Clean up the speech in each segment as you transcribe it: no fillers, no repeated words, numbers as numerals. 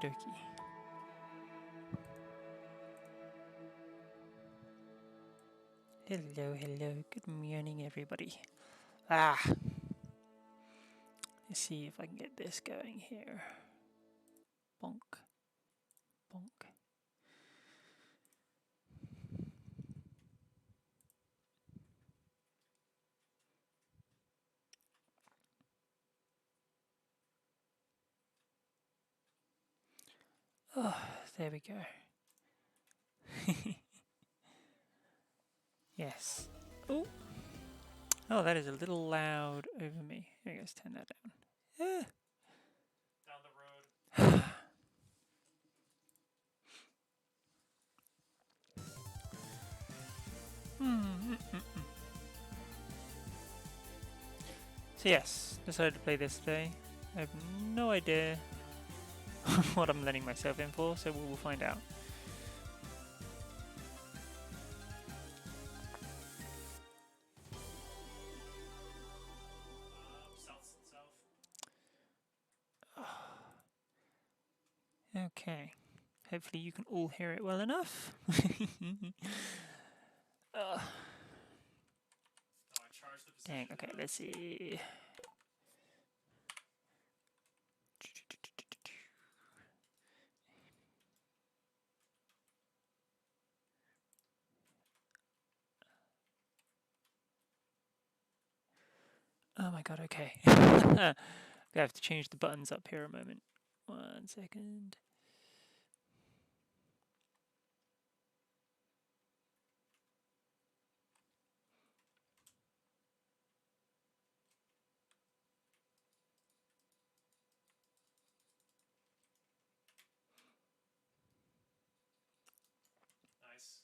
dokie. Hello, hello. Good morning, everybody. Let's see if I can get this going here. Bonk. Bonk. Oh, there we go. Yes. Oh. Oh, that is a little loud over me. Here, let's turn that down. Down the road. So yes, decided to play this today. I have no idea what I'm letting myself in for, so we'll find out. South. Okay. Hopefully you can all hear it well enough. Oh, I charged the position. Dang, okay, let's see. Oh my god, okay. I have to change the buttons up here a moment. 1 second. Nice.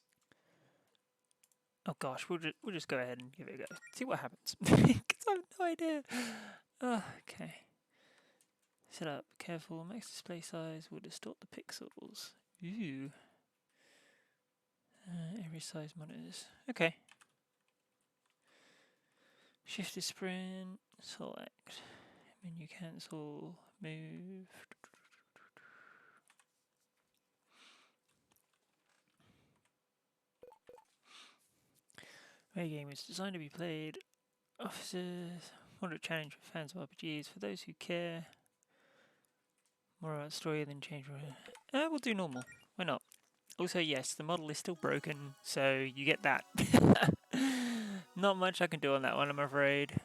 Oh gosh, we'll just go ahead and give it a go. See what happens. Because I have no idea. Okay. Set up. Careful. Max display size will distort the pixels. Ooh. Every size monitors. Okay. Shift to sprint. Select. Menu cancel. Move. The game is designed to be played. Officers. Moderate challenge for fans of RPGs. For those who care. More about story than change. We'll do normal. Why not? Also, yes, the model is still broken, so you get that. Not much I can do on that one, I'm afraid.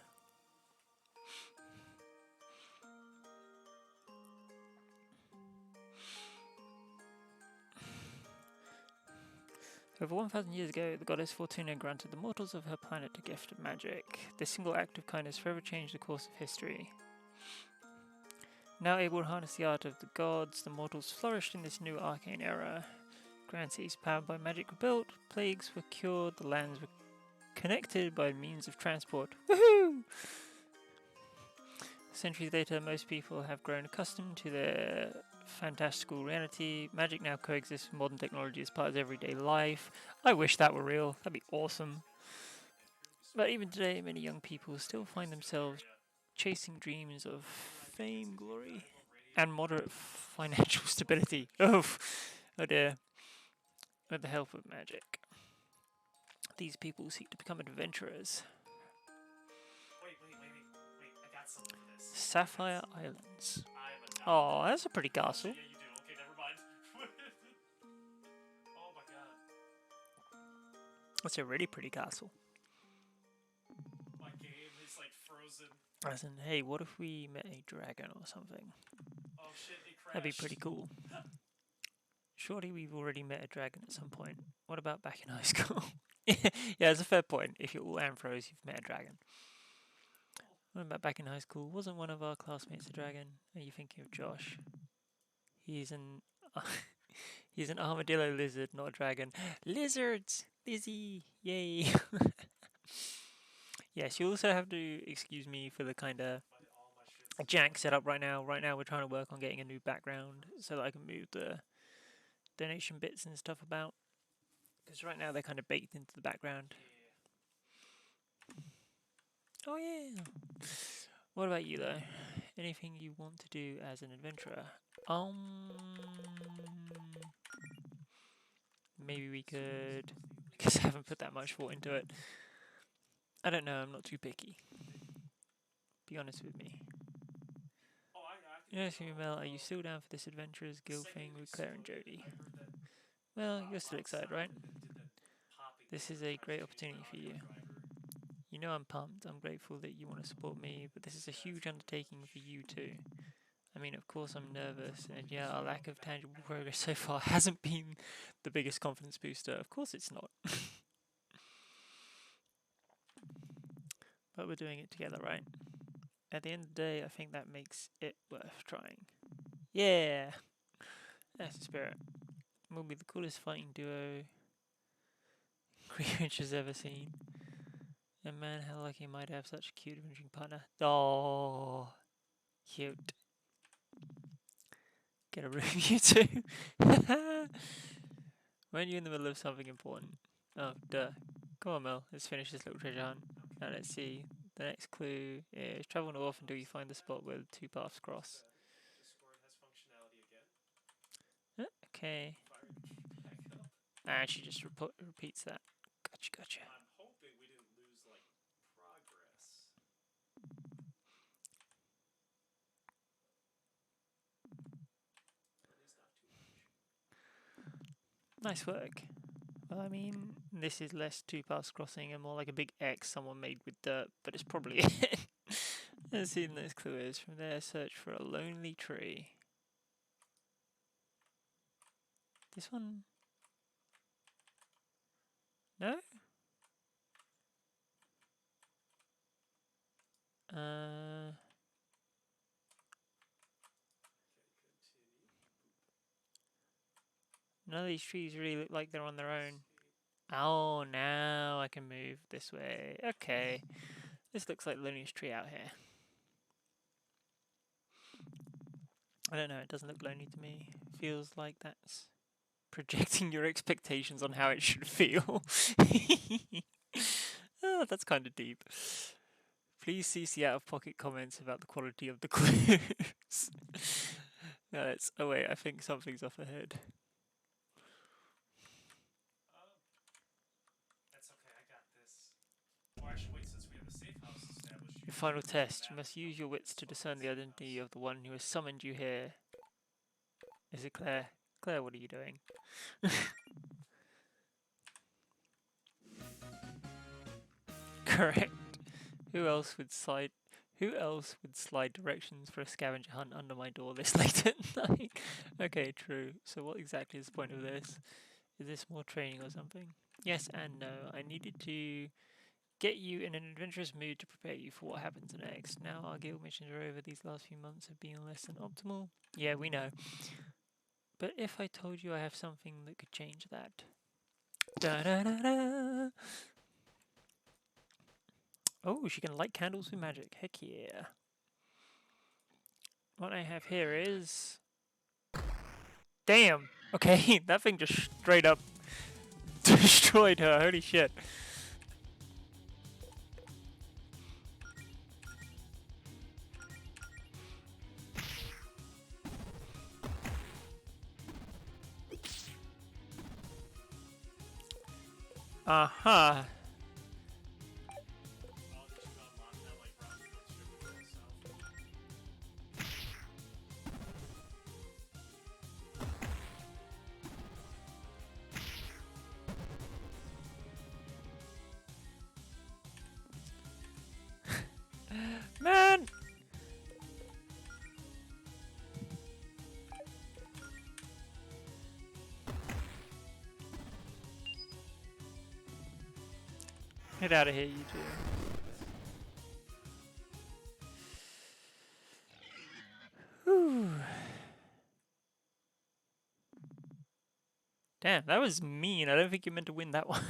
Over 1,000 years ago, the goddess Fortuna granted the mortals of her planet a gift of magic. This single act of kindness forever changed the course of history. Now able to harness the art of the gods, the mortals flourished in this new arcane era. Grand cities powered by magic were built, plagues were cured, the lands were connected by means of transport. Woohoo! Centuries later, most people have grown accustomed to their fantastical reality. Magic now coexists with modern technology as part of everyday life. I wish that were real. That'd be awesome. But even today, many young people still find themselves chasing dreams of fame, glory, and moderate financial stability. Oh dear. With the help of magic. These people seek to become adventurers. Wait. I got something for this. Sapphire Islands. Oh, that's a pretty castle. Yeah, you do. Okay, never mind. Oh my god. That's a really pretty castle. My game is like frozen. As in, hey, what if we met a dragon or something? Oh shit, it crashed. That'd be pretty cool. Surely we've already met a dragon at some point. What about back in high school? Yeah, it's a fair point. If you're all Amphros, you've met a dragon. What about back in high school? Wasn't one of our classmates a dragon? Are you thinking of Josh? He's an he's an armadillo lizard, not a dragon. Lizards! Lizzie! Yay! Yes, you also have to excuse me for the kind of jank setup right now. Right now we're trying to work on getting a new background so that I can move the donation bits and stuff about. Because right now they're kind of baked into the background. Oh yeah. What about you though? Anything you want to do as an adventurer? Maybe we could. I guess I haven't put that much thought into it. I don't know. I'm not too picky. Be honest with me. Oh, I can Yes, do Mel, are you still down for this adventurous guild Second thing with Claire and exploded. Jody? I heard that Well, you're still excited, right? sound and did that popping This is sound. a I was great changing opportunity my for audio you. driver. You know I'm pumped. I'm grateful that you want to support me, but this is a huge undertaking for you too. I mean, of course I'm nervous, and yeah, our lack of tangible progress so far hasn't been the biggest confidence booster. Of course it's not. But we're doing it together, right? At the end of the day, I think that makes it worth trying. Yeah! That's the spirit. We'll be the coolest fighting duo Creature's ever seen. And man, how lucky am I to have such a cute adventuring partner. Oh, cute. Get a room, you two. When you're in the middle of something important. Oh, duh. Come on, Mel. Let's finish this little treasure hunt. Now let's see. The next clue is travel north until you find the spot where the two paths cross. Discord has functionality again. Okay. Firing back up. And she just repeats that. Gotcha. I'm hoping we didn't lose like progress. At least not too much. Nice work. Well, I mean, this is less two paths crossing and more like a big X someone made with dirt, but it's probably it. Let's see the next clue is. From there, search for a lonely tree. This one? No? None of these trees really look like they're on their own. Oh, now I can move this way. Okay. This looks like the loneliest tree out here. I don't know, it doesn't look lonely to me. Feels like that's projecting your expectations on how it should feel. Oh, that's kind of deep. Please cease the out-of-pocket comments about the quality of the clues. No, it's... Oh wait, I think something's off ahead. That's okay, I got this. Or I should wait since we have a safe house established. Your final test. You must use your wits to discern the identity of the one who has summoned you here. Is it Claire? Claire, what are you doing? Correct. Who else would slide directions for a scavenger hunt under my door this late at night? Okay, true. So what exactly is the point of this? Is this more training or something? Yes and no. I needed to get you in an adventurous mood to prepare you for what happens next. Now our guild missions are over. These last few months have been less than optimal. Yeah, we know. But if I told you I have something that could change that. Da da da da! Oh, she can light candles with magic. Heck yeah. What I have here is... Damn! Okay, that thing just straight up destroyed her. Holy shit. Aha. Man! Get out of here, you two. Whew. Damn, that was mean. I don't think you meant to win that one.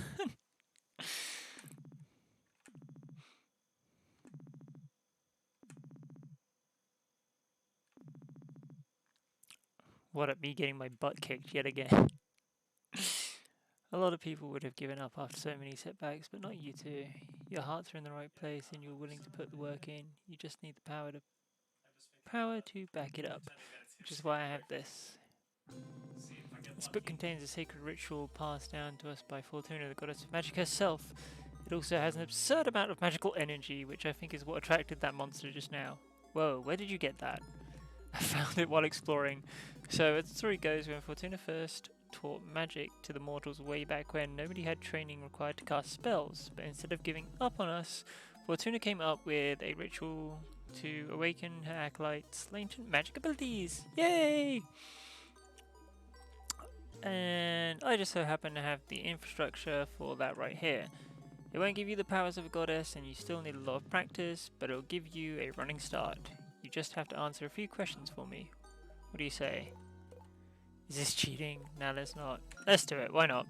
What at me getting my butt kicked yet again. A lot of people would have given up after so many setbacks, but not you two. Your hearts are in the right place and you're willing to put the work in. You just need the power to power to back it up, which is why I have this. See if I get This book lucky. contains a sacred ritual passed down to us by Fortuna, the goddess of magic herself. It also has an absurd amount of magical energy, which I think is what attracted that monster just now. Whoa, where did you get that? I found it while exploring. So, as the story goes, when Fortuna first taught magic to the mortals way back when, nobody had training required to cast spells, but instead of giving up on us, Fortuna came up with a ritual to awaken her acolytes' latent magic abilities. Yay! And I just so happen to have the infrastructure for that right here. It won't give you the powers of a goddess, and you still need a lot of practice, but it'll give you a running start. You just have to answer a few questions for me. What do you say? Is this cheating? No, let's not. Let's do it. Why not?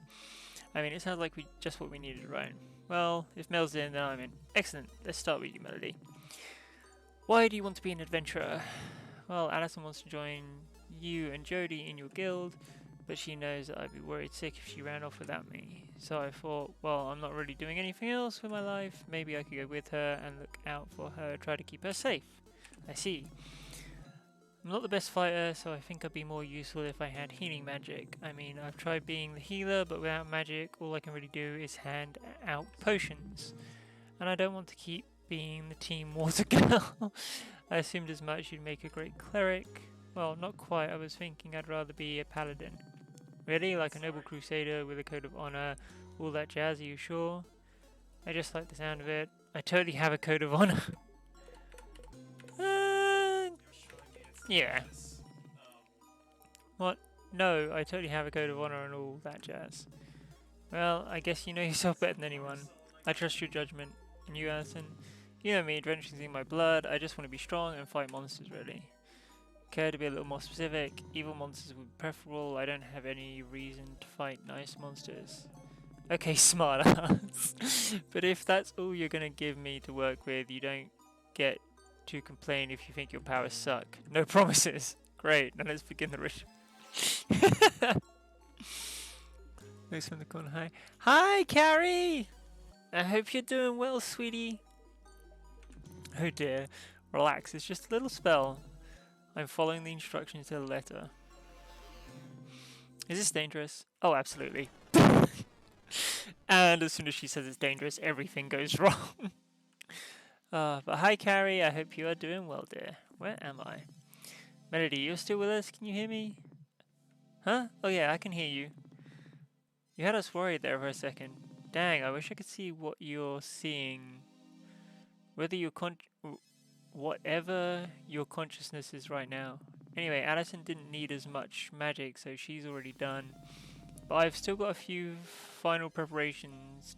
I mean, it sounds like just what we needed, right? Well, if Mel's in, then I'm in. Excellent. Let's start with you, Melody. Why do you want to be an adventurer? Well, Alison wants to join you and Jodie in your guild, but she knows that I'd be worried sick if she ran off without me. So I thought, well, I'm not really doing anything else with my life. Maybe I could go with her and look out for her, try to keep her safe. I see. I'm not the best fighter, so I think I'd be more useful if I had healing magic. I mean, I've tried being the healer, but without magic, all I can really do is hand out potions. And I don't want to keep being the team water girl. I assumed as much. You'd make a great cleric. Well, not quite. I was thinking I'd rather be a paladin. Really? Like a noble crusader with a code of honor, all that jazz, are you sure? I just like the sound of it. I totally have a code of honor. Yeah. What? No, I totally have a code of honor and all that jazz. Well, I guess you know yourself better than anyone. I trust your judgment. And you, Alison? You know me, adventuring's in my blood. I just want to be strong and fight monsters, really. Care to be a little more specific? Evil monsters would be preferable. I don't have any reason to fight nice monsters. Okay, smart ass. But if that's all you're gonna give me to work with, you don't get to complain if you think your powers suck. No promises. Great, now let's begin the ritual. Thanks from the corner. Hi. Hi, Carrie! I hope you're doing well, sweetie. Oh dear. Relax, it's just a little spell. I'm following the instructions to the letter. Is this dangerous? Oh, absolutely. And as soon as she says it's dangerous, everything goes wrong. But hi, Carrie. I hope you are doing well, dear. Where am I? Melody, you're still with us? Can you hear me? Huh? Oh yeah, I can hear you. You had us worried there for a second. Dang, I wish I could see what you're seeing. Whether you're whatever your consciousness is right now. Anyway, Alison didn't need as much magic, so she's already done. But I've still got a few final preparations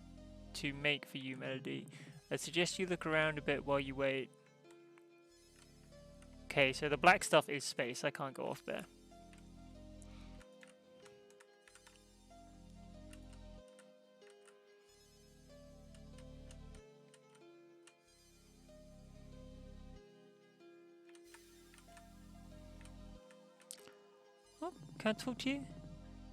to make for you, Melody. I suggest you look around a bit while you wait. Okay, so the black stuff is space. I can't go off there. Oh, can I talk to you?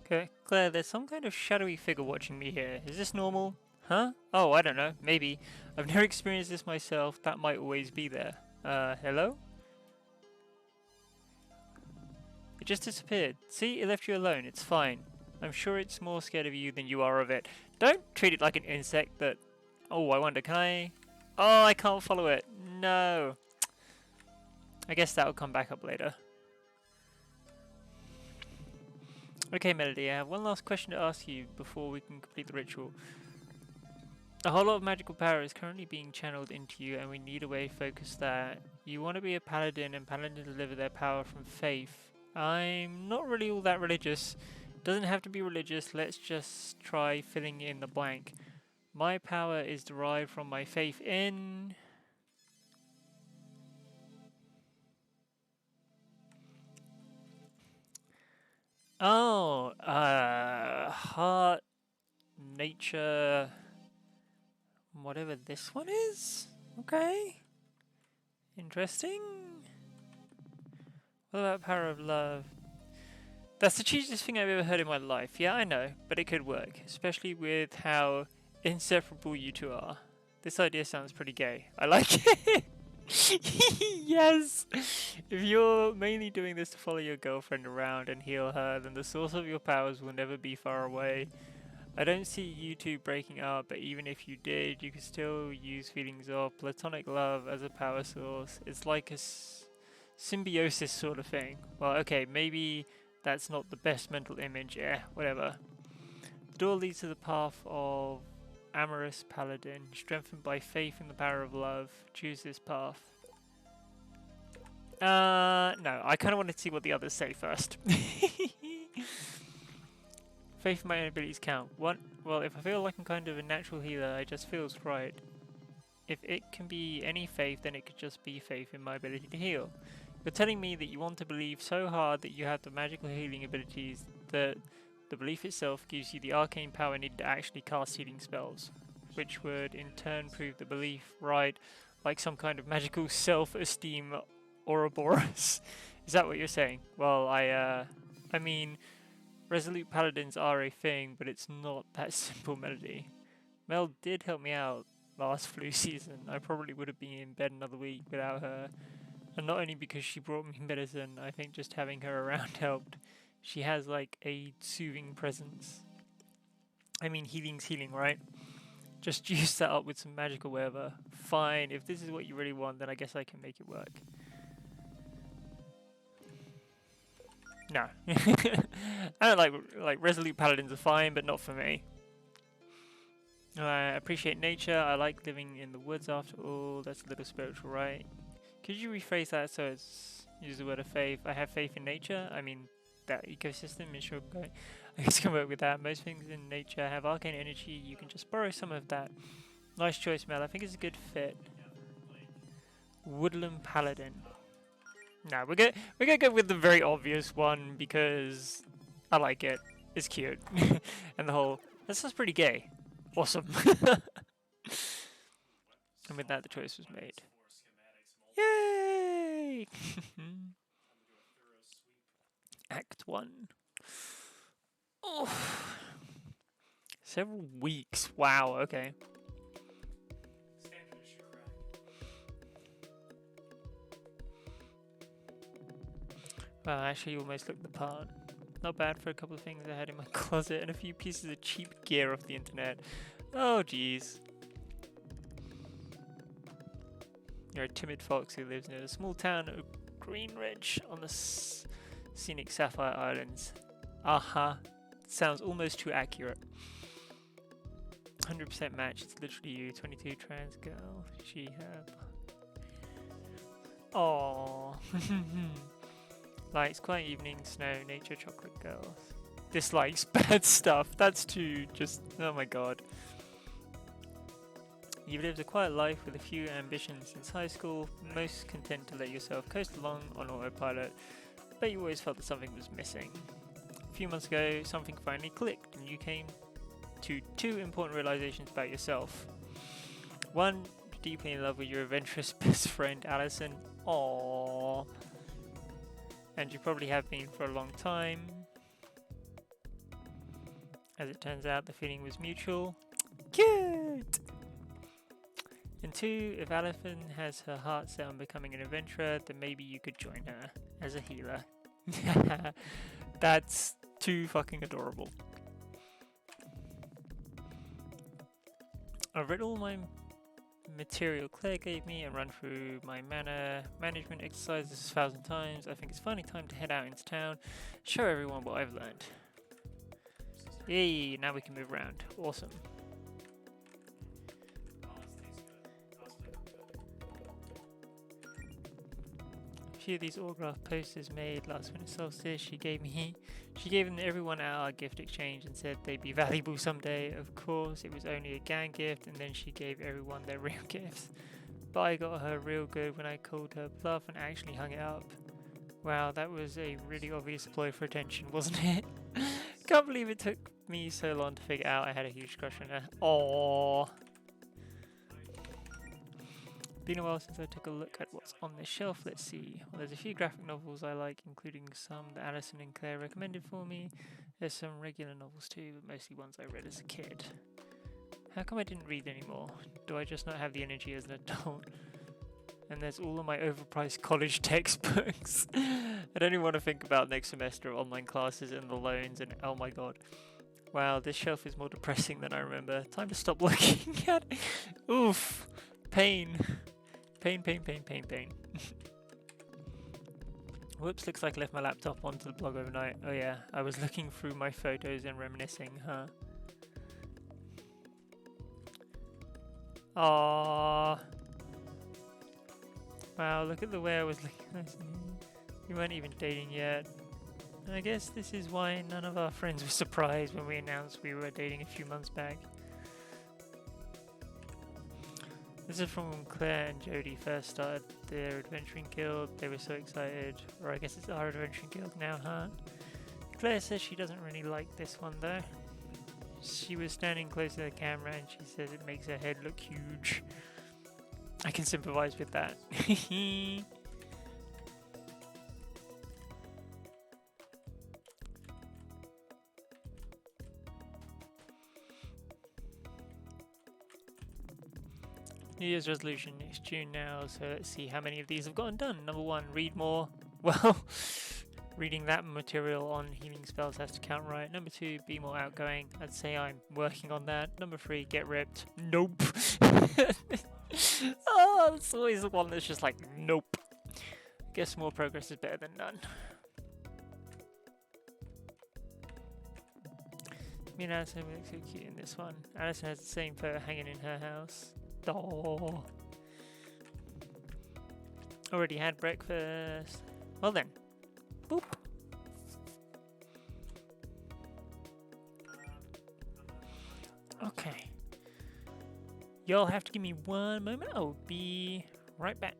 Okay, Claire, there's some kind of shadowy figure watching me here. Is this normal? Huh? Oh, I don't know. Maybe. I've never experienced this myself. That might always be there. Hello? It just disappeared. See, it left you alone. It's fine. I'm sure it's more scared of you than you are of it. Don't treat it like an insect that... Oh, I wonder, can I... Oh, I can't follow it. No. I guess that'll come back up later. Okay, Melody, I have one last question to ask you before we can complete the ritual. A whole lot of magical power is currently being channeled into you, and we need a way to focus that. You want to be a paladin, and paladins deliver their power from faith. I'm not really all that religious. Doesn't have to be religious, let's just try filling in the blank. My power is derived from my faith in... Oh, heart, nature, whatever this one is? Okay. Interesting. What about power of love? That's the cheesiest thing I've ever heard in my life. Yeah, I know, but it could work, especially with how inseparable you two are. This idea sounds pretty gay. I like it. Yes! If you're mainly doing this to follow your girlfriend around and heal her, then the source of your powers will never be far away. I don't see you two breaking up, but even if you did, you could still use feelings of platonic love as a power source. It's like a symbiosis sort of thing. Well, okay, maybe that's not the best mental image. Yeah, whatever. The door leads to the path of amorous paladin, strengthened by faith in the power of love. Choose this path. No, I kind of wanted to see what the others say first. Faith in my own abilities count. What? Well, if I feel like I'm kind of a natural healer, it just feels right. If it can be any faith, then it could just be faith in my ability to heal. You're telling me that you want to believe so hard that you have the magical healing abilities that the belief itself gives you the arcane power needed to actually cast healing spells, which would in turn prove the belief right, like some kind of magical self-esteem Ouroboros. Is that what you're saying? Well, I mean, resolute paladins are a thing, but it's not that simple, Melody. Mel did help me out last flu season. I probably would have been in bed another week without her. And not only because she brought me medicine, I think just having her around helped. She has like a soothing presence. I mean, healing's healing, right? Just juice that up with some magic or whatever. Fine, if this is what you really want, then I guess I can make it work. No. I don't like resolute paladins are fine, but not for me. I appreciate nature. I like living in the woods after all. That's a little spiritual, right? Could you rephrase that so it's use the word of faith? I have faith in nature. I mean, that ecosystem is sure going. I guess can work with that. Most things in nature have arcane energy. You can just borrow some of that. Nice choice, Mel. I think it's a good fit. Woodland Paladin. No, we're gonna go with the very obvious one because I like it. It's cute, and the whole that sounds pretty gay. Awesome. And with that, the choice was made. Yay! Act 1. Oh. Several weeks. Wow, okay. Well, actually, you almost looked the part. Not bad for a couple of things I had in my closet and a few pieces of cheap gear off the internet. Oh, jeez. You're a timid fox who lives near the small town of Greenridge on the scenic Sapphire Islands. Aha. Sounds almost too accurate. 100% match. It's literally you. 22 trans girl. She have. Aww. Likes quiet evening, snow, nature, chocolate girls. Dislikes bad stuff. That's too just. Oh my god. You've lived a quiet life with a few ambitions since high school, most content to let yourself coast along on autopilot, but you always felt that something was missing. A few months ago, something finally clicked, and you came to two important realizations about yourself. One, you're deeply in love with your adventurous best friend, Allison. Aww. And you probably have been for a long time. As it turns out, the feeling was mutual. Cute! And two, if Allison has her heart set on becoming an adventurer, then maybe you could join her as a healer. That's too fucking adorable. I've read all my material Claire gave me and run through my mana management exercises 1,000 times. I think it's finally time to head out into town, show everyone what I've learned. Yay, now we can move around. Awesome. A few of these autograph posters made last winter solstice she gave them to everyone at our gift exchange and said they'd be valuable someday. Of course, it was only a gang gift, and then she gave everyone their real gifts. But I got her real good when I called her bluff and actually hung it up. Wow, that was a really obvious ploy for attention, wasn't it? Can't believe it took me so long to figure out I had a huge crush on her. Aww. Been a while since I took a look at what's on this shelf. Let's see. Well, there's a few graphic novels I like, including some that Alison and Claire recommended for me. There's some regular novels too, but mostly ones I read as a kid. How come I didn't read anymore? Do I just not have the energy as an adult? And there's all of my overpriced college textbooks. I don't even want to think about next semester, online classes and the loans, and oh my god. Wow, this shelf is more depressing than I remember. Time to stop looking at it. Oof. Pain. Pain, pain, pain, pain, pain. Whoops, looks like I left my laptop onto the blog overnight. Oh yeah, I was looking through my photos and reminiscing, huh? Aww. Wow, look at the way I was looking. We weren't even dating yet. I guess this is why none of our friends were surprised when we announced we were dating a few months back. This is from when Claire and Jodie first started their Adventuring Guild. They were so excited. Or I guess it's our Adventuring Guild now, huh? Claire says she doesn't really like this one though. She was standing close to the camera and she says it makes her head look huge. I can sympathize with that. New Year's resolution next June now, so let's see how many of these have gotten done. Number 1, read more. Well, reading that material on healing spells has to count, right? Number 2, be more outgoing. I'd say I'm working on that. Number 3, get ripped. Nope. Oh, that's always the one that's just like, nope. Guess more progress is better than none. Me and Alison look so cute in this one. Alison has the same photo hanging in her house. Oh. Already had breakfast. Well then. Boop. Okay. Y'all have to give me one moment. I'll be right back.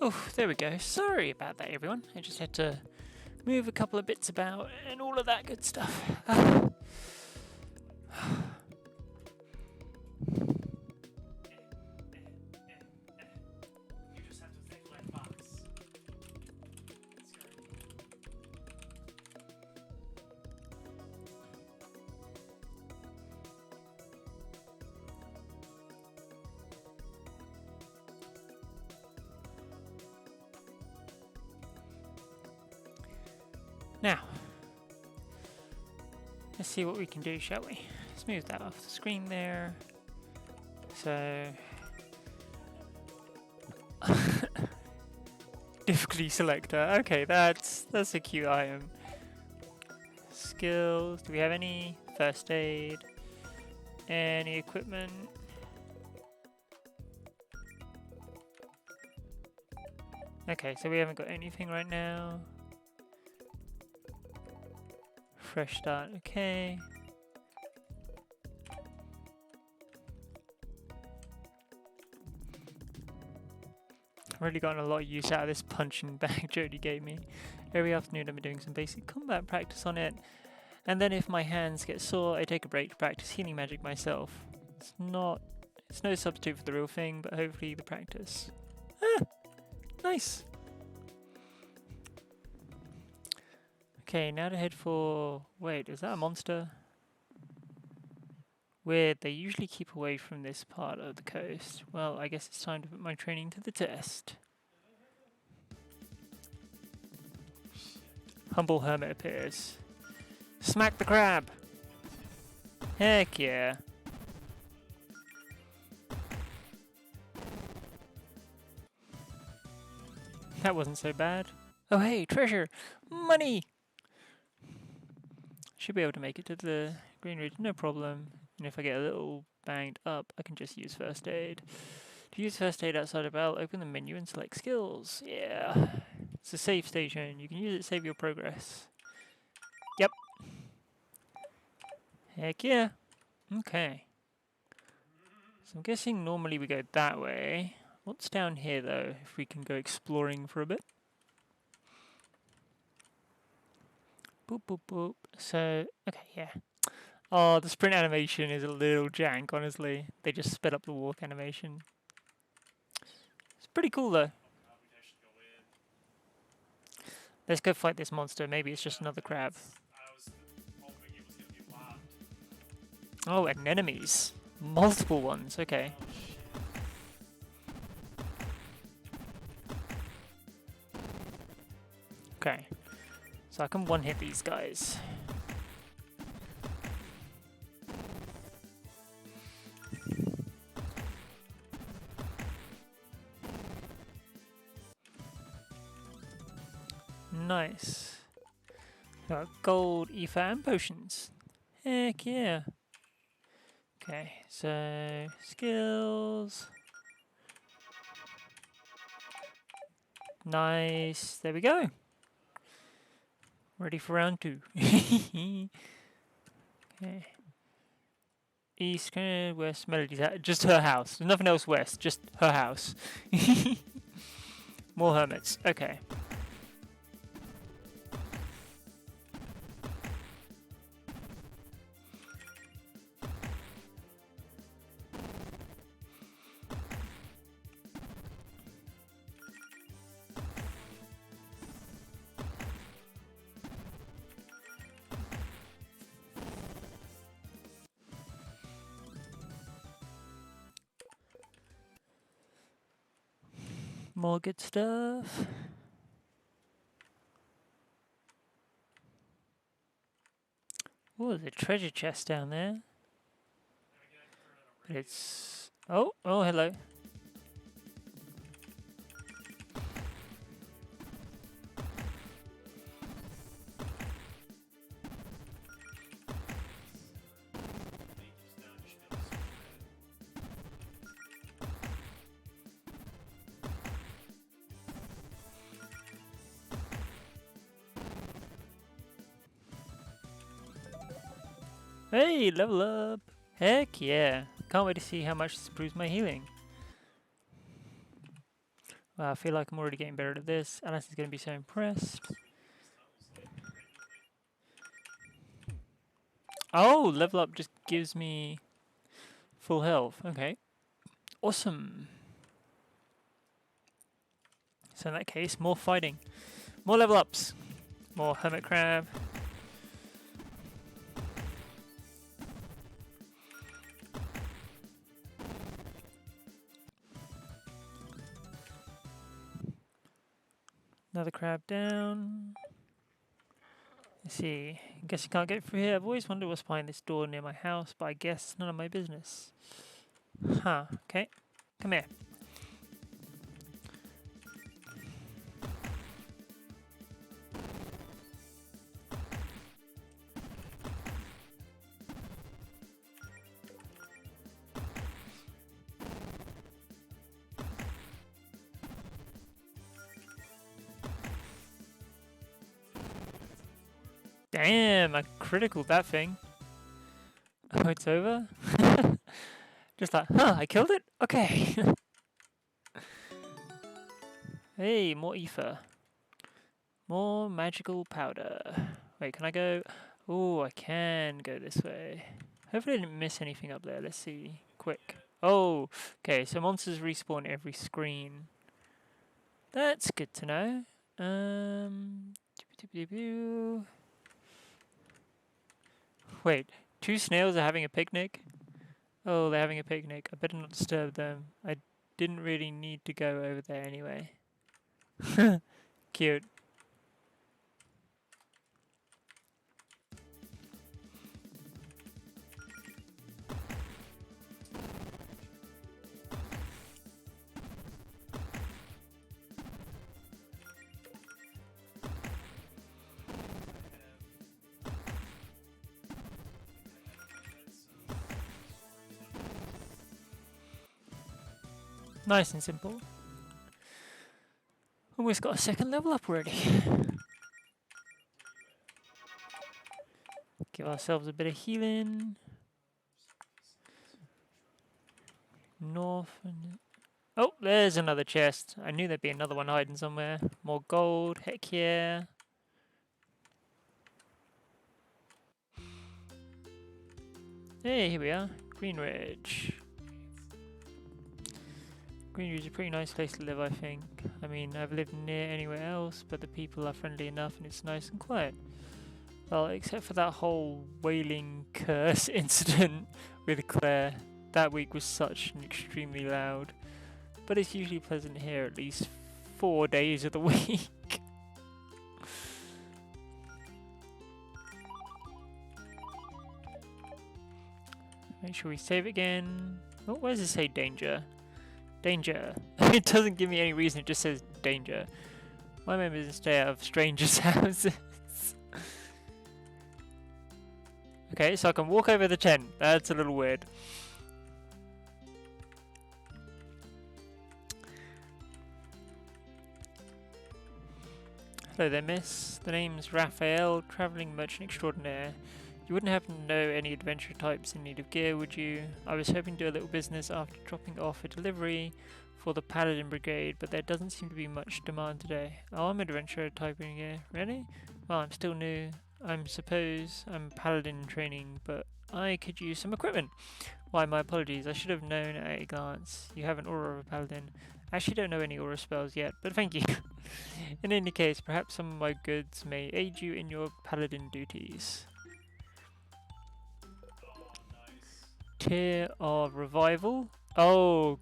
Oh, there we go. Sorry about that, everyone. I just had to move a couple of bits about and all of that good stuff. You just have to think like Max. Let's go. Now, let's see what we can do, shall we? Let's move that off the screen there. So, difficulty selector. Okay, that's a cute item. Skills. Do we have any? First aid. Any equipment? Okay, so we haven't got anything right now. Fresh start, okay. Really gotten a lot of use out of this punching bag Jody gave me. Every afternoon I've been doing some basic combat practice on it. And then if my hands get sore, I take a break to practice healing magic myself. It's no substitute for the real thing, but hopefully the practice. Ah! Nice! Okay, now to head for... Wait, is that a monster? Weird, they usually keep away from this part of the coast. Well, I guess it's time to put my training to the test. Humble hermit appears. Smack the crab! Heck yeah. That wasn't so bad. Oh hey, treasure! Money! Should be able to make it to the Green Ridge, no problem. And if I get a little banged up, I can just use first aid. To use first aid outside of battle, open the menu and select skills. Yeah. It's a save station. You can use it to save your progress. Yep. Heck yeah. Okay. So I'm guessing normally we go that way. What's down here though, if we can go exploring for a bit? Boop, boop, boop. So, okay, yeah. Oh, the sprint animation is a little jank, honestly. They just sped up the walk animation. It's pretty cool though. Let's go fight this monster. Maybe it's just another crab. I was hoping it was gonna be land. Oh, and enemies. Multiple ones, okay. Oh shit. Okay. So I can one-hit these guys. Nice. Got gold, ether, and potions. Heck yeah. Okay, so skills. Nice. There we go. Ready for round 2. Okay. East, west, Melody's just her house. There's nothing else west, just her house. More hermits. Okay. More good stuff. Oh, there's a treasure chest down there. But it's... Oh, hello. Hey, level up! Heck yeah! Can't wait to see how much this improves my healing. I feel like I'm already getting better at this. Alice is going to be so impressed. Oh, level up just gives me full health. Okay. Awesome. So in that case, more fighting. More level ups. More hermit crab. Another crab down. Let's see. I guess you can't get through here. I've always wondered what's behind this door near my house, but I guess none of my business. Huh. Okay. Come here. Damn, I critical that thing. Oh, it's over? Just like, huh, I killed it? Okay. Hey, more ether. More magical powder. Wait, can I go? Oh, I can go this way. Hopefully I didn't miss anything up there. Let's see. Quick. Oh, okay, so monsters respawn every screen. That's good to know. Wait, two snails are having a picnic? Oh, they're having a picnic. I better not disturb them. I didn't really need to go over there anyway. Cute. Nice and simple. Almost got a second level up already. Give ourselves a bit of healing. North and... Oh, there's another chest. I knew there'd be another one hiding somewhere. More gold. Heck yeah. Hey, here we are. Green Ridge. Green Ridge is a pretty nice place to live, I think. I mean, I've lived near anywhere else, but the people are friendly enough and it's nice and quiet. Well, except for that whole whaling curse incident with Claire. That week was such an extremely loud. But it's usually pleasant here at least 4 days of the week. Make sure we save again. Oh, where does it say danger? Danger. It doesn't give me any reason, it just says danger. My members stay out of strangers' houses. Okay, so I can walk over the tent. That's a little weird. Hello there, miss. The name's Raphael, travelling merchant extraordinaire. You wouldn't happen to know any adventure types in need of gear, would you? I was hoping to do a little business after dropping off a delivery for the Paladin Brigade, but there doesn't seem to be much demand today. Oh, I'm an adventurer type in gear. Really? Well, I'm still new. I suppose I'm Paladin training, but I could use some equipment. Why, my apologies. I should have known at a glance. You have an aura of a Paladin. I actually don't know any aura spells yet, but thank you. In any case, perhaps some of my goods may aid you in your Paladin duties. Tier of revival. Oh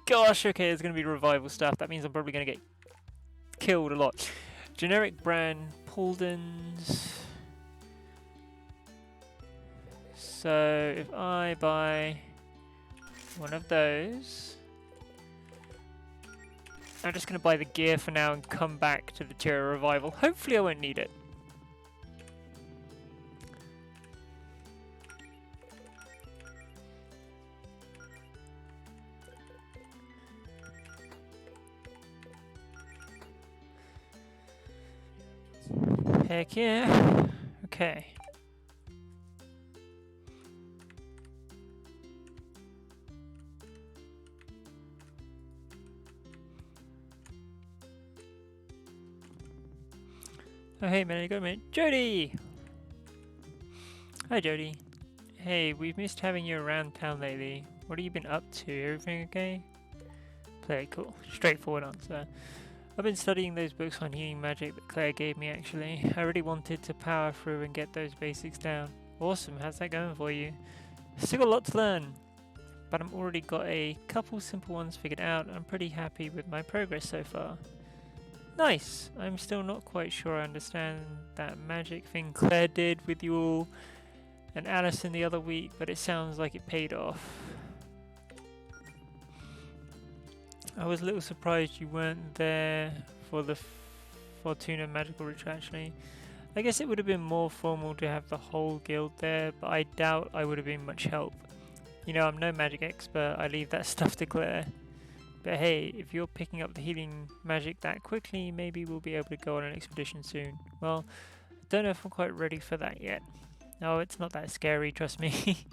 gosh, okay, there's going to be revival stuff. That means I'm probably going to get killed a lot. Generic brand Pauldens. So if I buy one of those, I'm just going to buy the gear for now and come back to the tier of revival. Hopefully I won't need it. Heck yeah. Okay. Oh hey man, you got a minute. Jody! Hi Jody. Hey, we've missed having you around town lately. What have you been up to? Everything okay? Play cool. Straightforward answer. I've been studying those books on healing magic that Claire gave me actually. I really wanted to power through and get those basics down. Awesome, how's that going for you? Still got a lot to learn, but I've already got a couple simple ones figured out. I'm pretty happy with my progress so far. Nice! I'm still not quite sure I understand that magic thing Claire did with you all and Alison the other week, but it sounds like it paid off. I was a little surprised you weren't there for the Fortuna magical ritual actually. I guess it would have been more formal to have the whole guild there, but I doubt I would have been much help. You know, I'm no magic expert, I leave that stuff to Claire. But hey, if you're picking up the healing magic that quickly, maybe we'll be able to go on an expedition soon. Well, I don't know if I'm quite ready for that yet. No, it's not that scary, trust me.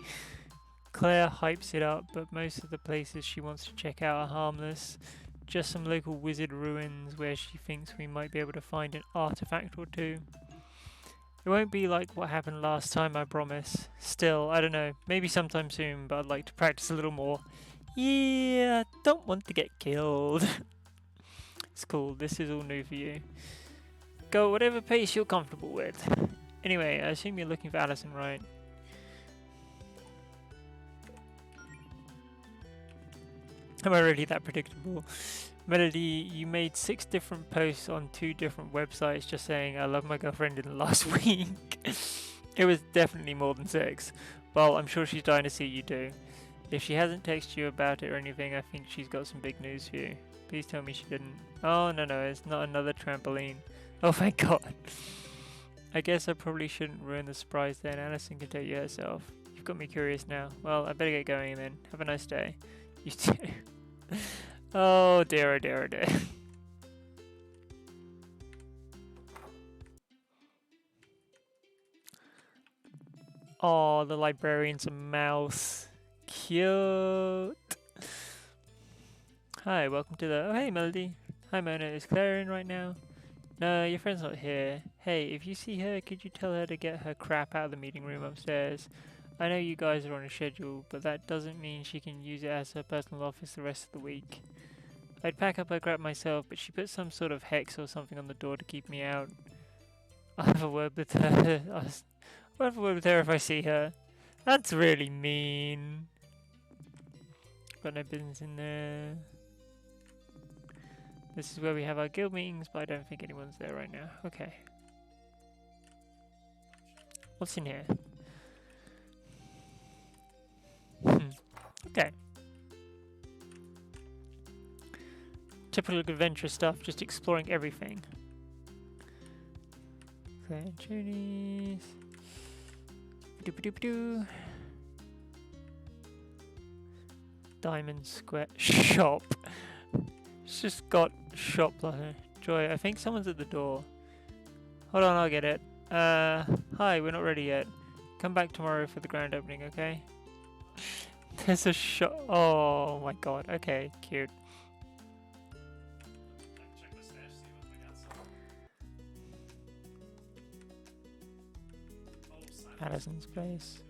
Claire hypes it up, but most of the places she wants to check out are harmless. Just some local wizard ruins where she thinks we might be able to find an artifact or two. It won't be like what happened last time, I promise. Still, I don't know, maybe sometime soon, but I'd like to practice a little more. Yeah, don't want to get killed. It's cool, this is all new for you. Go at whatever pace you're comfortable with. Anyway, I assume you're looking for Alison, right? Am I really that predictable? Melody, you made 6 different posts on 2 different websites just saying I love my girlfriend in the last week. It was definitely more than 6. Well, I'm sure she's dying to see you too. If she hasn't texted you about it or anything, I think she's got some big news for you. Please tell me she didn't. Oh, no, it's not another trampoline. Oh, thank God. I guess I probably shouldn't ruin the surprise then. Alison can take you herself. You've got me curious now. Well, I better get going then. Have a nice day. You too. Oh dear, oh dear, oh dear. Oh, the librarian's a mouse. Cute. Hi, welcome to the... Oh, hey, Melody. Hi, Mona. Is Claire in right now? No, your friend's not here. Hey, if you see her, could you tell her to get her crap out of the meeting room upstairs? I know you guys are on a schedule, but that doesn't mean she can use it as her personal office the rest of the week. I'd pack up her crap myself, but she put some sort of hex or something on the door to keep me out. I'll have a word with her. I'll have a word with her if I see her. That's really mean. Got no business in there. This is where we have our guild meetings, but I don't think anyone's there right now. Okay. What's in here? Okay. Typical adventure stuff, just exploring everything. Okay, journeys. Doo-ba-doo-ba-doo. Diamond Square shop. It's just got shop letter. Joy, I think someone's at the door. Hold on, I'll get it. Hi, we're not ready yet. Come back tomorrow for the grand opening, okay? There's a shop. Oh my god. Okay, cute. Check my stash, see what I got. Oh, Simon. Alison's place.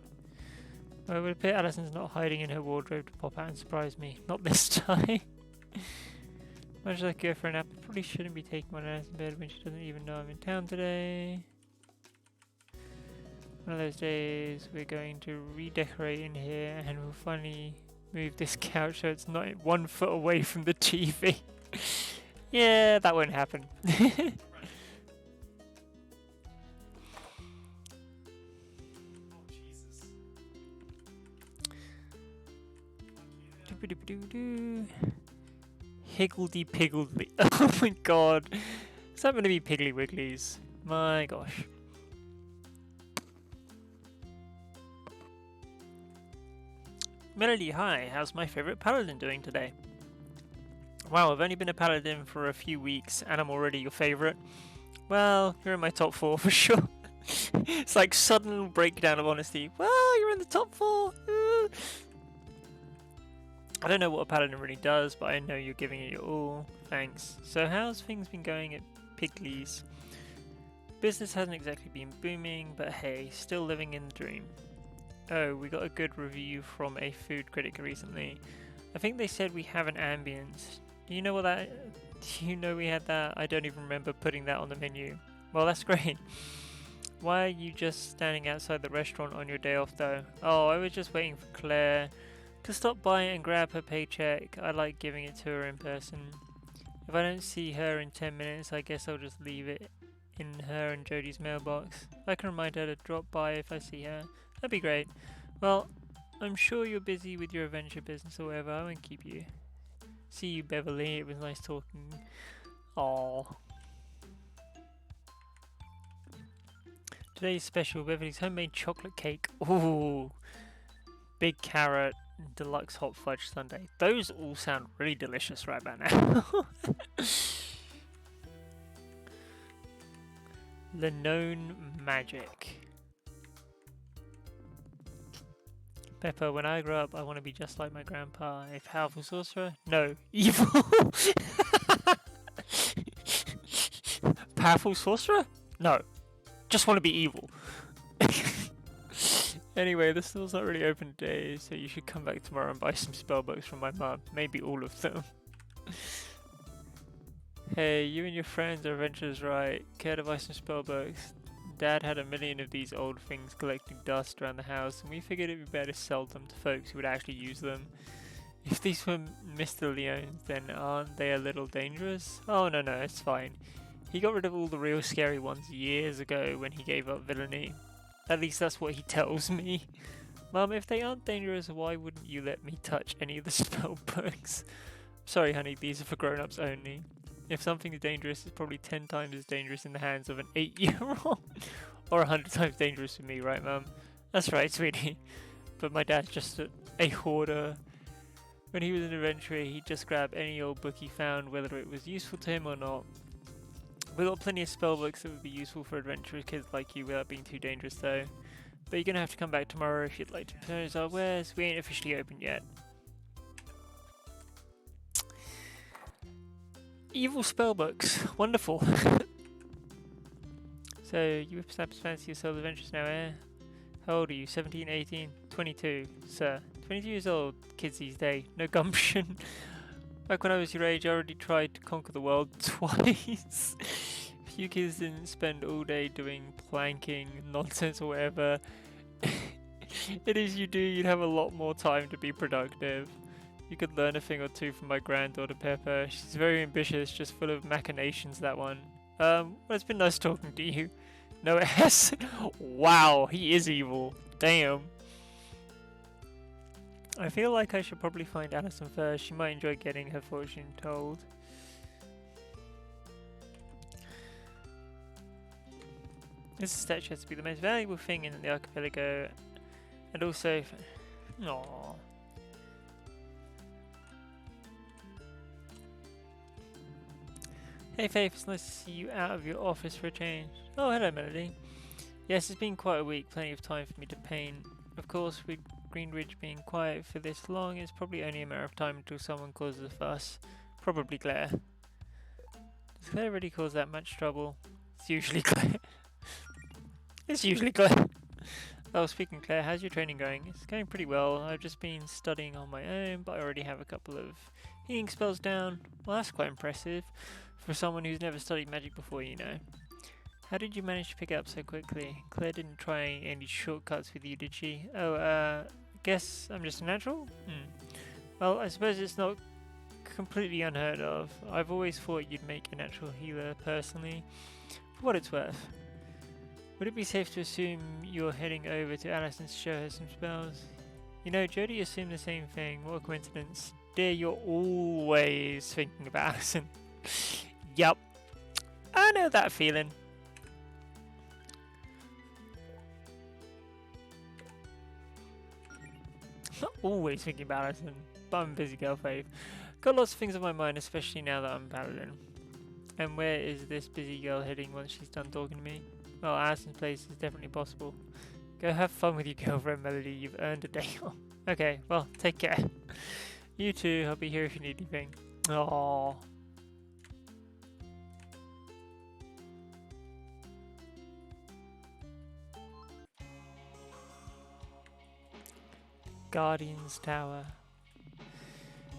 Well, it would appear Alison's not hiding in her wardrobe to pop out and surprise me. Not this time. Much like go for a nap, I probably shouldn't be taking my nurse in bed when she doesn't even know I'm in town today. One of those days we're going to redecorate in here and we'll finally move this couch so it's not 1 foot away from the TV. Yeah, that won't happen. Oh, Jesus. Doo-ba-doo-ba-doo-doo. Higgledy-piggledy. Oh my god. Is that going to be Piggly Wigglies? My gosh. Melody, hi. How's my favourite paladin doing today? Wow, I've only been a paladin for a few weeks and I'm already your favourite. Well, you're in my top 4 for sure. It's like sudden breakdown of honesty. Well, you're in the top 4. I don't know what a paladin really does, but I know you're giving it your all. Thanks. So how's things been going at Piggly's? Business hasn't exactly been booming, but hey, still living in the dream. Oh, we got a good review from a food critic recently. I think they said we have an ambience. Do you know what that? Do you know we had that? I don't even remember putting that on the menu. Well, that's great. Why are you just standing outside the restaurant on your day off though? Oh, I was just waiting for Claire to stop by and grab her paycheck. I like giving it to her in person. If I don't see her in 10 minutes, I guess I'll just leave it in her and Jodie's mailbox. I can remind her to drop by if I see her. That'd be great. Well, I'm sure you're busy with your adventure business or whatever. I won't keep you. See you, Beverly. It was nice talking. Aww. Today's special, Beverly's homemade chocolate cake. Ooh. Big carrot, deluxe hot fudge sundae. Those all sound really delicious right about now. Lenone Magic. Pepper, when I grow up, I want to be just like my grandpa. A powerful sorcerer? No, evil. Powerful sorcerer? No, just want to be evil. Anyway, the store's not really open today, so you should come back tomorrow and buy some spellbooks from my mum. Maybe all of them. Hey, you and your friends are adventurers, right? Care to buy some spellbooks? Dad had a million of these old things collecting dust around the house, and we figured it'd be better to sell them to folks who would actually use them. If these were Mr. Leone's, then aren't they a little dangerous? Oh, no, it's fine. He got rid of all the real scary ones years ago when he gave up villainy. At least that's what he tells me. Mum, if they aren't dangerous, why wouldn't you let me touch any of the spell books? Sorry, honey, these are for grown-ups only. If something is dangerous, it's probably 10 times as dangerous in the hands of an 8-year-old. Or 100 times dangerous for me, right, Mum? That's right, sweetie. But my dad's just a hoarder. When he was an adventurer, he'd just grab any old book he found, whether it was useful to him or not. We got plenty of spellbooks that would be useful for adventurous kids like you without being too dangerous though. But you're gonna have to come back tomorrow if you'd like to purchase our wares. We ain't officially open yet. Evil spellbooks. Wonderful. So, you whippersnappers fancy yourselves adventurous now, eh? How old are you? 17, 18, 22, sir. 22 years old, kids these days. No gumption. Back when I was your age, I already tried to conquer the world twice. If you kids didn't spend all day doing planking, nonsense or whatever it is you do, you'd have a lot more time to be productive. You could learn a thing or two from my granddaughter Pepper. She's very ambitious, just full of machinations, that one. Well, it's been nice talking to you. No, it has. Wow, he is evil. Damn. I feel like I should probably find Alison first. She might enjoy getting her fortune told. This statue has to be the most valuable thing in the archipelago. And also... Aww. Hey Faith, it's nice to see you out of your office for a change. Oh, hello Melody. Yes, it's been quite a week, plenty of time for me to paint. Of course, with Greenridge being quiet for this long, it's probably only a matter of time until someone causes a fuss. Probably Claire. Does Claire really cause that much trouble? It's usually Claire. It's usually Claire. Oh, speaking of Claire, how's your training going? It's going pretty well. I've just been studying on my own, but I already have a couple of healing spells down. Well, that's quite impressive. For someone who's never studied magic before, you know. How did you manage to pick it up so quickly? Claire didn't try any shortcuts with you, did she? Oh, guess I'm just a natural? Well, I suppose it's not completely unheard of. I've always thought you'd make a natural healer, personally. For what it's worth. Would it be safe to assume you're heading over to Alison to show her some spells? You know, Jodie assumed the same thing. What a coincidence. Dear, you're always thinking about Alison. Yup. I know that feeling. Not always thinking about Alison, but I'm a busy girl, Faith. Got lots of things on my mind, especially now that I'm paladin. And where is this busy girl heading once she's done talking to me? Well, Alison's place is definitely possible. Go have fun with your girlfriend, Melody. You've earned a day off. Okay, well, take care. You too. I'll be here if you need anything. Aww. Guardian's Tower.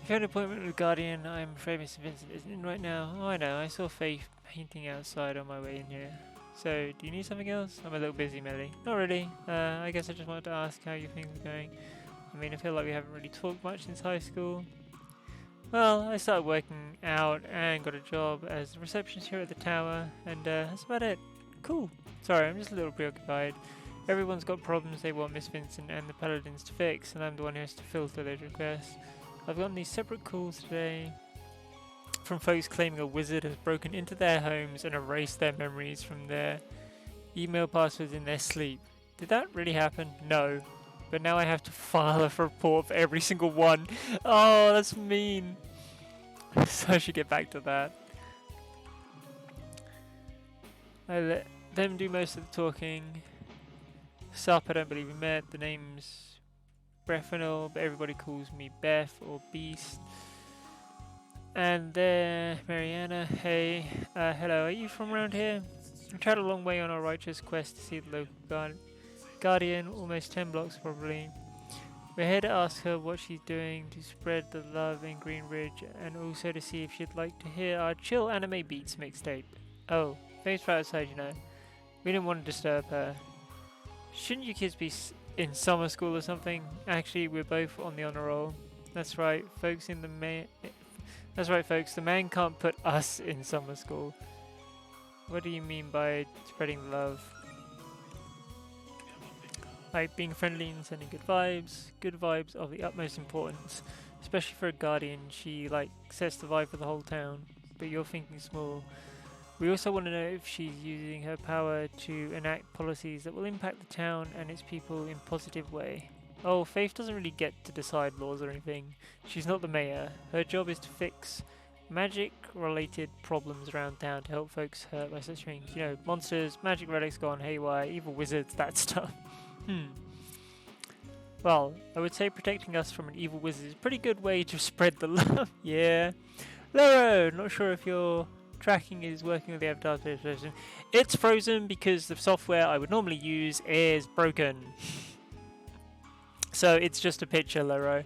If you had an appointment with Guardian, I'm afraid Mr. Vincent isn't in right now. Oh, I know. I saw Faith painting outside on my way in here. So, do you need something else? I'm a little busy, Melly. Not really. I guess I just wanted to ask how your things are going. I mean, I feel like we haven't really talked much since high school. Well, I started working out and got a job as a receptionist here at the tower, and that's about it. Cool. Sorry, I'm just a little preoccupied. Everyone's got problems they want Miss Vincent and the Paladins to fix, and I'm the one who has to filter those requests. I've gotten these separate calls today from folks claiming a wizard has broken into their homes and erased their memories from their email passwords in their sleep. Did that really happen? No. But now I have to file a report for every single one. Oh, that's mean. So I should get back to that. I let them do most of the talking. Sup, I don't believe we met. The name's Breffinal, but everybody calls me Beth or Beast. And there, Mariana. Hey, hello, are you from around here? We travelled a long way on our righteous quest to see the local Guardian, almost 10 blocks probably. We're here to ask her what she's doing to spread the love in Green Ridge, and also to see if she'd like to hear our chill anime beats mixtape. Oh, Faith's right outside, you know. We didn't want to disturb her. Shouldn't you kids be in summer school or something? Actually, we're both on the honor roll. That's right, folks. That's right, folks. The man can't put us in summer school. What do you mean by spreading love? Like being friendly and sending good vibes. Good vibes are the utmost importance, especially for a guardian. She sets the vibe for the whole town. But you're thinking small. We also want to know if she's using her power to enact policies that will impact the town and its people in a positive way. Oh, Faith doesn't really get to decide laws or anything. She's not the mayor. Her job is to fix magic-related problems around town to help folks hurt by such things. You know, monsters, magic relics gone haywire, evil wizards, that stuff. Well, I would say protecting us from an evil wizard is a pretty good way to spread the love. Yeah. Loro, not sure if your tracking is working with the avatar version. It's frozen because the software I would normally use is broken. So it's just a picture, Loro.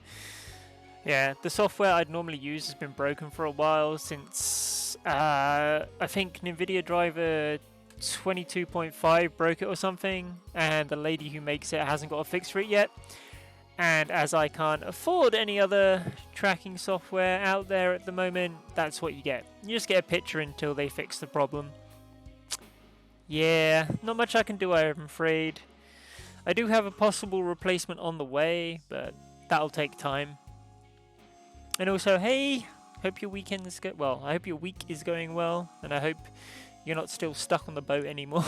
Yeah, the software I'd normally use has been broken for a while since I think NVIDIA driver 22.5 broke it or something, and the lady who makes it hasn't got a fix for it yet. And as I can't afford any other tracking software out there at the moment, that's what you get. You just get a picture until they fix the problem. Yeah, not much I can do, I'm afraid. I do have a possible replacement on the way, but that'll take time. And also, hey, hope your weekend is well. I hope your week is going well, and I hope you're not still stuck on the boat anymore.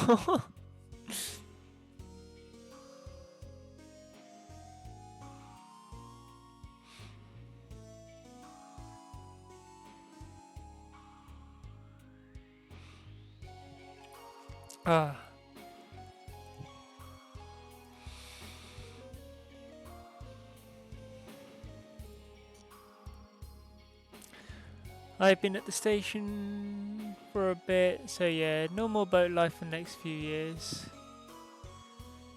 I've been at the station for a bit, so yeah, no more boat life for the next few years.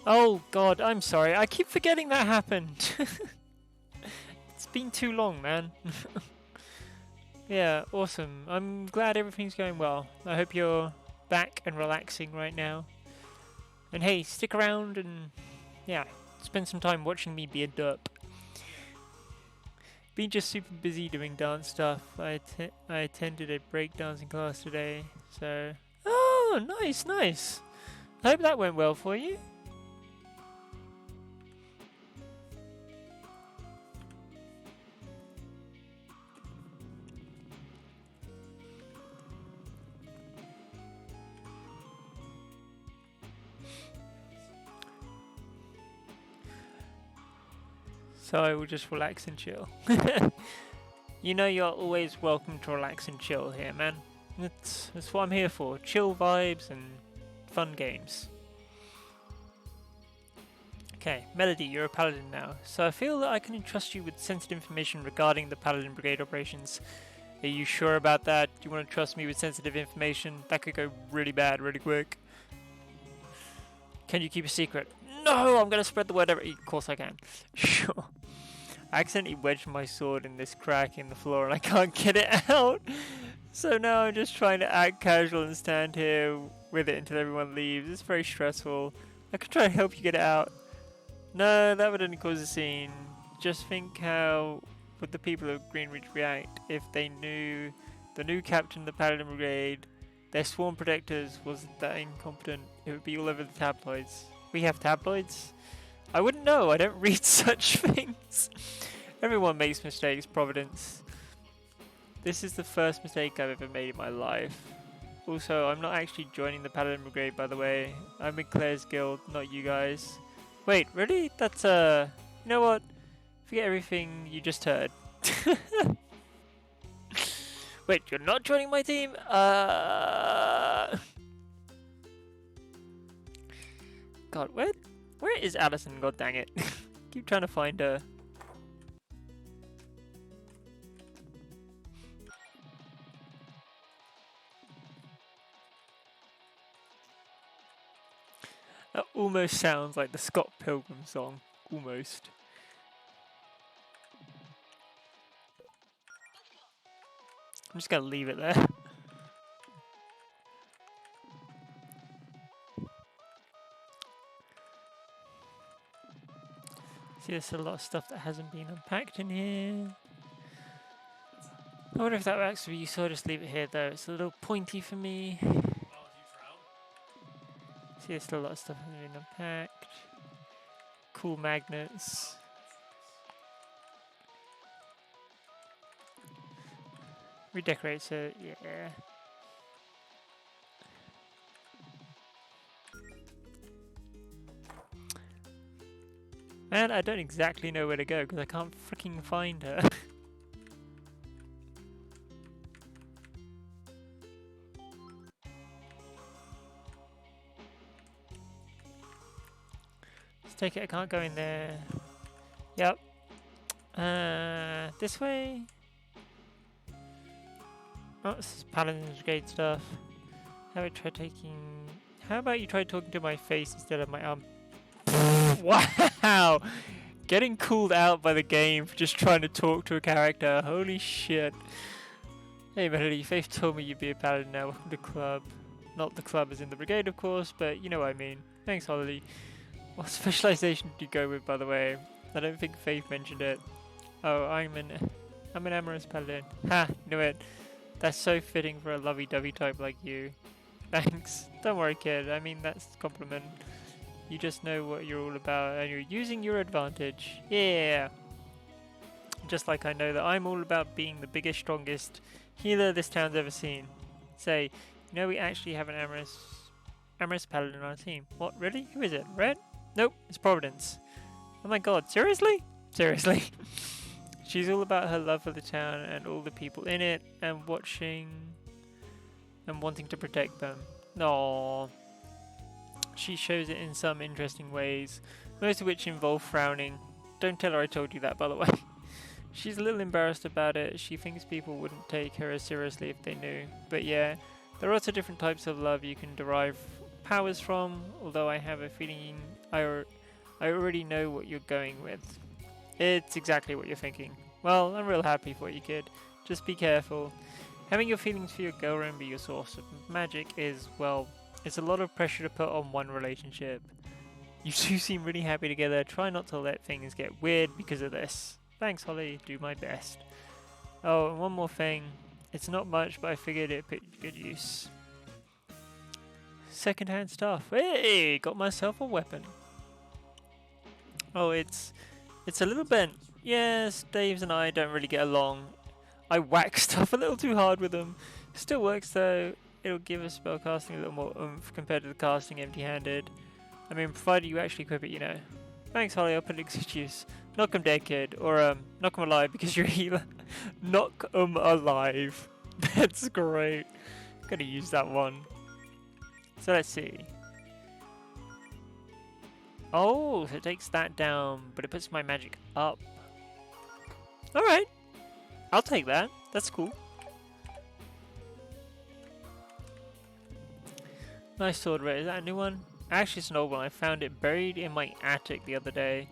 Oh god, I'm sorry, I keep forgetting that happened. It's been too long, man. Yeah, awesome. I'm glad everything's going well. I hope you're back and relaxing right now. And hey, stick around and, yeah, spend some time watching me be a derp. Been just super busy doing dance stuff. I attended a breakdancing class today, so... Oh, nice, nice. I hope that went well for you. So I will just relax and chill. You know you're always welcome to relax and chill here, man. That's what I'm here for. Chill vibes and fun games. Okay, Melody, you're a paladin now. So I feel that I can entrust you with sensitive information regarding the Paladin Brigade operations. Are you sure about that? Do you want to trust me with sensitive information? That could go really bad really quick. Can you keep a secret? No, I'm going to spread the word. Of course I can. Sure. I accidentally wedged my sword in this crack in the floor and I can't get it out. So now I'm just trying to act casual and stand here with it until everyone leaves. It's very stressful. I could try to help you get it out. No, that would only cause a scene. Just think how would the people of Greenridge react if they knew the new captain of the Paladin Brigade, their sworn protectors, was that incompetent. It would be all over the tabloids. We have tabloids? I wouldn't know, I don't read such things. Everyone makes mistakes, Providence. This is the first mistake I've ever made in my life. Also, I'm not actually joining the Paladin Brigade, by the way. I'm in Claire's guild, not you guys. Wait, really? That's, you know what? Forget everything you just heard. Wait, you're not joining my team? God, where is Allison? God dang it. Keep trying to find her. That almost sounds like the Scott Pilgrim song. Almost. I'm just gonna leave it there. See, there's a lot of stuff that hasn't been unpacked in here. I wonder if that works for you, so I'll just leave it here though. It's a little pointy for me. Oh, you drown? See, there's still a lot of stuff that hasn't been unpacked. Cool magnets. Redecorate, so yeah. And I don't exactly know where to go because I can't freaking find her. Let's take it, I can't go in there. Yep. This way? Oh, this is Paladin's Brigade stuff. How about you try talking to my face instead of my arm? Wow! Getting called out by the game for just trying to talk to a character. Holy shit. Hey Melody, Faith told me you'd be a paladin now. Welcome to the club. Not the club as in the brigade, of course, but you know what I mean. Thanks, Holly. What specialization did you go with, by the way? I don't think Faith mentioned it. Oh, I'm an amorous paladin. Ha! Knew it. That's so fitting for a lovey-dovey type like you. Thanks. Don't worry, kid. I mean, that's a compliment. You just know what you're all about and you're using your advantage. Yeah! Just like I know that I'm all about being the biggest, strongest healer this town's ever seen. Say, you know we actually have an amorous paladin on our team. What, really? Who is it? Red? Nope, it's Providence. Oh my god, seriously? Seriously. She's all about her love for the town and all the people in it and watching and wanting to protect them. Aww. She shows it in some interesting ways, most of which involve frowning. Don't tell her I told you that, by the way. She's a little embarrassed about it. She thinks people wouldn't take her as seriously if they knew. But yeah, there are lots of different types of love you can derive powers from, although I have a feeling I already know what you're going with. It's exactly what you're thinking. Well, I'm real happy for you, kid. Just be careful. Having your feelings for your girlfriend be your source of magic is, well, it's a lot of pressure to put on one relationship. You two seem really happy together. Try not to let things get weird because of this. Thanks, Holly. Do my best. Oh, and one more thing. It's not much, but I figured it'd put to good use. Second-hand stuff. Hey, got myself a weapon. Oh, it's a little bent. Yes, Dave's and I don't really get along. I whack stuff a little too hard with them. Still works though. It'll give us spellcasting a little more oomph compared to the casting empty-handed. I mean, provided you actually equip it, you know. Thanks, Holly. I'll put it to use. Knock 'em dead, kid. Or, knock 'em alive because you're a healer. Knock 'em alive. That's great. Gotta use that one. So let's see. Oh, so it takes that down, but it puts my magic up. Alright. I'll take that. That's cool. Nice sword, Red. Is that a new one? Actually, it's an old one. I found it buried in my attic the other day.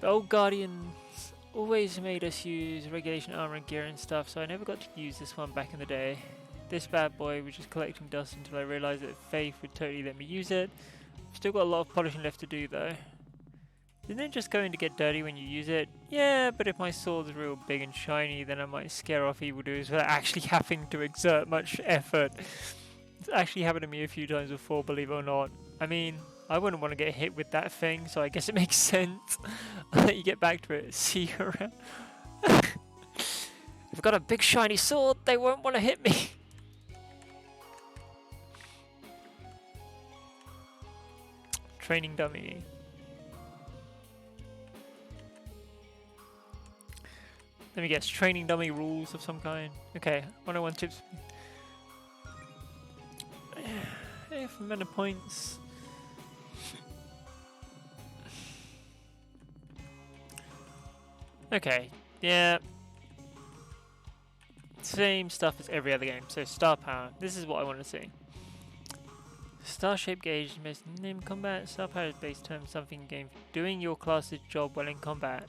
The old Guardians always made us use regulation armor and gear and stuff, so I never got to use this one back in the day. This bad boy was just collecting dust until I realised that Faith would totally let me use it. Still got a lot of polishing left to do though. Isn't it just going to get dirty when you use it? Yeah, but if my sword's real big and shiny, then I might scare off evildoers without actually having to exert much effort. It's actually happened to me a few times before, believe it or not. I mean, I wouldn't want to get hit with that thing, so I guess it makes sense. I'll let you get back to it. See you around. If I've got a big shiny sword, they won't want to hit me. Training dummy. Let me guess, training dummy rules of some kind. Okay, 101 tips. If amount of points. Okay, yeah. Same stuff as every other game. So star power. This is what I want to see. Star shape gauge most in combat. Star power is base term something in game doing your class's job well in combat.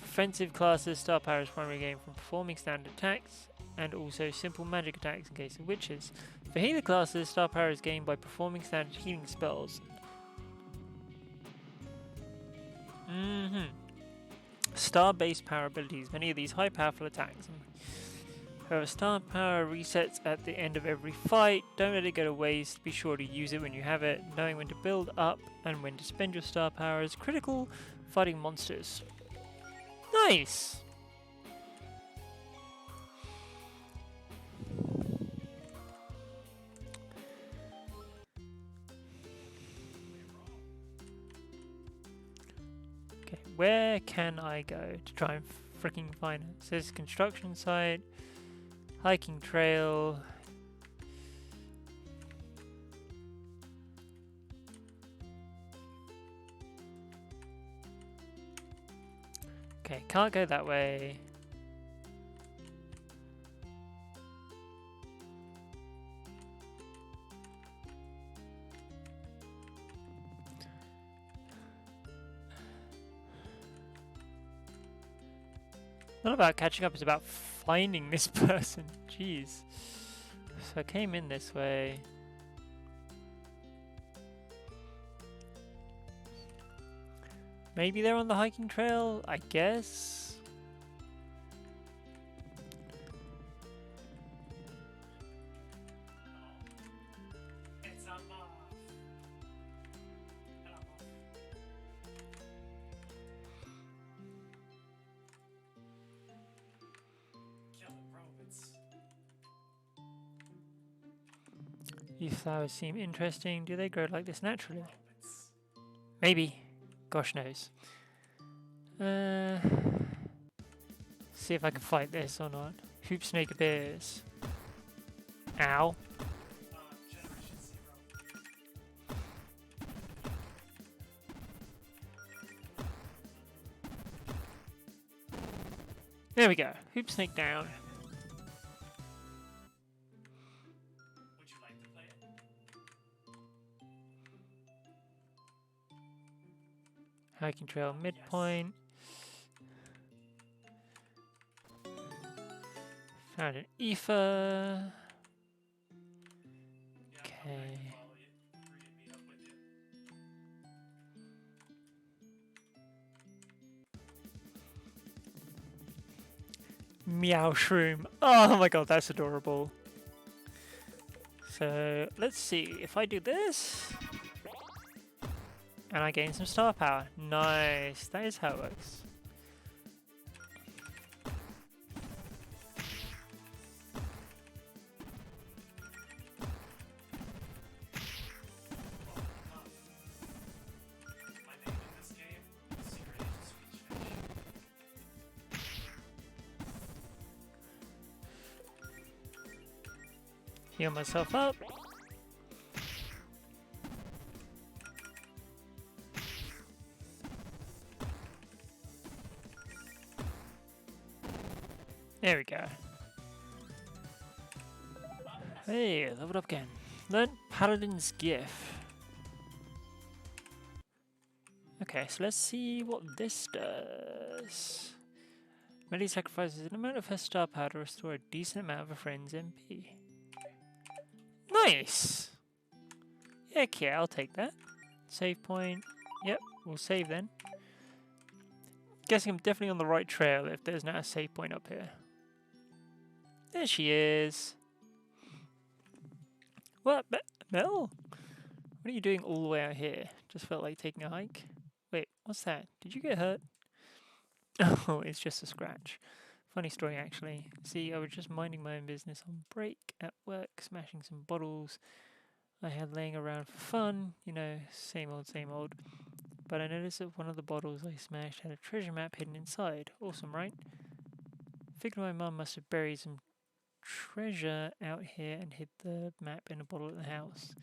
Offensive classes, star power is primarily gained from performing standard attacks and also simple magic attacks in case of witches. For healer classes, star power is gained by performing standard healing spells. Star based power abilities, many of these high powerful attacks. However, star power resets at the end of every fight. Don't let it go to waste. Be sure to use it when you have it. Knowing when to build up and when to spend your star power is critical fighting monsters. Nice! Okay, where can I go to try and freaking find it? It says construction site, hiking trail. Okay, can't go that way. Not about catching up, it's about finding this person. Jeez. So I came in this way. Maybe they're on the hiking trail, I guess. It's a moth. Hello, moth. Kill the robots. These flowers seem interesting. Do they grow like this naturally? Robots. Maybe. Gosh knows. See if I can fight this or not. Hoop snake appears. Ow. Generation 0. There we go. Hoop snake down. Would you like to play it? Hiking trail midpoint. Found an ether. Yeah, Okay. I can follow you. Free to meet up with you. Meow shroom. Oh my god, that's adorable. So let's see if I do this. And I gain some star power. Nice. That is how it works. My name in this game is Secret Agent Swedish Fish. Heal myself up. There we go. Hey, leveled up again. Learn Paladin's Gift. Okay, so let's see what this does. Melly sacrifices an amount of her star power to restore a decent amount of a friend's MP. Nice! Heck yeah, I'll take that. Save point. Yep, we'll save then. Guessing I'm definitely on the right trail if there's now a save point up here. There she is. What? Mel? What are you doing all the way out here? Just felt like taking a hike? Wait, what's that? Did you get hurt? Oh, it's just a scratch. Funny story, actually. See, I was just minding my own business on break at work, smashing some bottles I had laying around for fun. You know, same old, same old. But I noticed that one of the bottles I smashed had a treasure map hidden inside. Awesome, right? Figured my mum must have buried some treasure out here and hid the map in a bottle at the house.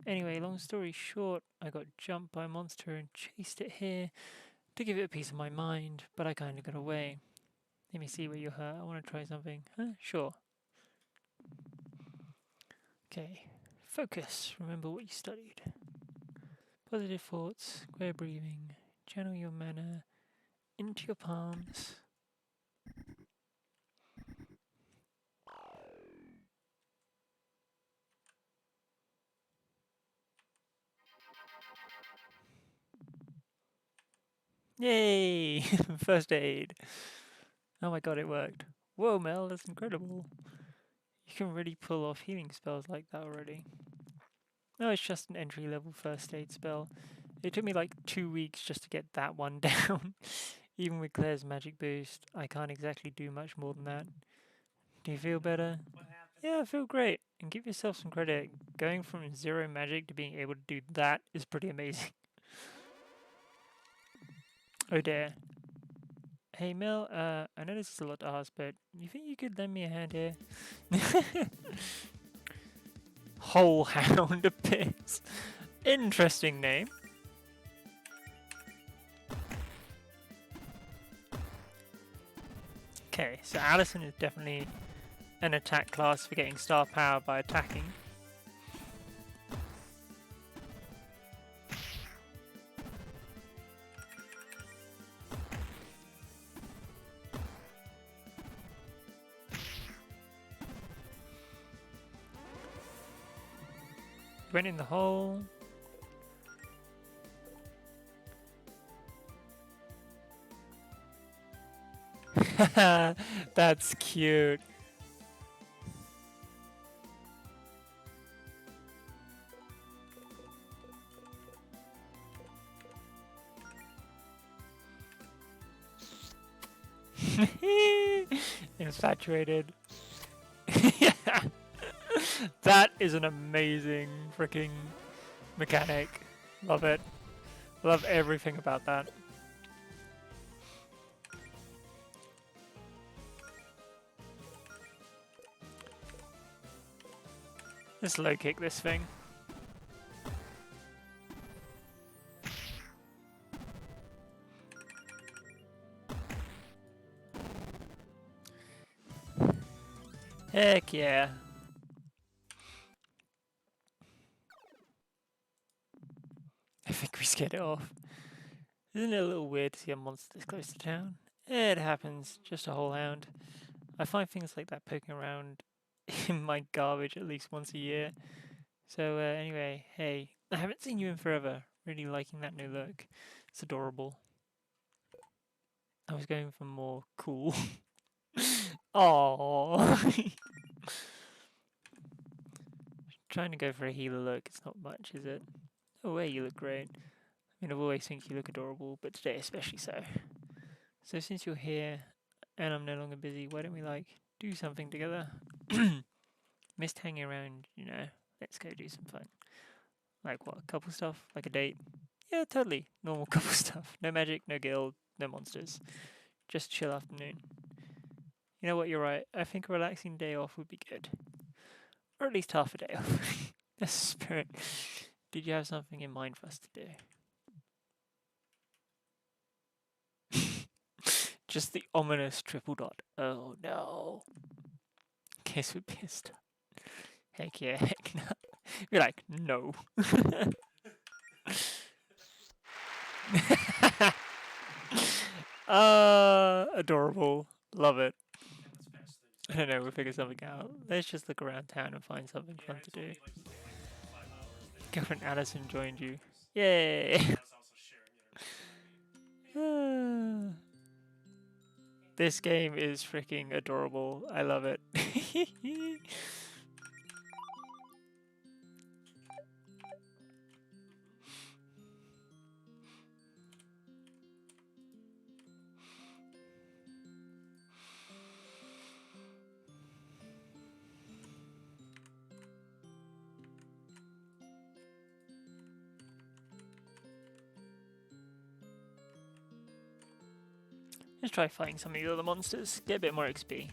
Anyway, long story short, I got jumped by a monster and chased it here to give it a piece of my mind, but I kinda got away. Let me see where you're hurt. I want to try something. Huh? Sure. Okay. Focus. Remember what you studied. Positive thoughts, square breathing. Channel your mana into your palms. Yay! First aid. Oh my god, it worked. Whoa, Mel, that's incredible. You can really pull off healing spells like that already. No, it's just an entry level first aid spell. It took me like 2 weeks just to get that one down. Even with Claire's magic boost, I can't exactly do much more than that. Do you feel better? What happened? Yeah, I feel great. And give yourself some credit. Going from 0 magic to being able to do that is pretty amazing. Oh dear. Hey Mel, I know this is a lot to ask, but you think you could lend me a hand here? Whole Hound appears. Interesting name. Okay, so Allison is definitely an attack class for getting star power by attacking. Went in the hole. That's cute. Infatuated. Yeah. That is an amazing freaking mechanic. Love it. Love everything about that. Let's low kick this thing. Heck yeah. I think we scared it off. Isn't it a little weird to see a monster this close to town? It happens, just a whole hound. I find things like that poking around in my garbage at least once a year. So anyway, hey, I haven't seen you in forever. Really liking that new look. It's adorable. I was going for more cool. Aww. Trying to go for a healer look, it's not much, is it? Oh wait, you look great. I mean, I've always think you look adorable, but today especially so. So since you're here, and I'm no longer busy, why don't we, like, do something together? Missed hanging around, you know. Let's go do some fun. Like what, couple stuff? Like a date? Yeah, totally. Normal couple stuff. No magic, no guild, no monsters. Just chill afternoon. You know what, you're right. I think a relaxing day off would be good. Or at least half a day off. That's the spirit. Did you have something in mind for us to do? Just the ominous triple dot. Oh no. Guess we're pissed. Heck yeah, heck no. You're like, no. Adorable. Love it. Yeah, let's patch things. I don't know, we'll figure something out. Let's just look around town and find something Yeah, fun he to told do. me like to stay like for 5 hours. Then Girlfriend come Allison back joined for you. hours. Yay! I was also sharing internet with Liddy. This game is freaking adorable. I love it. Let's try fighting some of the other monsters. Get a bit more XP.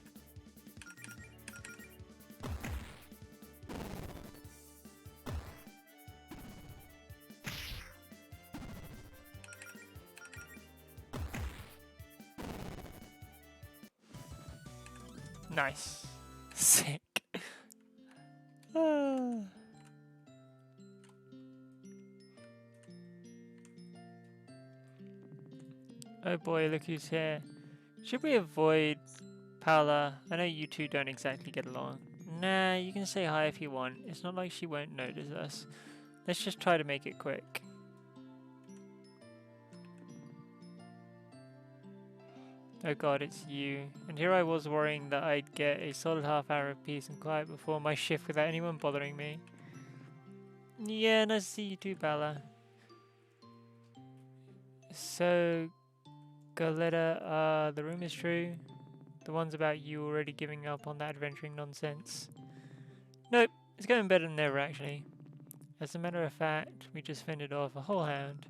Nice. Sick. Ah. Oh boy, look who's here. Should we avoid Paula? I know you two don't exactly get along. Nah, you can say hi if you want. It's not like she won't notice us. Let's just try to make it quick. Oh god, it's you. And here I was worrying that I'd get a solid half hour of peace and quiet before my shift without anyone bothering me. Yeah, nice to see you too, Bella. So, Galetta, the room is true. The ones about you already giving up on that adventuring nonsense. Nope, it's going better than ever actually. As a matter of fact, we just fended off a whole hound.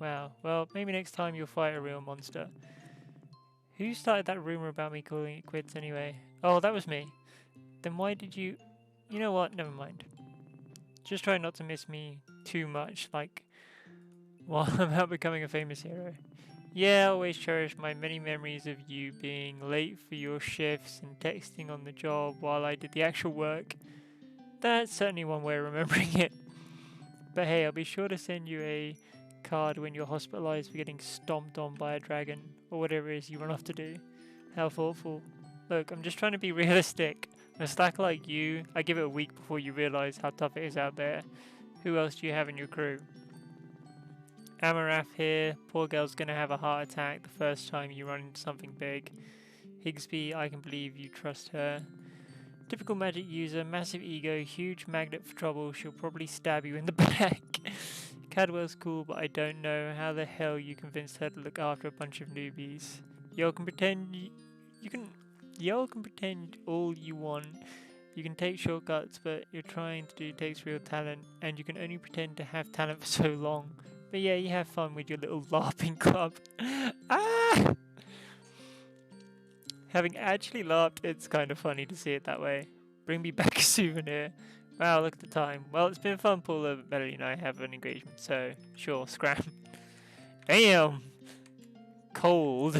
Wow, well, maybe next time you'll fight a real monster. Who started that rumor about me calling it quits anyway? Oh, that was me. Then why did you... You know what, never mind. Just try not to miss me too much, like, while I'm out becoming a famous hero. Yeah, I always cherish my many memories of you being late for your shifts and texting on the job while I did the actual work. That's certainly one way of remembering it. But hey, I'll be sure to send you a card when you're hospitalized for getting stomped on by a dragon, or whatever it is you run off to do. How thoughtful. Look, I'm just trying to be realistic. A slacker like you, I give it a week before you realize how tough it is out there. Who else do you have in your crew? Amarath here. Poor girl's gonna have a heart attack the first time you run into something big. Higsby, I can believe you trust her. Typical magic user, massive ego, huge magnet for trouble, she'll probably stab you in the back. Cadwell's cool, but I don't know how the hell you convinced her to look after a bunch of newbies. Y'all can pretend y'all can pretend all you want. You can take shortcuts, but you're trying to do takes real talent, and you can only pretend to have talent for so long. But yeah, you have fun with your little LARPing club. Ah! Having actually laughed, it's kind of funny to see it that way. Bring me back a souvenir. Wow, look at the time. Well, it's been fun, Paula. Melody and I have an engagement, so sure, scram. Damn! Cold.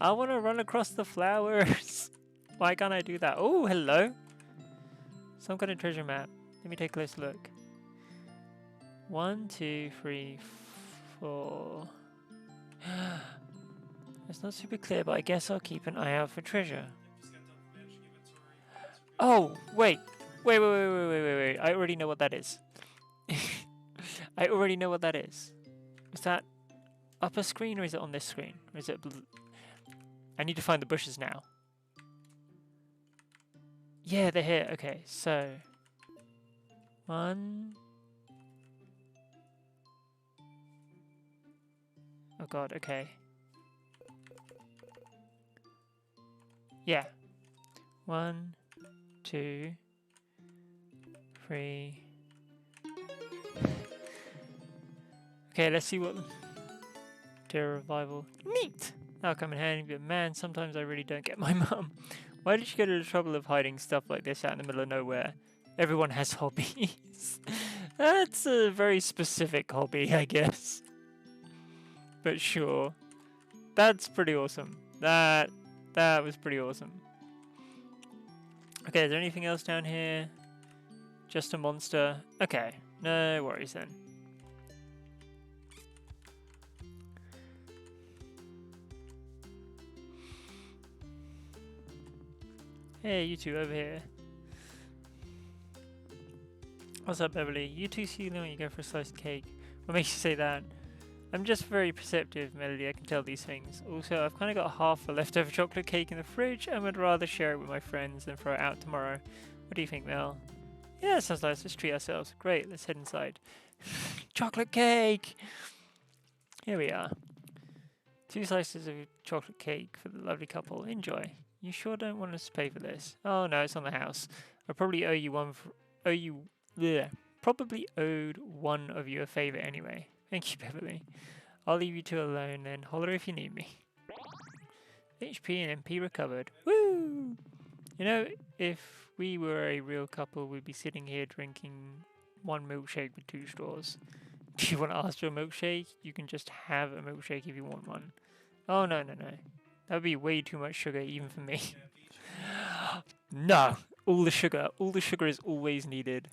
I want to run across the flowers. Why can't I do that? Oh, hello. Some kind of treasure map. Let me take a close look. 1, 2, 3, 4. It's not super clear, but I guess I'll keep an eye out for treasure. Just got done managing inventory. Oh, wait. Wait. I already know what that is. I already know what that is. Is that upper screen or is it on this screen? Or is it... I need to find the bushes now. Yeah, they're here. Okay, so... 1... Oh god, okay. Yeah. 1, 2, 3. Okay, let's see what... Terror revival. Neat! That'll come in handy, but man, sometimes I really don't get my mum. Why did she go to the trouble of hiding stuff like this out in the middle of nowhere? Everyone has hobbies. That's a very specific hobby, I guess. But sure. That's pretty awesome. That was pretty awesome. Okay, is there anything else down here? Just a monster. Okay. No worries then. Hey, you two over here. What's up, Beverly? You two see when you go for a slice of cake. What makes you say that? I'm just very perceptive, Melody, I can tell these things. Also, I've kind of got half a leftover chocolate cake in the fridge and would rather share it with my friends than throw it out tomorrow. What do you think, Mel? Yeah, that sounds nice. Let's treat ourselves. Great, let's head inside. Chocolate cake! Here we are. 2 slices of chocolate cake for the lovely couple. Enjoy. You sure don't want us to pay for this? Oh no, it's on the house. I probably probably owed one of you a favour anyway. Thank you, Beverly. I'll leave you two alone then. Holler if you need me. HP and MP recovered. Woo! You know, if we were a real couple, we'd be sitting here drinking one milkshake with 2 straws. Do you want to ask for a milkshake? You can just have a milkshake if you want one. Oh, no. That would be way too much sugar, even for me. No! All the sugar is always needed.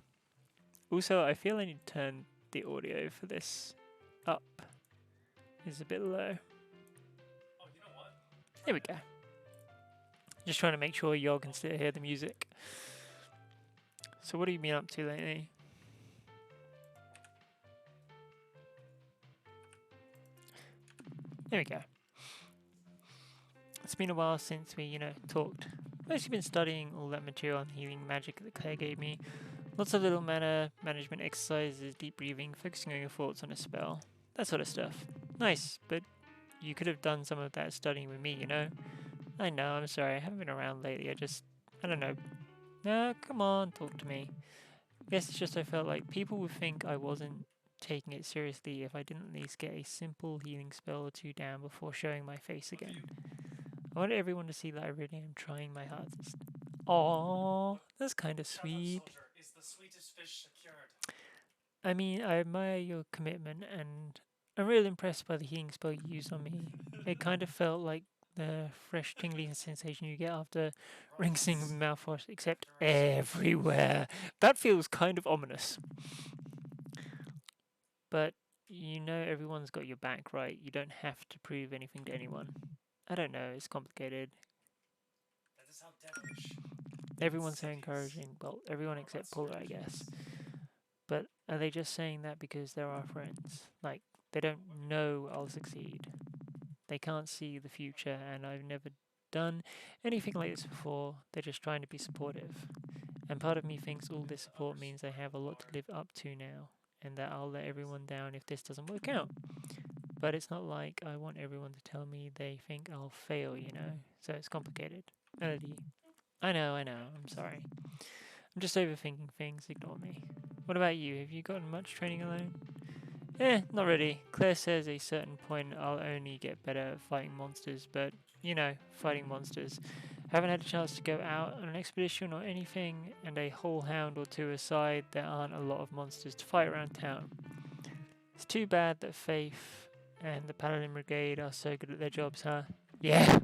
Also, I feel I need to turn the audio for this up. It's a bit low. Oh, you know what? There we go. Just trying to make sure y'all can still hear the music. So what have you been up to lately? There we go. It's been a while since we, talked. Mostly been studying all that material on healing magic that Claire gave me. Lots of little mana management exercises, deep breathing, focusing on your thoughts on a spell. That sort of stuff. Nice, but you could have done some of that studying with me, I know, I'm sorry, I haven't been around lately, I don't know. No, come on, talk to me. Guess it's just I felt like people would think I wasn't taking it seriously if I didn't at least get a simple healing spell or 2 down before showing my face again. I want everyone to see that I really am trying my hardest. Aww, that's kind of sweet. Is the sweetest fish secured? I mean, I admire your commitment and I'm really impressed by the healing spell you used on me. It kind of felt like the fresh tingling sensation you get after rinsing mouthwash, except everywhere. That feels kind of ominous. But everyone's got your back, right? You don't have to prove anything to anyone. I don't know, it's complicated. That does sound devilish. Everyone's so encouraging. Well, everyone except Paula, I guess. But are they just saying that because they're our friends? Like, they don't know I'll succeed. They can't see the future, and I've never done anything like this before. They're just trying to be supportive. And part of me thinks all this support means I have a lot to live up to now, and that I'll let everyone down if this doesn't work out. But it's not like I want everyone to tell me they think I'll fail, So it's complicated. Melody. I know, I'm sorry. I'm just overthinking things, ignore me. What about you? Have you gotten much training alone? Not really. Claire says at a certain point I'll only get better at fighting monsters, but, fighting monsters. I haven't had a chance to go out on an expedition or anything, and a whole hound or 2 aside, there aren't a lot of monsters to fight around town. It's too bad that Faith and the Paladin Brigade are so good at their jobs, huh? Yeah!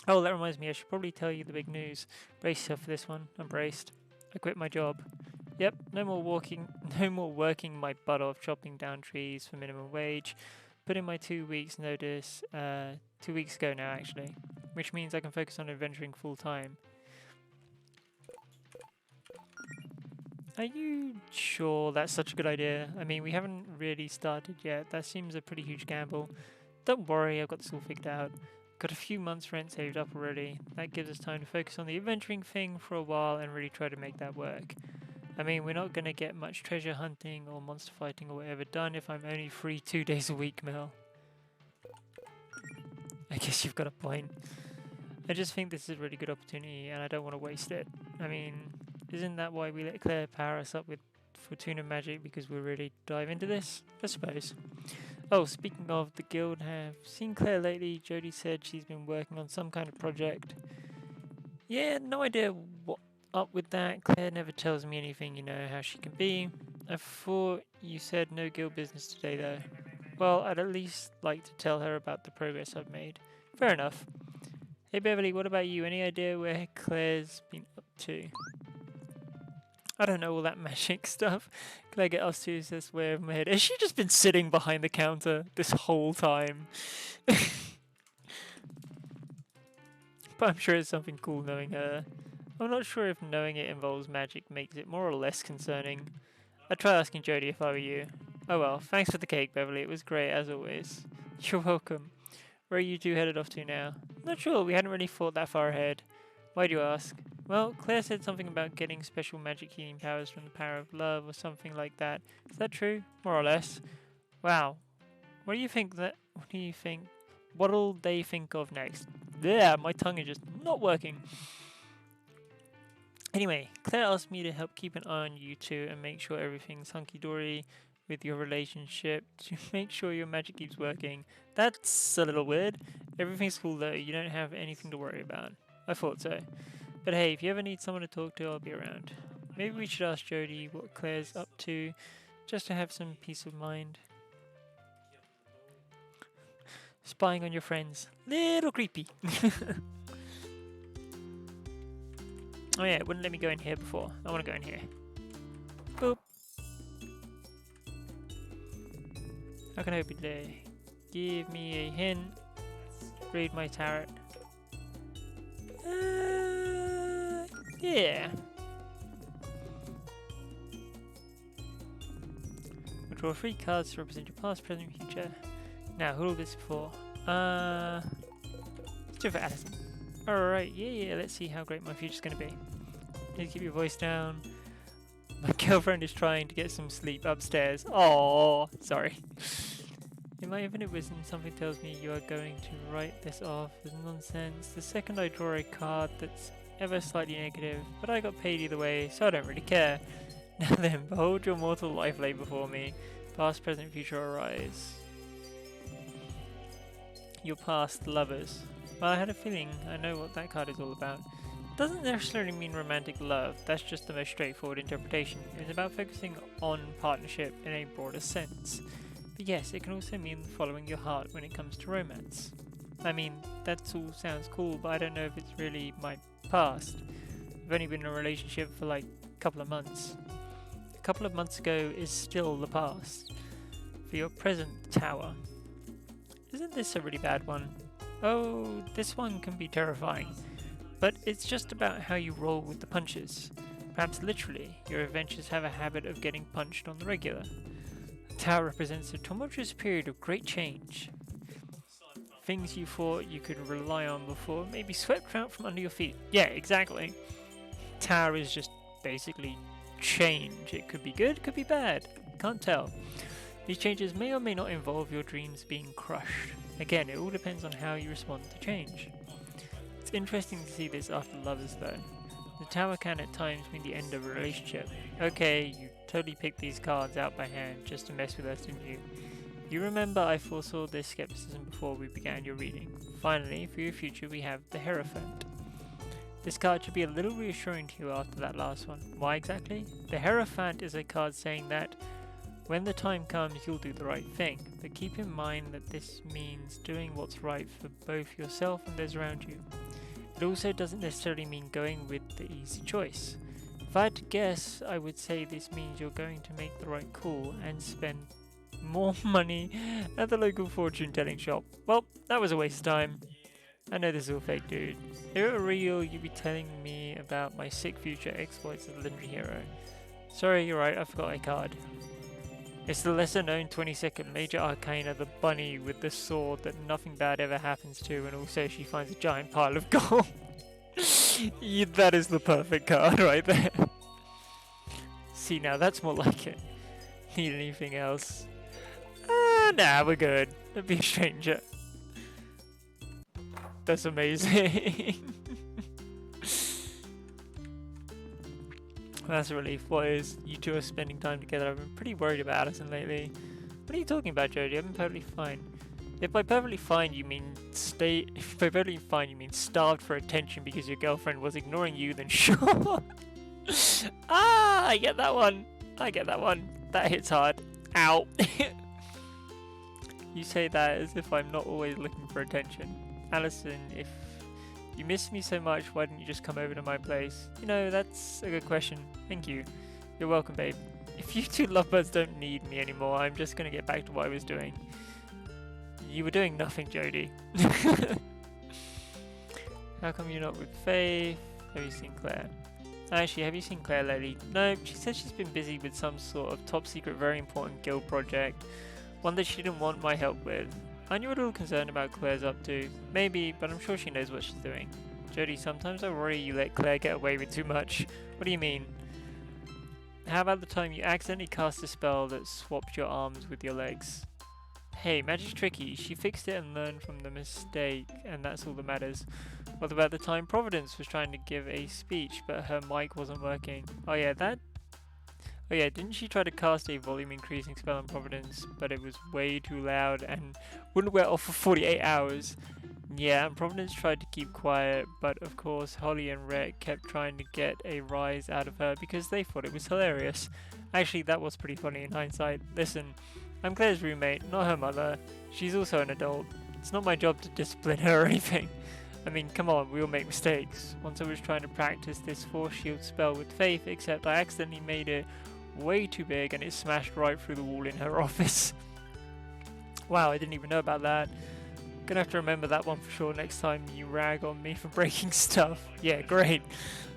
Oh, that reminds me, I should probably tell you the big news. Brace yourself for this one. I'm braced. I quit my job. Yep, no more working my butt off chopping down trees for minimum wage. Put in my 2 weeks notice, 2 weeks ago now actually, which means I can focus on adventuring full time. Are you sure that's such a good idea? I mean, we haven't really started yet. That seems a pretty huge gamble. Don't worry, I've got this all figured out. Got a few months rent saved up already. That gives us time to focus on the adventuring thing for a while and really try to make that work. I mean, we're not going to get much treasure hunting or monster fighting or whatever done if I'm only free 2 days a week, Mel. I guess you've got a point. I just think this is a really good opportunity and I don't want to waste it. I mean, isn't that why we let Claire power us up with Fortuna Magic, because we're ready to dive into this? I suppose. Oh, speaking of, the guild have seen Claire lately. Jodie said she's been working on some kind of project. Yeah, no idea what up with that. Claire never tells me anything, how she can be. I thought you said no guild business today though. Well, I'd at least like to tell her about the progress I've made. Fair enough. Hey Beverly, what about you? Any idea where Claire's been up to? I don't know all that magic stuff. Can I get us to use this way of my head? Has she just been sitting behind the counter this whole time? But I'm sure it's something cool knowing her. I'm not sure if knowing it involves magic makes it more or less concerning. I'd try asking Jodie if I were you. Oh well, thanks for the cake, Beverly. It was great, as always. You're welcome. Where are you two headed off to now? Not sure, we hadn't really thought that far ahead. Why do you ask? Well, Claire said something about getting special magic healing powers from the power of love or something like that. Is that true? More or less. Wow. What do you think that... What do you think... What'll they think of next? Yeah, my tongue is just not working. Anyway, Claire asked me to help keep an eye on you two and make sure everything's hunky-dory with your relationship to make sure your magic keeps working. That's a little weird. Everything's cool though, you don't have anything to worry about. I thought so. But hey, if you ever need someone to talk to, I'll be around. Maybe we should ask Jodie what Claire's up to, just to have some peace of mind. Spying on your friends. Little creepy. Oh yeah, it wouldn't let me go in here before. I want to go in here. Boop. How can I help you today? Give me a hint. Read my tarot. Yeah. We'll draw 3 cards to represent your past, present, and future. Now, who will this for? Let's do it for Addison. Alright, yeah, let's see how great my future's gonna be. Need to keep your voice down. My girlfriend is trying to get some sleep upstairs. Oh, sorry. In my infinite wisdom, something tells me you are going to write this off as nonsense. The second I draw a card that's ever slightly negative, but I got paid either way, so I don't really care. Now then, behold your mortal life lay before me. Past, present, future arise. Your past lovers. Well, I had a feeling I know what that card is all about. It doesn't necessarily mean romantic love, that's just the most straightforward interpretation. It's about focusing on partnership in a broader sense. But yes, it can also mean following your heart when it comes to romance. I mean, that all sounds cool, but I don't know if it's really my past. I've only been in a relationship for like a couple of months. A couple of months ago is still the past. For your present tower. Isn't this a really bad one? Oh, this one can be terrifying. But it's just about how you roll with the punches. Perhaps literally, your adventures have a habit of getting punched on the regular. The tower represents a tumultuous period of great change. Things you thought you could rely on before may be swept out from under your feet. Yeah, exactly. Tower is just basically change. It could be good, could be bad. Can't tell. These changes may or may not involve your dreams being crushed. Again, it all depends on how you respond to change. It's interesting to see this after lovers though. The tower can at times mean the end of a relationship. Okay, you totally picked these cards out by hand just to mess with us, didn't you? You remember I foresaw this skepticism before we began your reading. Finally, for your future we have the Hierophant. This card should be a little reassuring to you after that last one. Why exactly? The Hierophant is a card saying that when the time comes, you'll do the right thing, but keep in mind that this means doing what's right for both yourself and those around you. It also doesn't necessarily mean going with the easy choice. If I had to guess, I would say this means you're going to make the right call and spend more money at the local fortune telling shop. Well, that was a waste of time. I know this is all fake, dude. If it were real, you'd be telling me about my sick future exploits as a legendary hero. Sorry, you're right, I forgot a card. It's the lesser known 22nd Major Arcana, the bunny with the sword that nothing bad ever happens to, and also she finds a giant pile of gold. Yeah, that is the perfect card right there. See, now that's more like it. Need anything else? Nah, we're good. Don't be a stranger. That's amazing. That's a relief, boys. You two are spending time together. I've been pretty worried about Addison lately. What are you talking about, Jodie? I've been perfectly fine. If by perfectly fine you mean starved for attention because your girlfriend was ignoring you, then sure. I get that one. That hits hard. Ow. You say that as if I'm not always looking for attention. Alison, if you miss me so much, why didn't you just come over to my place? You know, that's a good question. Thank you. You're welcome, babe. If you two lovebirds don't need me anymore, I'm just gonna get back to what I was doing. You were doing nothing, Jody. How come you're not with Faith? Have you seen Claire? Actually, have you seen Claire lately? No, she said she's been busy with some sort of top secret, very important guild project. One that she didn't want my help with. Aren't you a little concerned about Claire's up to? Maybe, but I'm sure she knows what she's doing. Jody, sometimes I worry you let Claire get away with too much. What do you mean? How about the time you accidentally cast a spell that swapped your arms with your legs? Hey, magic's tricky. She fixed it and learned from the mistake, and that's all that matters. What about the time Providence was trying to give a speech, but her mic wasn't working? Oh yeah, didn't she try to cast a volume increasing spell on Providence, but it was way too loud and wouldn't wear off for 48 hours? Yeah, and Providence tried to keep quiet, but of course Holly and Rhett kept trying to get a rise out of her because they thought it was hilarious. Actually, that was pretty funny in hindsight. Listen, I'm Claire's roommate, not her mother. She's also an adult. It's not my job to discipline her or anything. I mean, come on, we all make mistakes. Once I was trying to practice this force shield spell with Faith, except I accidentally made it way too big and it smashed right through the wall in her office. Wow, I didn't even know about that. Gonna have to remember that one for sure next time you rag on me for breaking stuff. Yeah, great.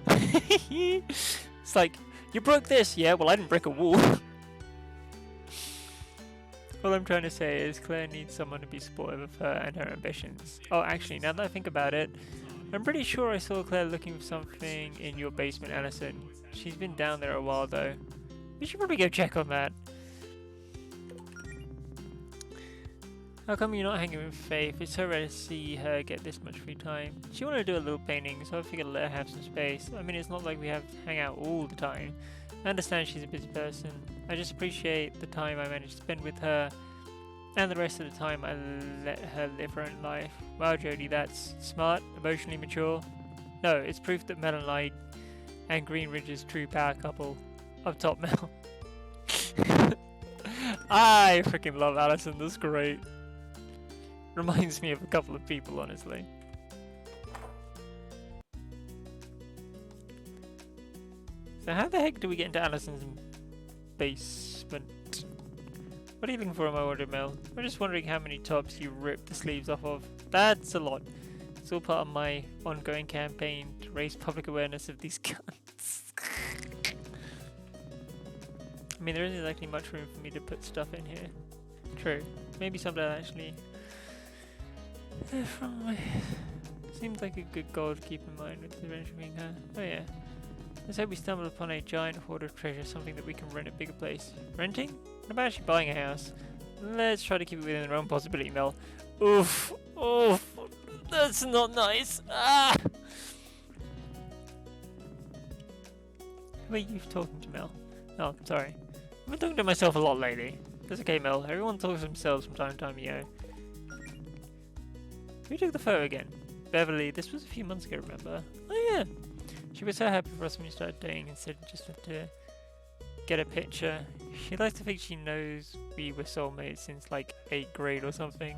It's like, you broke this. Yeah, well, I didn't break a wall. All I'm trying to say is Claire needs someone to be supportive of her and her ambitions. Oh, actually, now that I think about it, I'm pretty sure I saw Claire looking for something in your basement, Alison. She's been down there a while, though. We should probably go check on that. How come you're not hanging with Faith? It's so rare to see her get this much free time. She wanted to do a little painting, so I figured I'd let her have some space. I mean, it's not like we have to hang out all the time. I understand she's a busy person. I just appreciate the time I managed to spend with her, and the rest of the time I let her live her own life. Wow, Jody, that's smart, emotionally mature. No, it's proof that Mel and Light and Greenridge's true power couple. Up top, Mel. I freaking love Alison, that's great. Reminds me of a couple of people, honestly. So how the heck do we get into Alison's basement? What are you looking for in my wardrobe, Mel? I'm just wondering how many tops you ripped the sleeves off of. That's a lot. It's all part of my ongoing campaign to raise public awareness of these guns. I mean, there isn't exactly much room for me to put stuff in here. True. Maybe someday I'll actually... Seems like a good goal to keep in mind with the adventure being her. Oh yeah. Let's hope we stumble upon a giant hoard of treasure, something that we can rent at a bigger place. Renting? What about actually buying a house? Let's try to keep it within the realm possibility, Mel. Oof. Oof. That's not nice. Ah! Who are you talking to, Mel? Oh, sorry. I've been talking to myself a lot lately. That's okay, Mel. Everyone talks to themselves from time to time, you know. Who took the photo again? Beverly. This was a few months ago, remember? Oh yeah. She was so happy for us when we started dating and said just had to get a picture. She likes to think she knows we were soulmates since like 8th grade or something.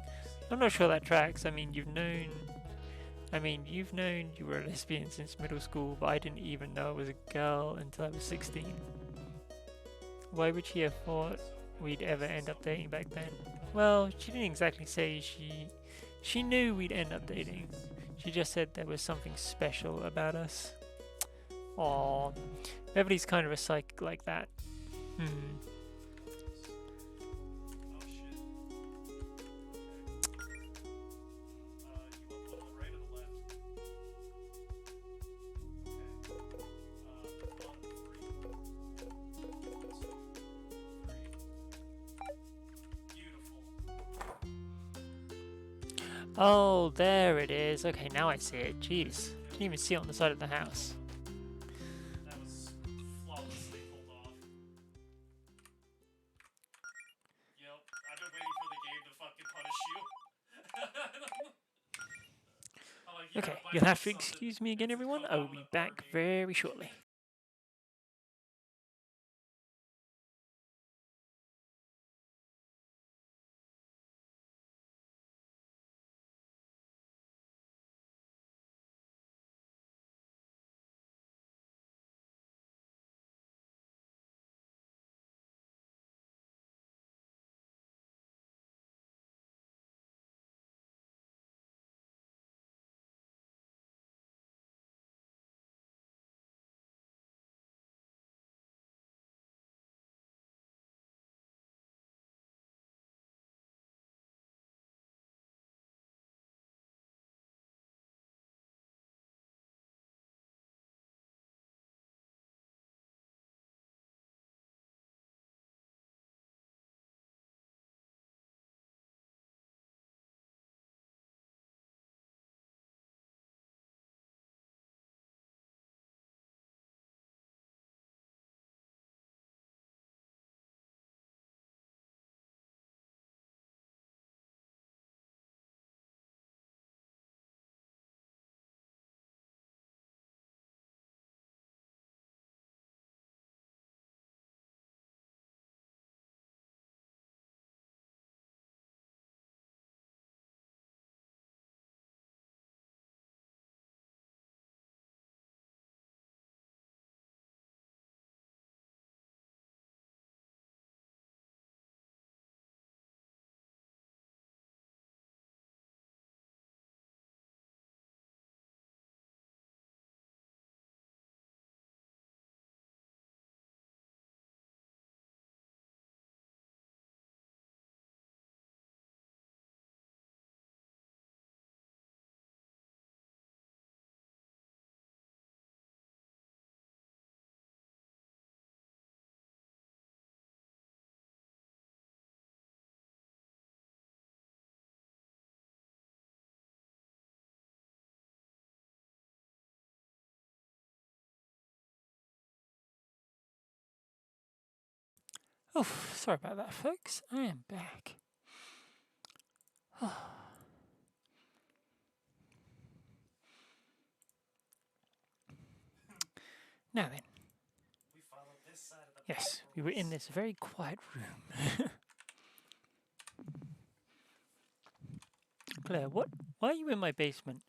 I'm not sure that tracks. I mean, you've known you were a lesbian since middle school, but I didn't even know I was a girl until I was 16. Why would she have thought we'd ever end up dating back then? Well, she didn't exactly say she knew we'd end up dating. She just said there was something special about us. Aww. Beverly's kind of a psychic like that. Oh shit. You want the right or the left? Okay. On 3. 1, 2, 3. Beautiful. Oh, there it is. Okay, now I see it. Jeez. Didn't even see it on the side of the house. That was flawlessly pulled off. Yep, I've been waiting for the game to fucking punish you. I'm like, you Okay, gotta bite you'll have off to something. excuse me again, It's everyone. come I will out be in a back board game. very shortly. Oh, sorry about that, folks. I am back. Now then. We followed this side of the Yes, back we were in roads. this very quiet room. Claire, what? Why are you in my basement?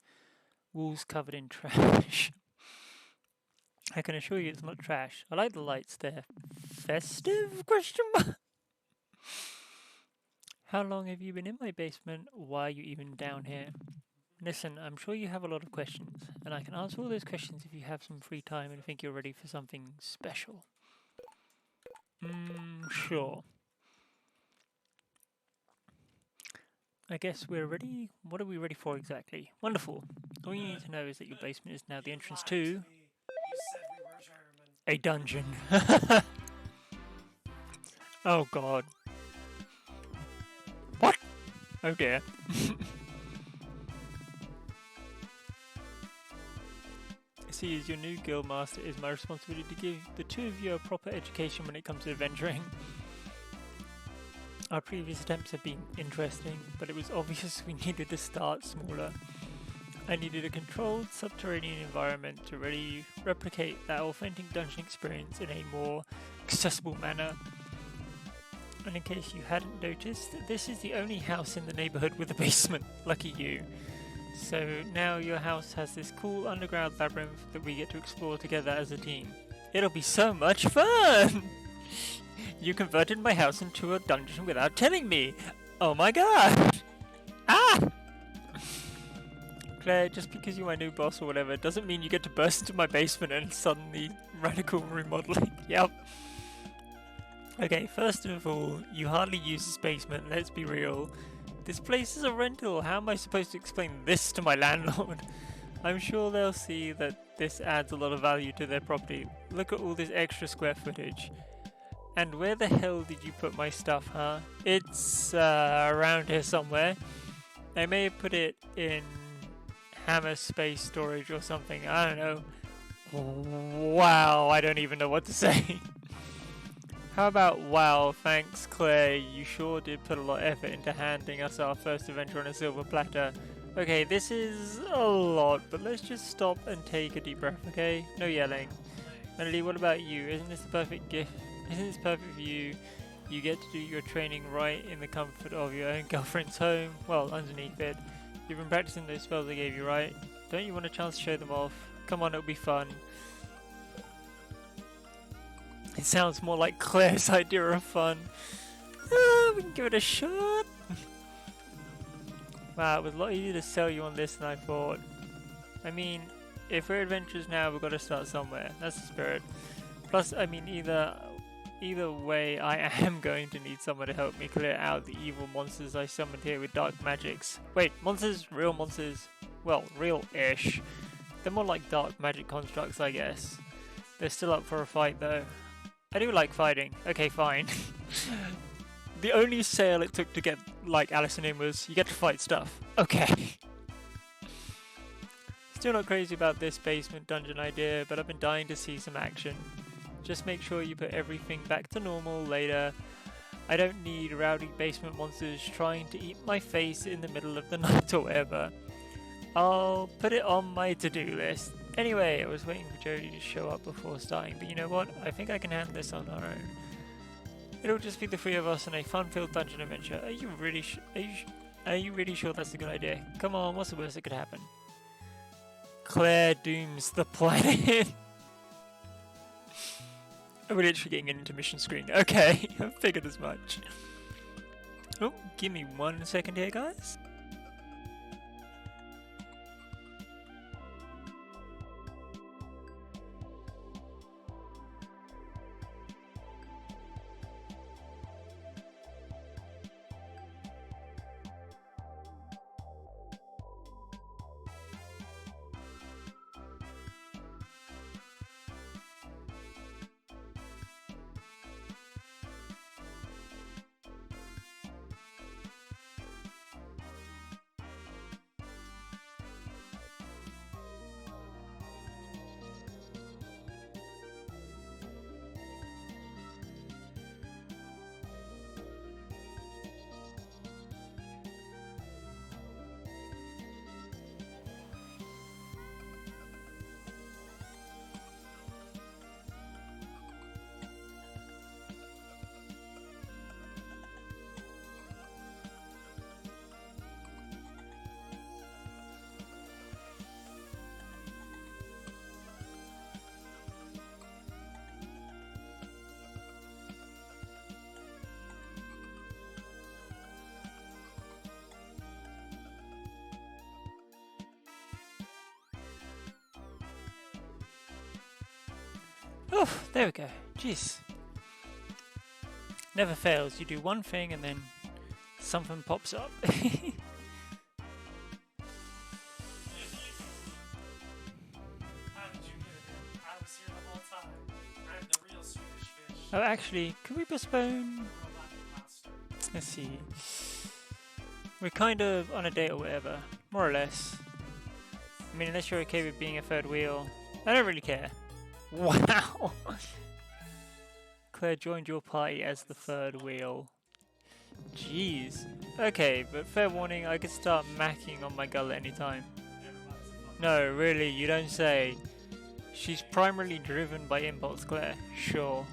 Walls covered in trash. I can assure you it's not trash. I like the lights there. Festive? Question mark. How long have you been in my basement? Why are you even down here? Listen, I'm sure you have a lot of questions, and I can answer all those questions if you have some free time and think you're ready for something special. Sure. I guess we're ready. What are we ready for exactly? Wonderful. All you need to know is that your basement is now the entrance to You said we were German. a dungeon. Oh god. What? Oh dear. See, as your new guildmaster, it is my responsibility to give the two of you a proper education when it comes to adventuring. Our previous attempts have been interesting, but it was obvious we needed to start smaller. I needed a controlled subterranean environment to really replicate that authentic dungeon experience in a more accessible manner. And in case you hadn't noticed, this is the only house in the neighbourhood with a basement. Lucky you. So now your house has this cool underground labyrinth that we get to explore together as a team. It'll be so much fun! You converted my house into a dungeon without telling me! Oh my god! Ah! Claire, just because you're my new boss or whatever doesn't mean you get to burst into my basement and suddenly radical remodeling. Yep. Okay, first of all, you hardly use this basement, let's be real. This place is a rental, how am I supposed to explain this to my landlord? I'm sure they'll see that this adds a lot of value to their property. Look at all this extra square footage. And where the hell did you put my stuff, huh? It's around here somewhere. I may have put it in hammer space storage or something, I don't know. Wow, I don't even know what to say. How about wow, thanks Claire, you sure did put a lot of effort into handing us our first adventure on a silver platter. Okay, this is a lot, but let's just stop and take a deep breath, okay? No yelling. Melody, what about you? Isn't this the perfect gift? Isn't this perfect for you? You get to do your training right in the comfort of your own girlfriend's home. Well, underneath it. You've been practicing those spells I gave you, right? Don't you want a chance to show them off? Come on, it'll be fun. It sounds more like Claire's idea of fun. We can give it a shot. Wow, it was a lot easier to sell you on this than I thought. I mean, if we're adventurers now, we've got to start somewhere. That's the spirit. Plus, I mean, either way, I am going to need someone to help me clear out the evil monsters I summoned here with dark magics. Wait, monsters? Real monsters? Well, real-ish. They're more like dark magic constructs, I guess. They're still up for a fight, though. I do like fighting. Okay, fine. The only sale it took to get, like, Alison in was, you get to fight stuff. Okay. Still not crazy about this basement dungeon idea, but I've been dying to see some action. Just make sure you put everything back to normal later. I don't need rowdy basement monsters trying to eat my face in the middle of the night or whatever. I'll put it on my to-do list. Anyway, I was waiting for Jodie to show up before starting, but you know what? I think I can handle this on our own. It'll just be the three of us in a fun-filled dungeon adventure. Are you really sure that's a good idea? Come on, what's the worst that could happen? Claire dooms the planet. We're literally getting an intermission screen. Okay, I figured as much. Oh, give me 1 second here, guys. Oh, there we go. Jeez. Never fails. You do one thing and then something pops up. How did you get it? I was here the whole time. I'm the real Swedish fish. Oh, actually, can we postpone? Robotic monster. Let's see. We're kind of on a date or whatever, more or less. I mean, unless you're okay with being a third wheel. I don't really care. Wow! Claire joined your party as the third wheel. Jeez. Okay, but fair warning, I could start macking on my girl at any time. No, really, you don't say. She's primarily driven by impulse, Claire. Sure.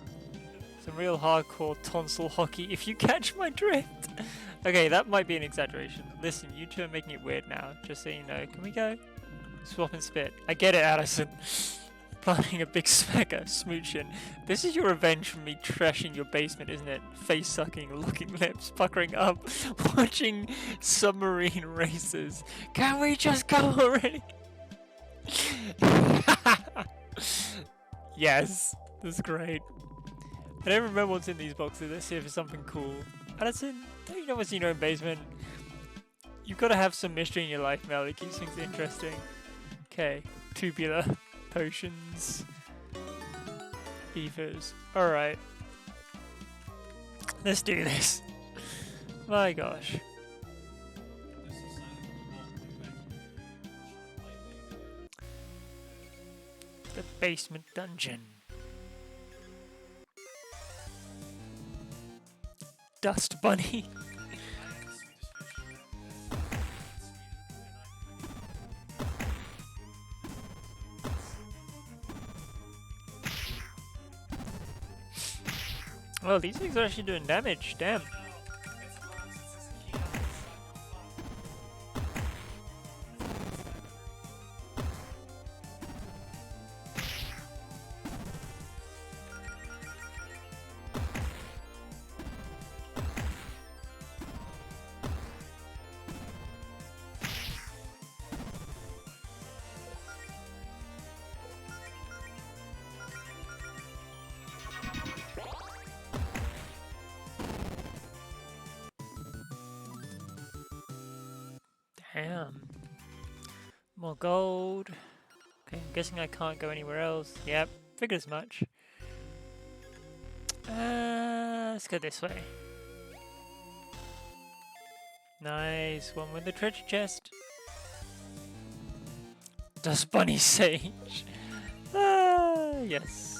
Some real hardcore tonsil hockey, if you catch my drift. Okay, that might be an exaggeration. Listen, you two are making it weird now, just so you know. Can we go? Swap and spit. I get it, Addison. Planning a big smacker, smooching. This is your revenge for me trashing your basement, isn't it? Face sucking, looking lips, puckering up, watching submarine races. Can we just go already? Yes, that's great. I don't remember what's in these boxes. Let's see if it's something cool. Addison, don't you know what's in your own basement? You've got to have some mystery in your life, Mel. It keeps things interesting. Okay, tubular. Potions. Ethers. Alright. Let's do this. My gosh. The basement dungeon. Dust bunny. Well, these things are actually doing damage. Damn. Damn. More gold. Okay, I'm guessing I can't go anywhere else. Yep, figured as much. Let's go this way. Nice, one with the treasure chest. Dust bunny sage. Yes.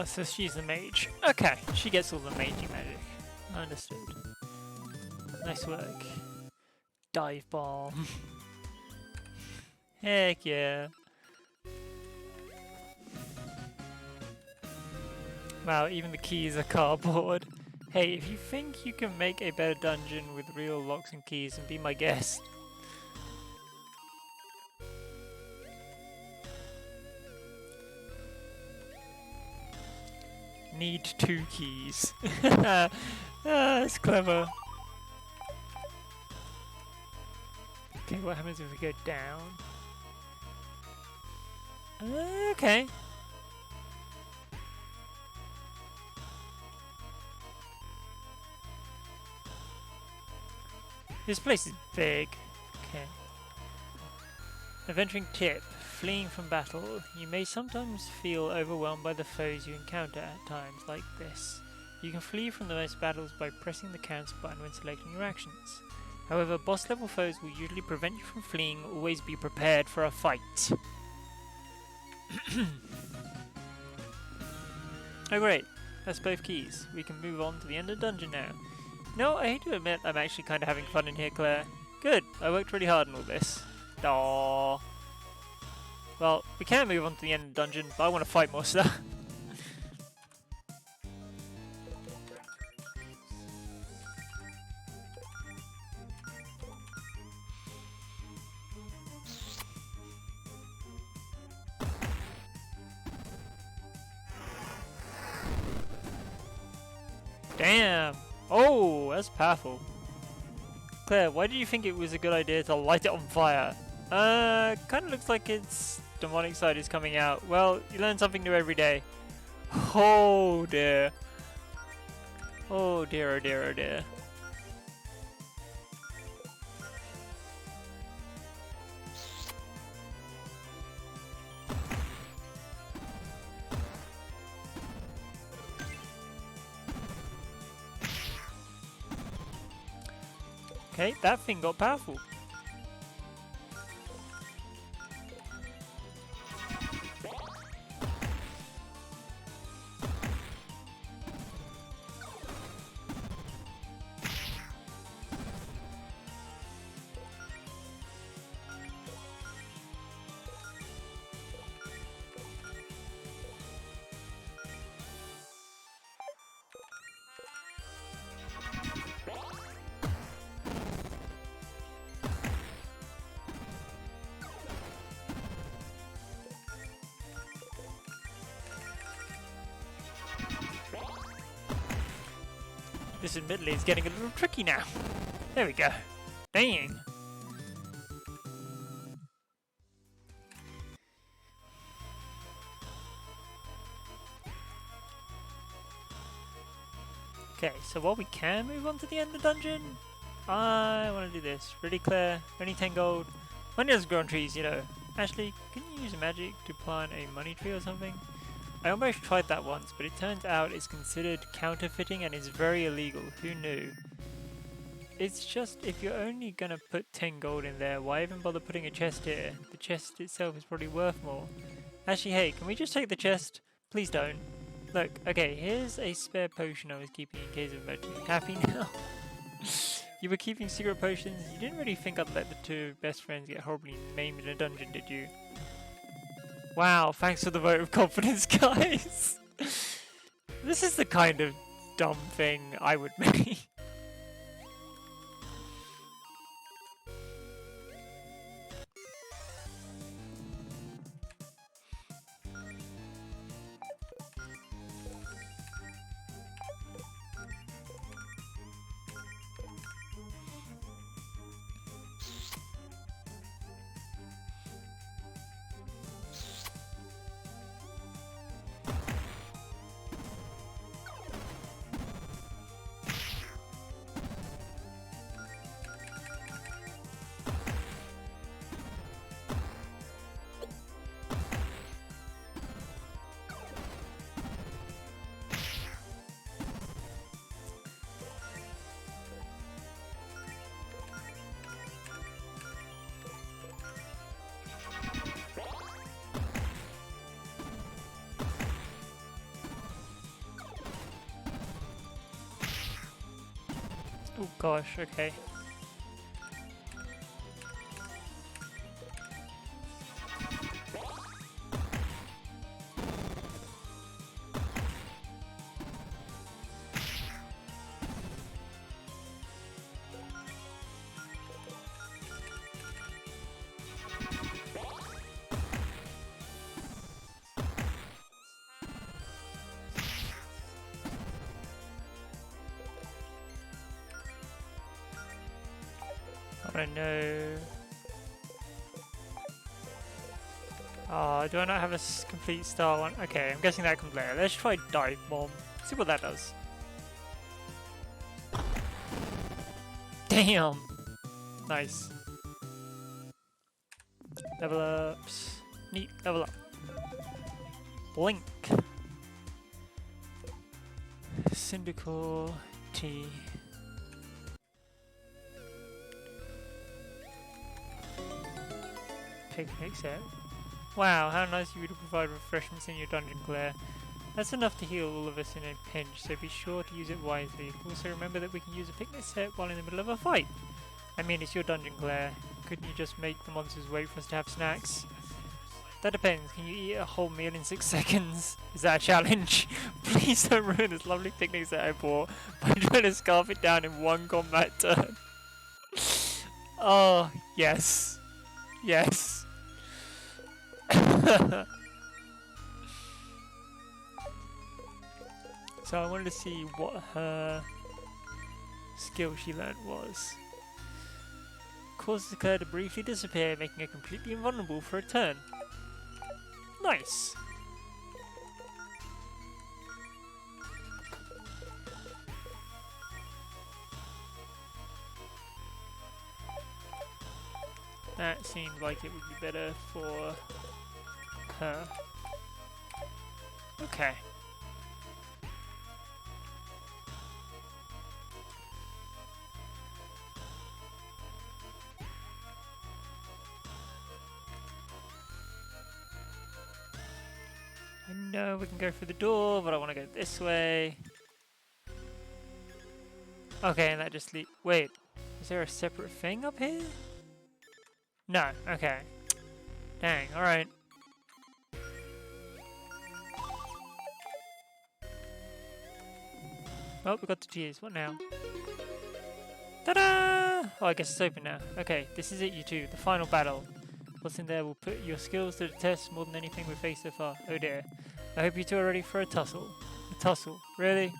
So she's a mage. Okay, she gets all the magey magic. Understood. Nice work. Dive bomb. Heck yeah. Wow, even the keys are cardboard. Hey, if you think you can make a better dungeon with real locks and keys, then be my guest. Need 2 keys. That's clever. Okay, what happens if we go down? Okay. This place is big. Okay. Adventuring tip. Fleeing from battle. You may sometimes feel overwhelmed by the foes you encounter at times like this. You can flee from the most battles by pressing the cancel button when selecting your actions. However, boss level foes will usually prevent you from fleeing. Always be prepared for a fight. Oh great, that's both keys. We can move on to the end of the dungeon now. No, I hate to admit I'm actually kind of having fun in here, Claire. Good, I worked really hard on all this. Aww. Well, we can move on to the end of the dungeon, but I want to fight more stuff. Damn! Oh, that's powerful. Claire, why did you think it was a good idea to light it on fire? Kind of looks like its demonic side is coming out. Well, you learn something new every day. Oh dear. Oh dear, oh dear, oh dear. Okay, that thing got powerful. This admittedly is getting a little tricky now. There we go. Dang. Okay, so while we can move on to the end of the dungeon, I want to do this. Really clear, only 10 gold. Money doesn't grow on trees, you know. Actually, can you use magic to plant a money tree or something? I almost tried that once, but it turns out it's considered counterfeiting and is very illegal. Who knew? It's just, if you're only gonna put 10 gold in there, why even bother putting a chest here? The chest itself is probably worth more. Actually, hey, can we just take the chest? Please don't. Look, okay, here's a spare potion I was keeping in case of emergency. Happy now? You were keeping secret potions? You didn't really think I'd let the two best friends get horribly maimed in a dungeon, did you? Wow, thanks for the vote of confidence, guys. This is the kind of dumb thing I would make. Oh gosh, okay. I know. Oh, do I not have a complete star one? Okay, I'm guessing that comes later. Let's try Dive Bomb. See what that does. Damn! Nice. Level ups. Neat, level up. Blink. Syndical T. Picnic set. Wow, how nice of you to provide refreshments in your dungeon, Claire. That's enough to heal all of us in a pinch, so be sure to use it wisely. Also remember that we can use a picnic set while in the middle of a fight. I mean, it's your dungeon, Claire. Couldn't you just make the monsters wait for us to have snacks? That depends. Can you eat a whole meal in 6 seconds? Is that a challenge? Please don't ruin this lovely picnic set I bought by trying to scarf it down in one combat turn. Oh, yes. Yes. So I wanted to see what her skill she learned was. Causes the Claire to briefly disappear, making her completely invulnerable for a turn. Nice. That seemed like it would be better for her. Okay. I know we can go through the door, but I want to go this way. Okay, and that just wait, is there a separate thing up here? No, okay. Dang, alright. Oh, we got the cheers. What now? Ta-da! Oh, I guess it's open now. Okay, this is it, you two. The final battle. What's in there will put your skills to the test more than anything we've faced so far. Oh dear. I hope you two are ready for a tussle. A tussle? Really?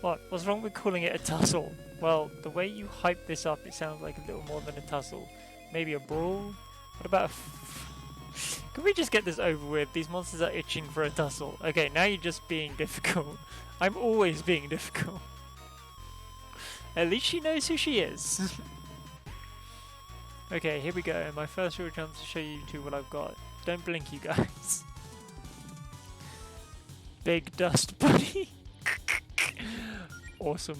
What? What's wrong with calling it a tussle? Well, the way you hype this up, it sounds like a little more than a tussle. Maybe a brawl? What about a Can we just get this over with? These monsters are itching for a tussle. Okay, now you're just being difficult. I'm always being difficult. At least she knows who she is. Okay, here we go. My first real chance to show you two what I've got. Don't blink, you guys. Big dust bunny. Awesome.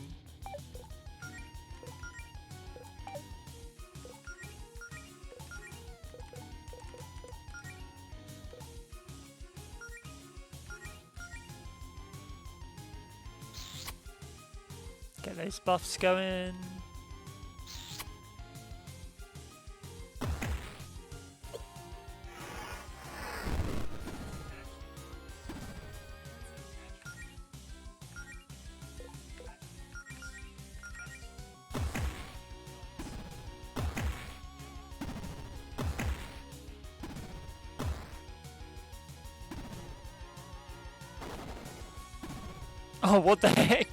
Get those buffs going. Oh, what the heck?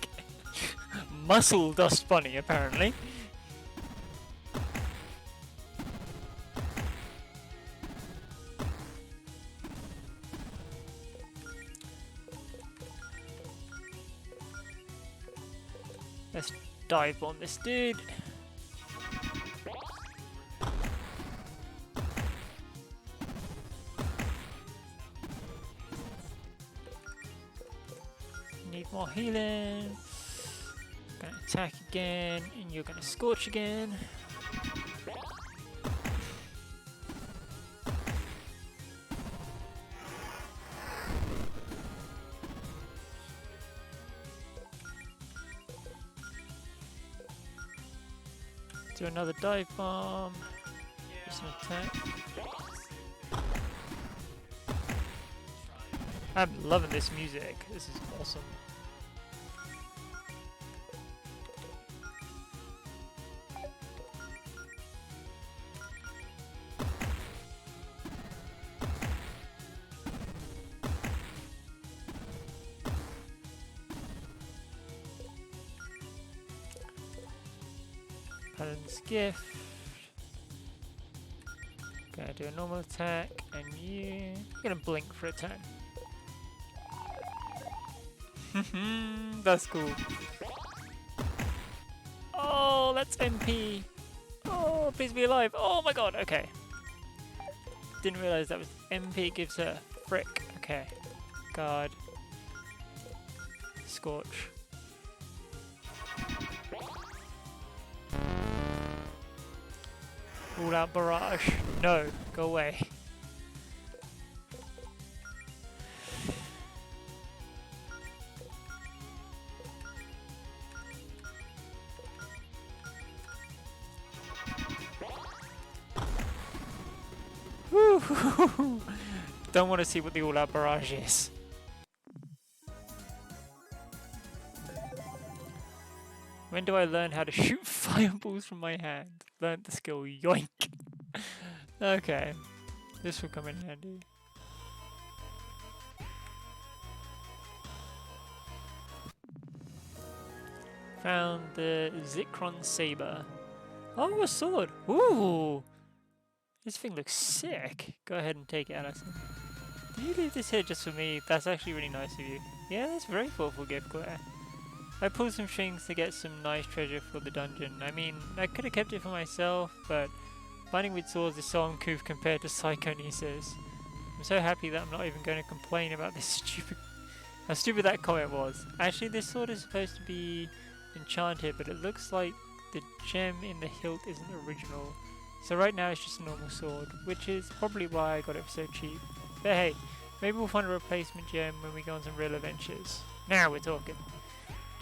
Muscle dust bunny, apparently. Let's dive on this dude. Need more healing. Gonna attack again, and you're gonna scorch again. Do another dive bomb. Just an attack. I'm loving this music. This is awesome. Paladin's Gift. Gonna do a normal attack, and you're gonna blink for a turn. That's cool. Oh, that's MP. Oh, please be alive. Oh my god, okay. Didn't realize that was MP gives her frick. Okay. Guard. Scorch. All out barrage. No, go away. Woo! Don't want to see what the all-out barrage is. When do I learn how to shoot fireballs from my hand? Learned the skill, yoink. Okay, this will come in handy. Found the Zikron Saber. Oh, a sword. Ooh, this thing looks sick. Go ahead and take it, Alison. Did you leave this here just for me? That's actually really nice of you. Yeah, that's a very thoughtful gift, Claire. I pulled some strings to get some nice treasure for the dungeon. I mean, I could have kept it for myself, but finding with swords is so uncouth compared to psychonesis. I'm so happy that I'm not even going to complain about this how stupid that comment was. Actually, this sword is supposed to be enchanted, but it looks like the gem in the hilt isn't original. So right now it's just a normal sword, which is probably why I got it for so cheap. But hey, maybe we'll find a replacement gem when we go on some real adventures. Now we're talking.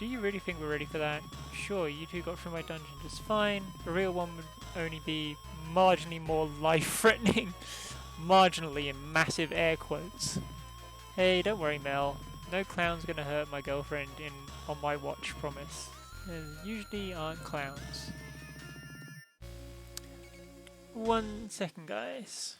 Do you really think we're ready for that? Sure, you two got through my dungeon just fine. A real one would only be marginally more life-threatening. Marginally in massive air quotes. Hey, don't worry, Mel. No clown's gonna hurt my girlfriend on my watch, promise. There usually aren't clowns. 1 second, guys.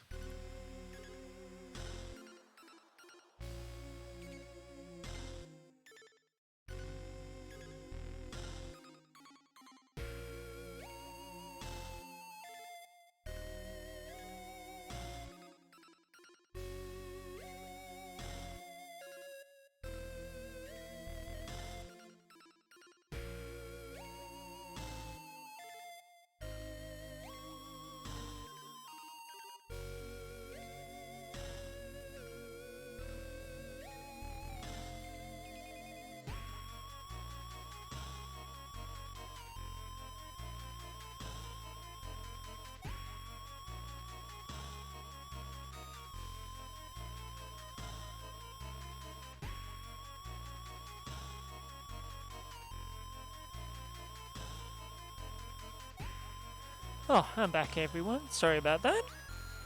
Oh, I'm back, everyone. Sorry about that.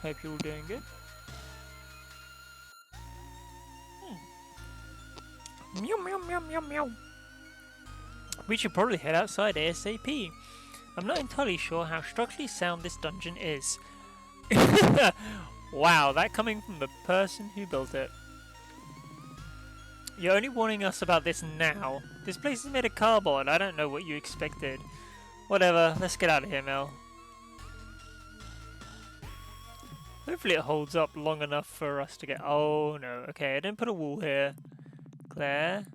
Hope you're all doing good. Meow, meow, meow, meow, meow. We should probably head outside ASAP. I'm not entirely sure how structurally sound this dungeon is. Wow, that coming from the person who built it. You're only warning us about this now. This place is made of cardboard. I don't know what you expected. Whatever, let's get out of here, Mel. Hopefully it holds up long enough for us to get... Oh no, okay, I didn't put a wall here. Claire,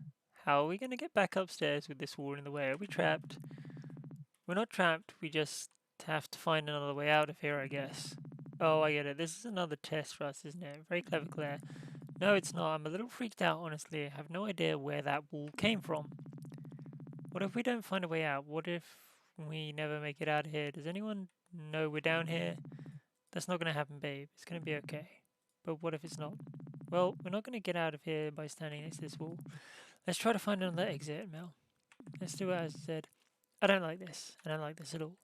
how are we going to get back upstairs with this wall in the way? Are we trapped? We're not trapped, we just have to find another way out of here, I guess. Oh, I get it. This is another test for us, isn't it? Very clever, Claire. No, it's not. I'm a little freaked out, honestly. I have no idea where that wall came from. What if we don't find a way out? What if we never make it out of here? Does anyone know we're down here? That's not going to happen, babe. It's going to be okay. But what if it's not? Well, we're not going to get out of here by standing next to this wall. Let's try to find another exit, Mel. Let's do what I said. I don't like this. I don't like this at all.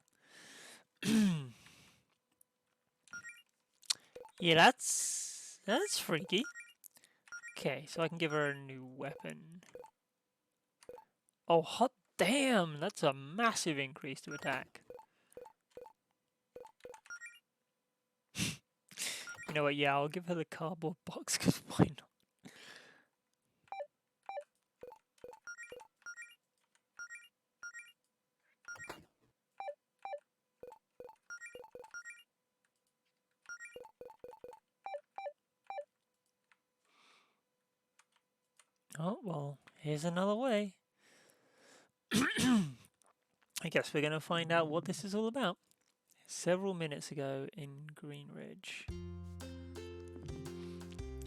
Yeah, that's freaky. Okay, so I can give her a new weapon. Oh, hot damn! That's a massive increase to attack. You know what, yeah, I'll give her the cardboard box, because why not? Oh, well, here's another way. I guess we're going to find out what this is all about. Several minutes ago in Greenridge.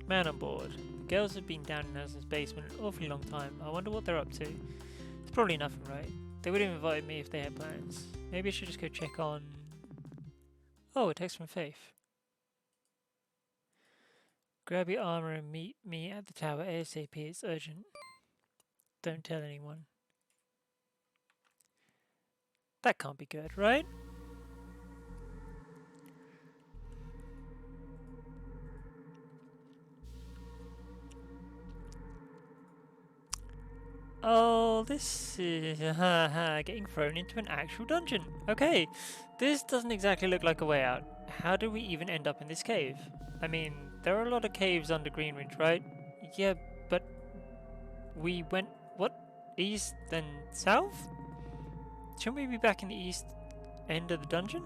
Man on board. The girls have been down in Nelson's basement an awfully long time. I wonder what they're up to. It's probably nothing, right? They would have invited me if they had plans. Maybe I should just go check on... Oh, a text from Faith. Grab your armor and meet me at the tower ASAP. It's urgent. Don't tell anyone. That can't be good, right? well, this is getting thrown into an actual dungeon. Okay, this doesn't exactly look like a way out. How did we even end up in this cave? I mean, there are a lot of caves under Greenridge, right? Yeah, but we went, what? East then south? Shouldn't we be back in the east end of the dungeon?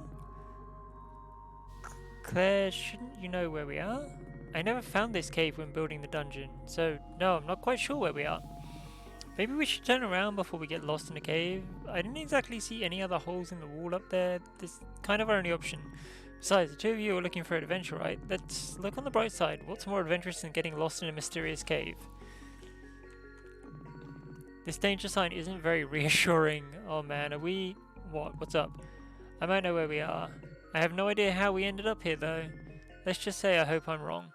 Claire, shouldn't you know where we are? I never found this cave when building the dungeon, so no, I'm not quite sure where we are. Maybe we should turn around before we get lost in the cave. I didn't exactly see any other holes in the wall up there. This is kind of our only option. Besides, the two of you are looking for an adventure, right? Let's look on the bright side. What's more adventurous than getting lost in a mysterious cave? This danger sign isn't very reassuring. Oh man, are we... What? What's up? I might know where we are. I have no idea how we ended up here though. Let's just say I hope I'm wrong.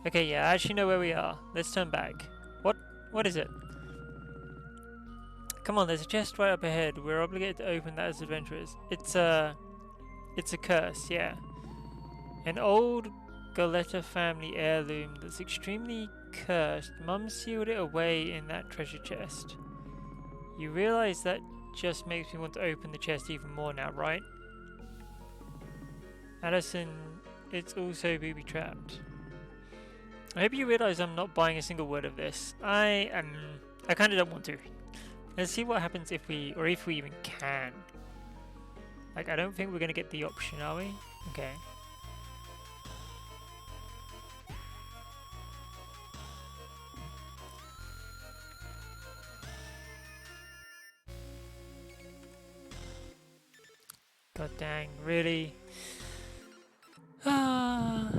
Okay, yeah, I actually know where we are. Let's turn back. What is it? Come on, there's a chest right up ahead. We're obligated to open that as adventurers. It's a curse, yeah. An old Goletta family heirloom that's extremely cursed. Mum sealed it away in that treasure chest. You realise that just makes me want to open the chest even more now, right? Alison, it's also booby-trapped. I hope you realise I'm not buying a single word of this. I kind of don't want to. Let's see what happens if we even can. Like, I don't think we're going to get the option, are we? Okay. God dang, really? Ah.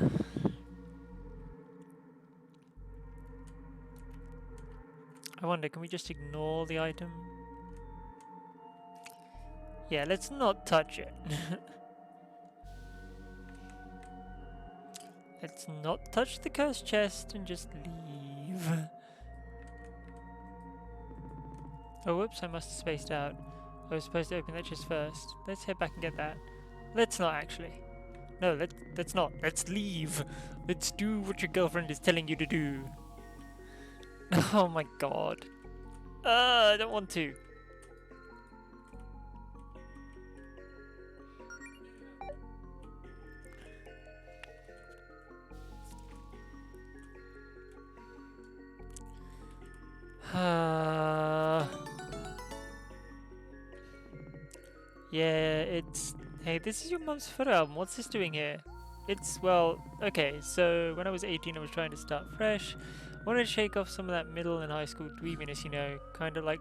I wonder, can we just ignore the item? Yeah, let's not touch it. Let's not touch the cursed chest and just leave. Oh, whoops, I must have spaced out. I was supposed to open that chest first. Let's head back and get that. Let's not actually. No, let's not. Let's leave. Let's do what your girlfriend is telling you to do. Oh my god. I don't want to. Yeah, it's... Hey, this is your mum's photo album. What's this doing here? It's, well, okay, so when I was 18 I was trying to start fresh. I wanted to shake off some of that middle and high school dweebiness, you know, kind of like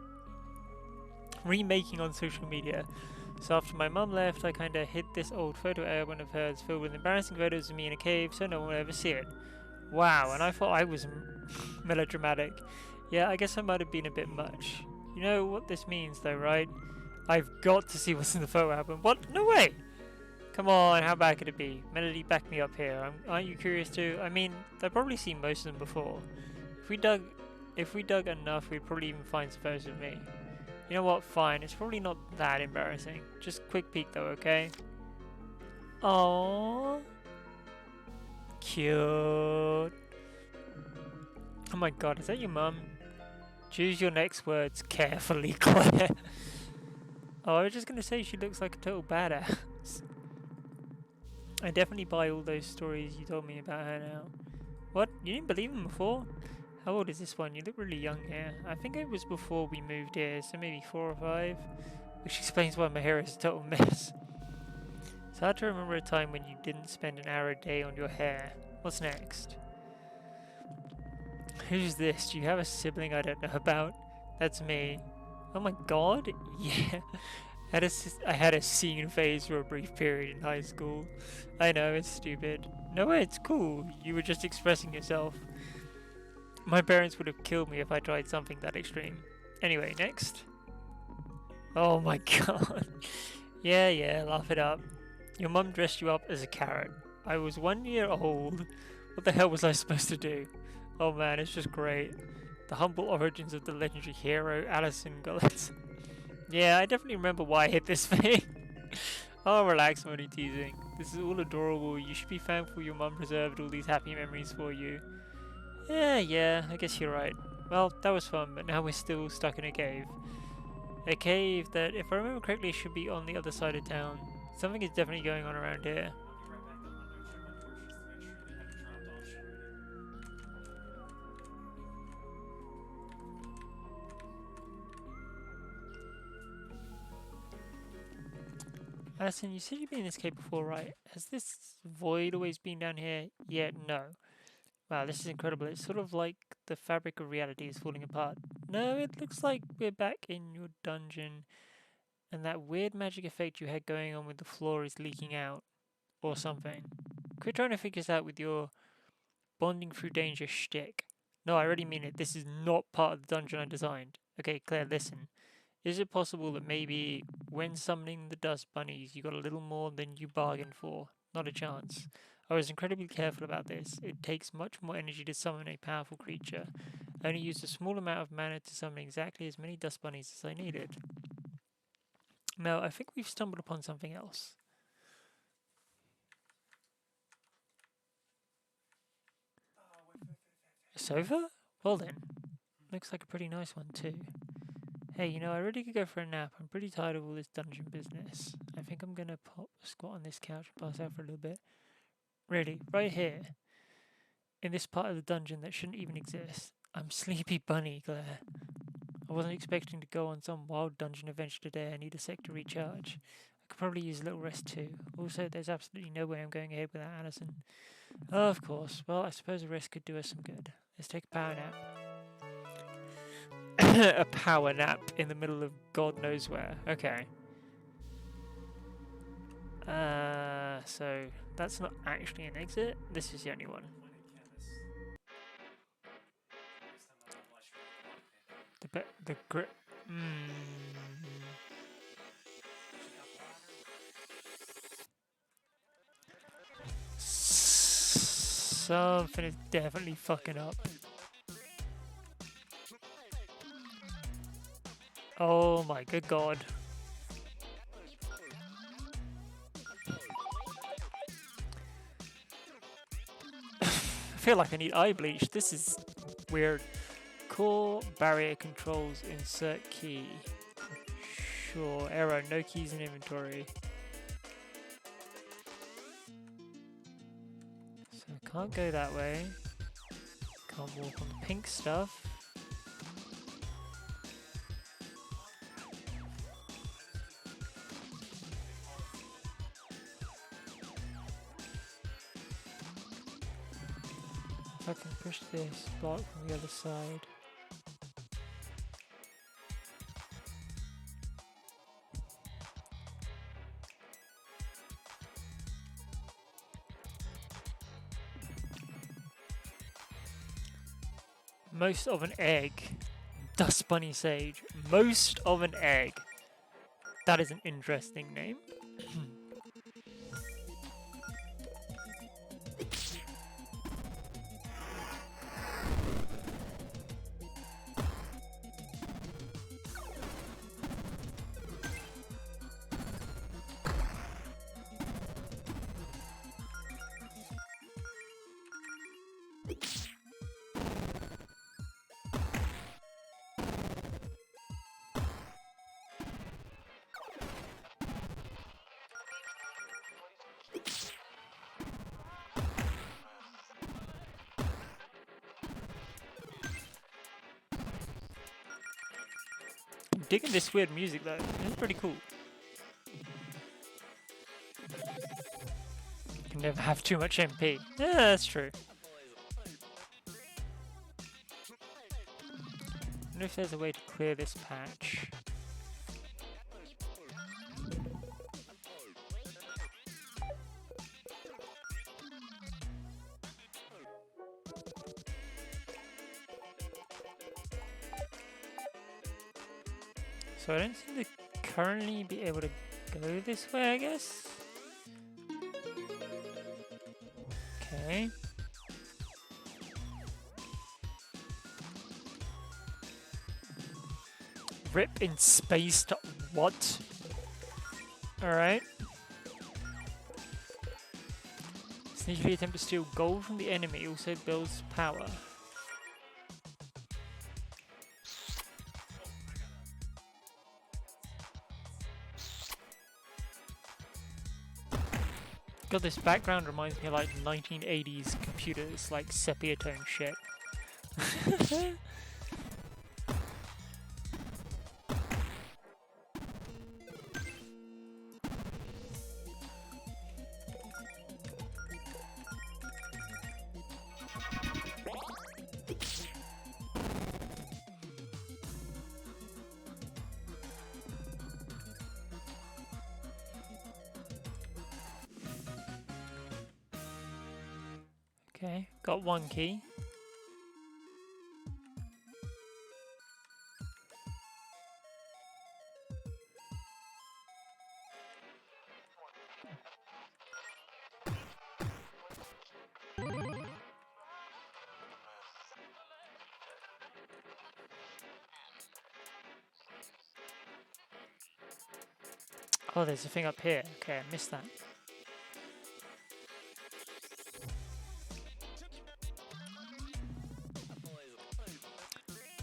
remaking on social media. So after my mum left, I kind of hid this old photo album of hers filled with embarrassing photos of me in a cave so no one would ever see it. Wow, and I thought I was melodramatic. Yeah, I guess I might have been a bit much. You know what this means though, right? I've got to see what's in the photo album. What? No way! Come on, how bad could it be? Melody, back me up here. Aren't you curious too? I mean, I've probably seen most of them before. If we dug enough, we'd probably even find some photos of me. You know what? Fine. It's probably not that embarrassing. Just quick peek though, okay? Aww. Cute. Oh my god, is that your mum? Choose your next words carefully, Claire. Oh, I was just gonna say she looks like a total badass. I definitely buy all those stories you told me about her now. What? You didn't believe them before? How old is this one? You look really young here. I think it was before we moved here, so maybe 4 or 5. Which explains why my hair is a total mess. It's hard to remember a time when you didn't spend an hour a day on your hair. What's next? Who's this? Do you have a sibling I don't know about? That's me. Oh my god? Yeah. I had a scene phase for a brief period in high school. I know, it's stupid. No way, it's cool. You were just expressing yourself. My parents would have killed me if I tried something that extreme. Anyway, next. Oh my god. Yeah, laugh it up. Your mum dressed you up as a carrot. I was 1 year old. What the hell was I supposed to do? Oh man, it's just great. The humble origins of the legendary hero, Alison Gullett. Yeah, I definitely remember why I hit this thing. Oh, relax, I'm only teasing. This is all adorable. You should be thankful your mum preserved all these happy memories for you. Yeah, I guess you're right. Well, that was fun, but now we're still stuck in a cave. A cave that, if I remember correctly, should be on the other side of town. Something is definitely going on around here. I'll be right back. I'm gonna check my torches to make sure they haven't dropped off shit already. Addison, you said you've been in this cave before, right? Has this void always been down here? Yeah, no. Wow, this is incredible. It's sort of like the fabric of reality is falling apart. No, it looks like we're back in your dungeon, and that weird magic effect you had going on with the floor is leaking out, or something. Quit trying to figure this out with your bonding through danger shtick. No, I already mean it. This is not part of the dungeon I designed. Okay, Claire, listen. Is it possible that maybe when summoning the dust bunnies, you got a little more than you bargained for? Not a chance. I was incredibly careful about this. It takes much more energy to summon a powerful creature. I only used a small amount of mana to summon exactly as many dust bunnies as I needed. Mel, I think we've stumbled upon something else. A sofa? Well then. Looks like a pretty nice one too. Hey, you know, I really could go for a nap. I'm pretty tired of all this dungeon business. I think I'm gonna pop a squat on this couch and pass out for a little bit. Really, right here. In this part of the dungeon that shouldn't even exist. I'm Sleepy Bunny, Claire. I wasn't expecting to go on some wild dungeon adventure today. I need a sec to recharge. I could probably use a little rest too. Also, there's absolutely no way I'm going ahead without Alison. Oh, of course. Well, I suppose a rest could do us some good. Let's take a power nap. A power nap in the middle of God knows where. Okay. So that's not actually an exit. This is the only one. The grip. Something is definitely fucking up. Oh my good god. I feel like I need eye bleach. This is weird. Core barrier controls, insert key. Sure, error, no keys in inventory. So I can't go that way. Can't walk on the pink stuff. If I can push this block from the other side. Most of an egg. Dust Bunny Sage. Most of an egg. That is an interesting name. I'm digging this weird music though. It's pretty cool. You can never have too much MP. Yeah, that's true. I wonder if there's a way to clear this patch. So I don't seem to currently be able to go this way, I guess? Okay. Rip in space to what? Alright. Sneakily attempt to steal gold from the enemy also builds power. God, this background reminds me of like 1980s computers, like sepia tone shit. Okay, got one key. Oh, there's a thing up here. Okay, I missed that.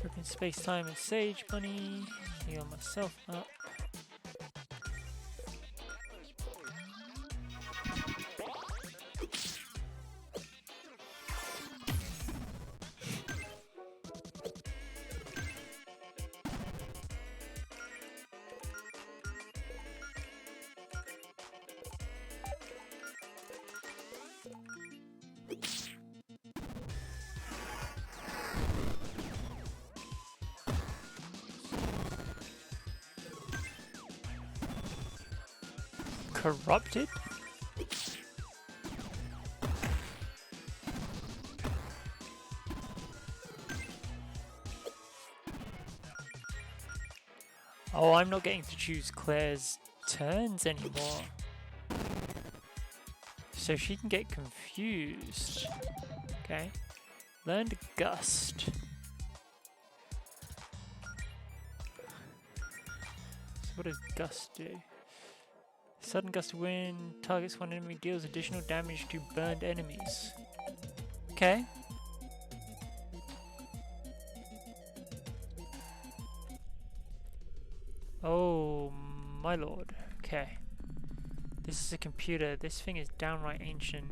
Open space time and Sage Bunny. Heal myself up. Corrupted? Oh, I'm not getting to choose Claire's turns anymore. So she can get confused. Okay. Learn to gust. So what does gust do? Sudden gust of wind targets one enemy, deals additional damage to burned enemies. Okay. Oh my lord. Okay. This is a computer. This thing is downright ancient.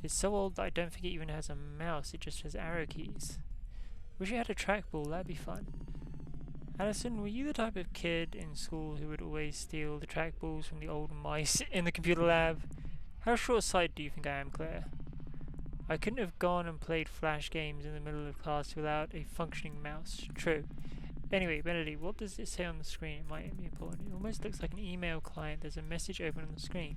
It's so old that I don't think it even has a mouse, it just has arrow keys. Wish it had a trackball, that'd be fun. Addison, were you the type of kid in school who would always steal the trackballs from the old mice in the computer lab? How short-sighted do you think I am, Claire? I couldn't have gone and played flash games in the middle of class without a functioning mouse. True. Anyway, Benedict, what does it say on the screen? It might be important. It almost looks like an email client. There's a message open on the screen.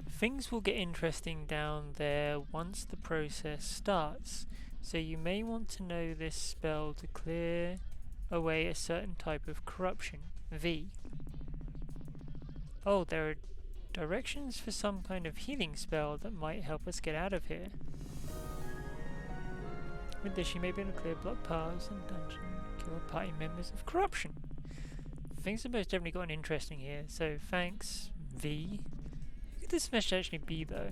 Things will get interesting down there once the process starts. So you may want to know this spell to clear away a certain type of corruption. V. Oh, there are directions for some kind of healing spell that might help us get out of here. With this, you may be able to clear block paths and dungeon, kill party members of corruption. Things have most definitely gotten interesting here, so thanks, V. Who could this message actually be, though?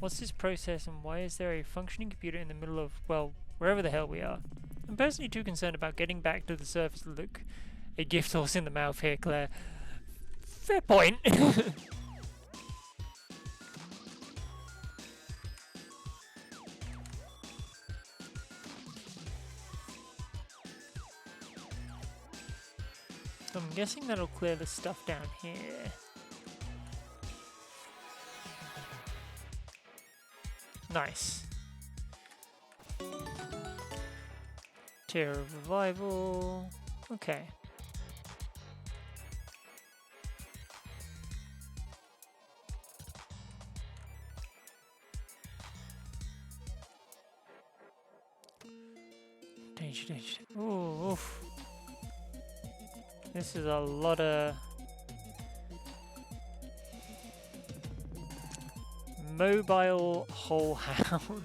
What's this process, and why is there a functioning computer in the middle of, well, wherever the hell we are? I'm personally too concerned about getting back to the surface. Look, a gift horse in the mouth here, Claire. Fair point. I'm guessing that'll clear the stuff down here. Nice. Tear of Revival. Okay. Danger, danger. Ooh, oof. This is a lot of mobile whole hound.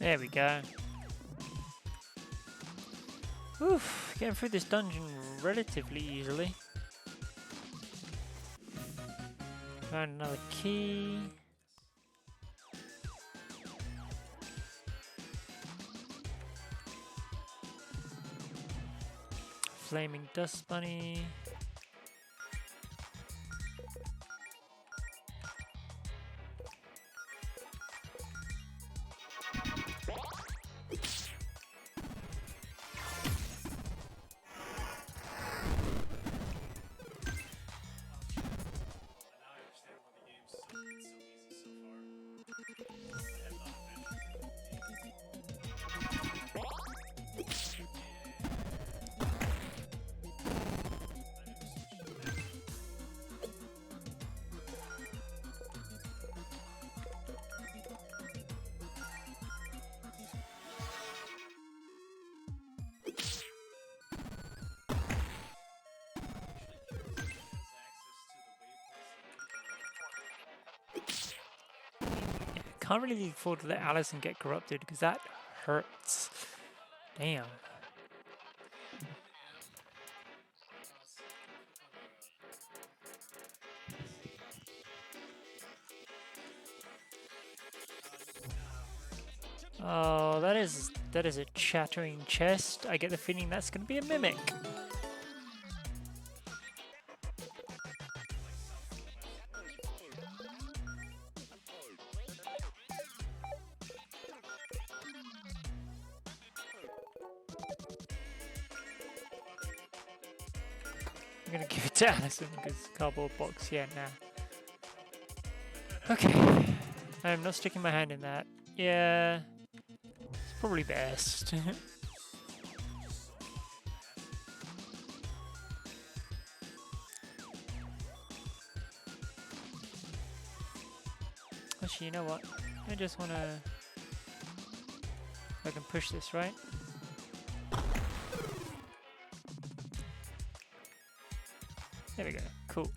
There we go. Oof, getting through this dungeon relatively easily. Found another key. Flaming dust bunny. Can't really afford to let Allison get corrupted because that hurts. Damn. Oh, that is a chattering chest. I get the feeling that's going to be a mimic. I'm gonna give it to Allison because cardboard box, yeah, nah. Okay, I'm not sticking my hand in that. Yeah, it's probably best. Actually, you know what? I just wanna... I can push this, right? There we go. Cool.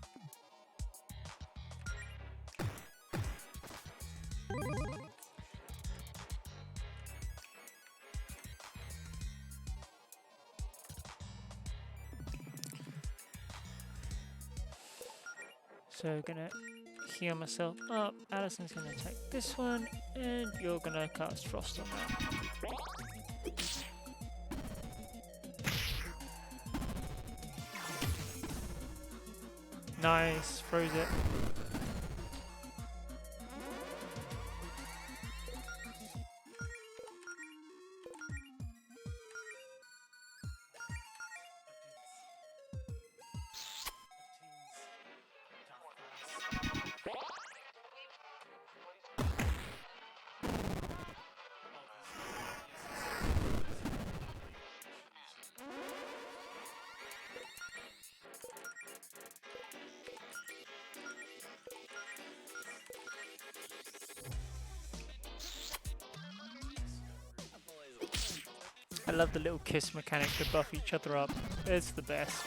So gonna heal myself up. Allison's gonna attack this one, and you're gonna cast Frost on that. Nice, froze it. I love the little kiss mechanic to buff each other up. It's the best.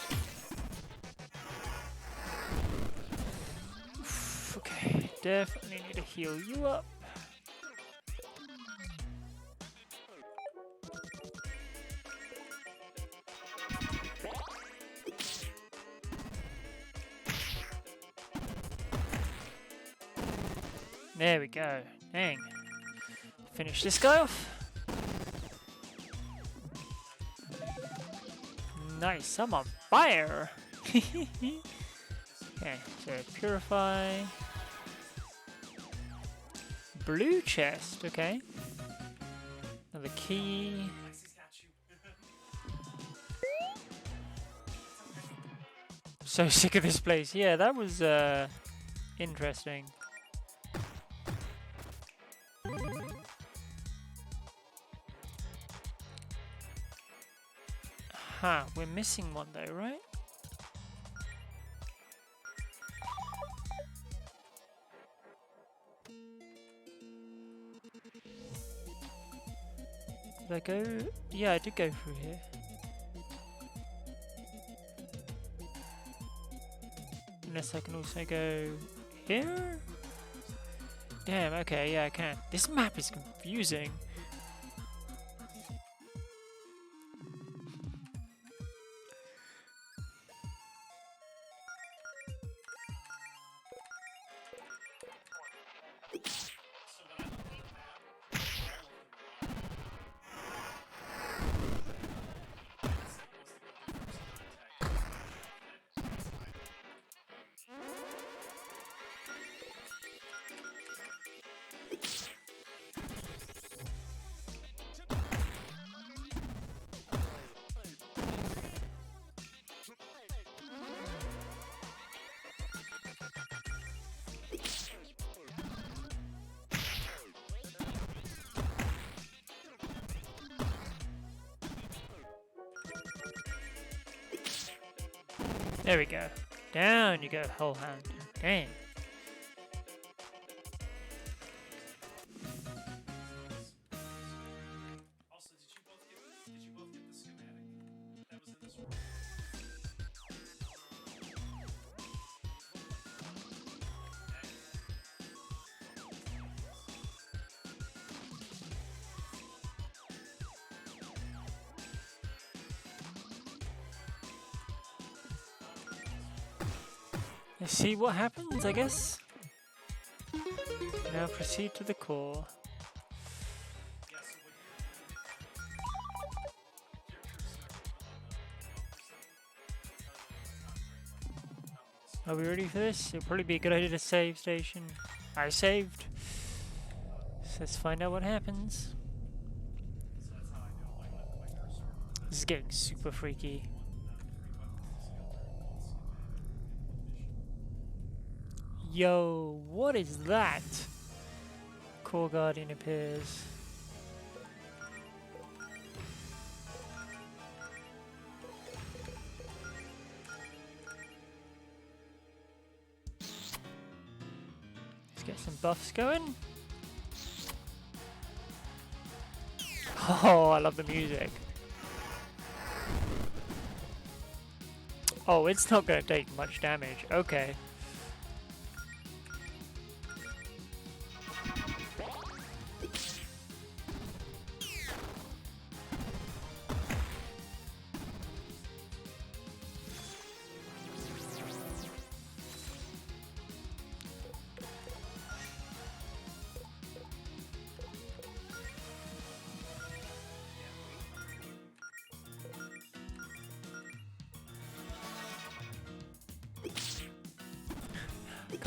Okay, definitely need to heal you up. There we go. Dang. Finish this guy off. Nice, I'm on fire! Okay, so purify. Blue chest, okay. Another key. So sick of this place. Yeah, that was interesting. Huh, we're missing one though, right? Did I go? Yeah, I did go through here. Unless I can also go here? Damn, okay, yeah I can. This map is confusing. There we go. Down you go, whole hand. Damn. Also, did you both get the schematic that was in this room? Let's see what happens, I guess. Now proceed to the core. Yeah, so when Are we ready for this? It'll probably be a good idea to save station. I saved. So let's find out what happens. so that's how I know my cursor. This is getting super freaky. Yo, what is that? Core Guardian appears. Let's get some buffs going. Oh, I love the music. Oh, it's not going to take much damage. Okay.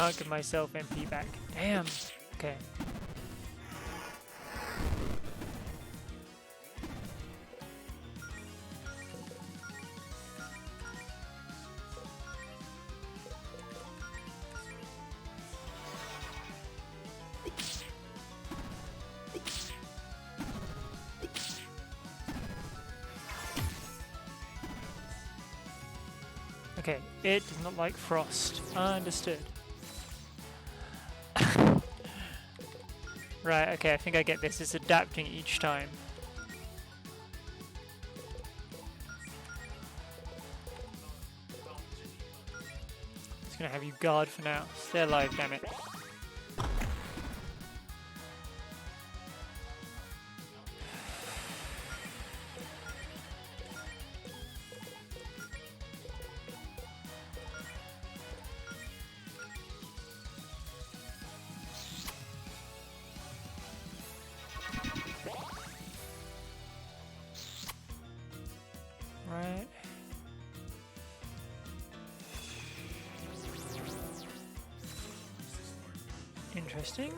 Can't give myself MP back. Damn. Okay. Okay, it does not like frost. Understood. Right, okay, I think I get this. It's adapting each time. It's gonna have you guard for now. Stay alive, damn it. Right. Interesting.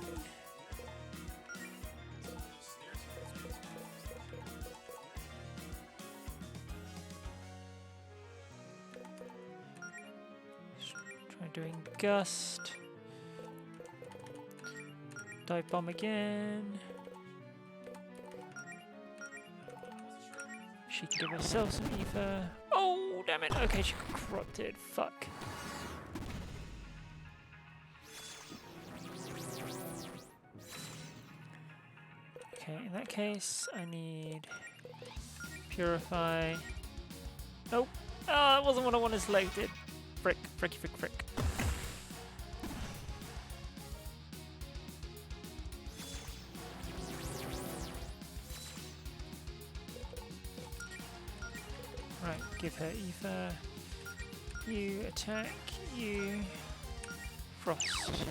Try doing gust. Dive bomb again. She can give herself some ether. Oh, damn it. Okay, she got corrupted. Fuck. Okay, in that case, I need purify. Nope. Oh, that wasn't what I wanted selected. Frick, fricky, frick, frick. Right, give her ether. You attack, you frost.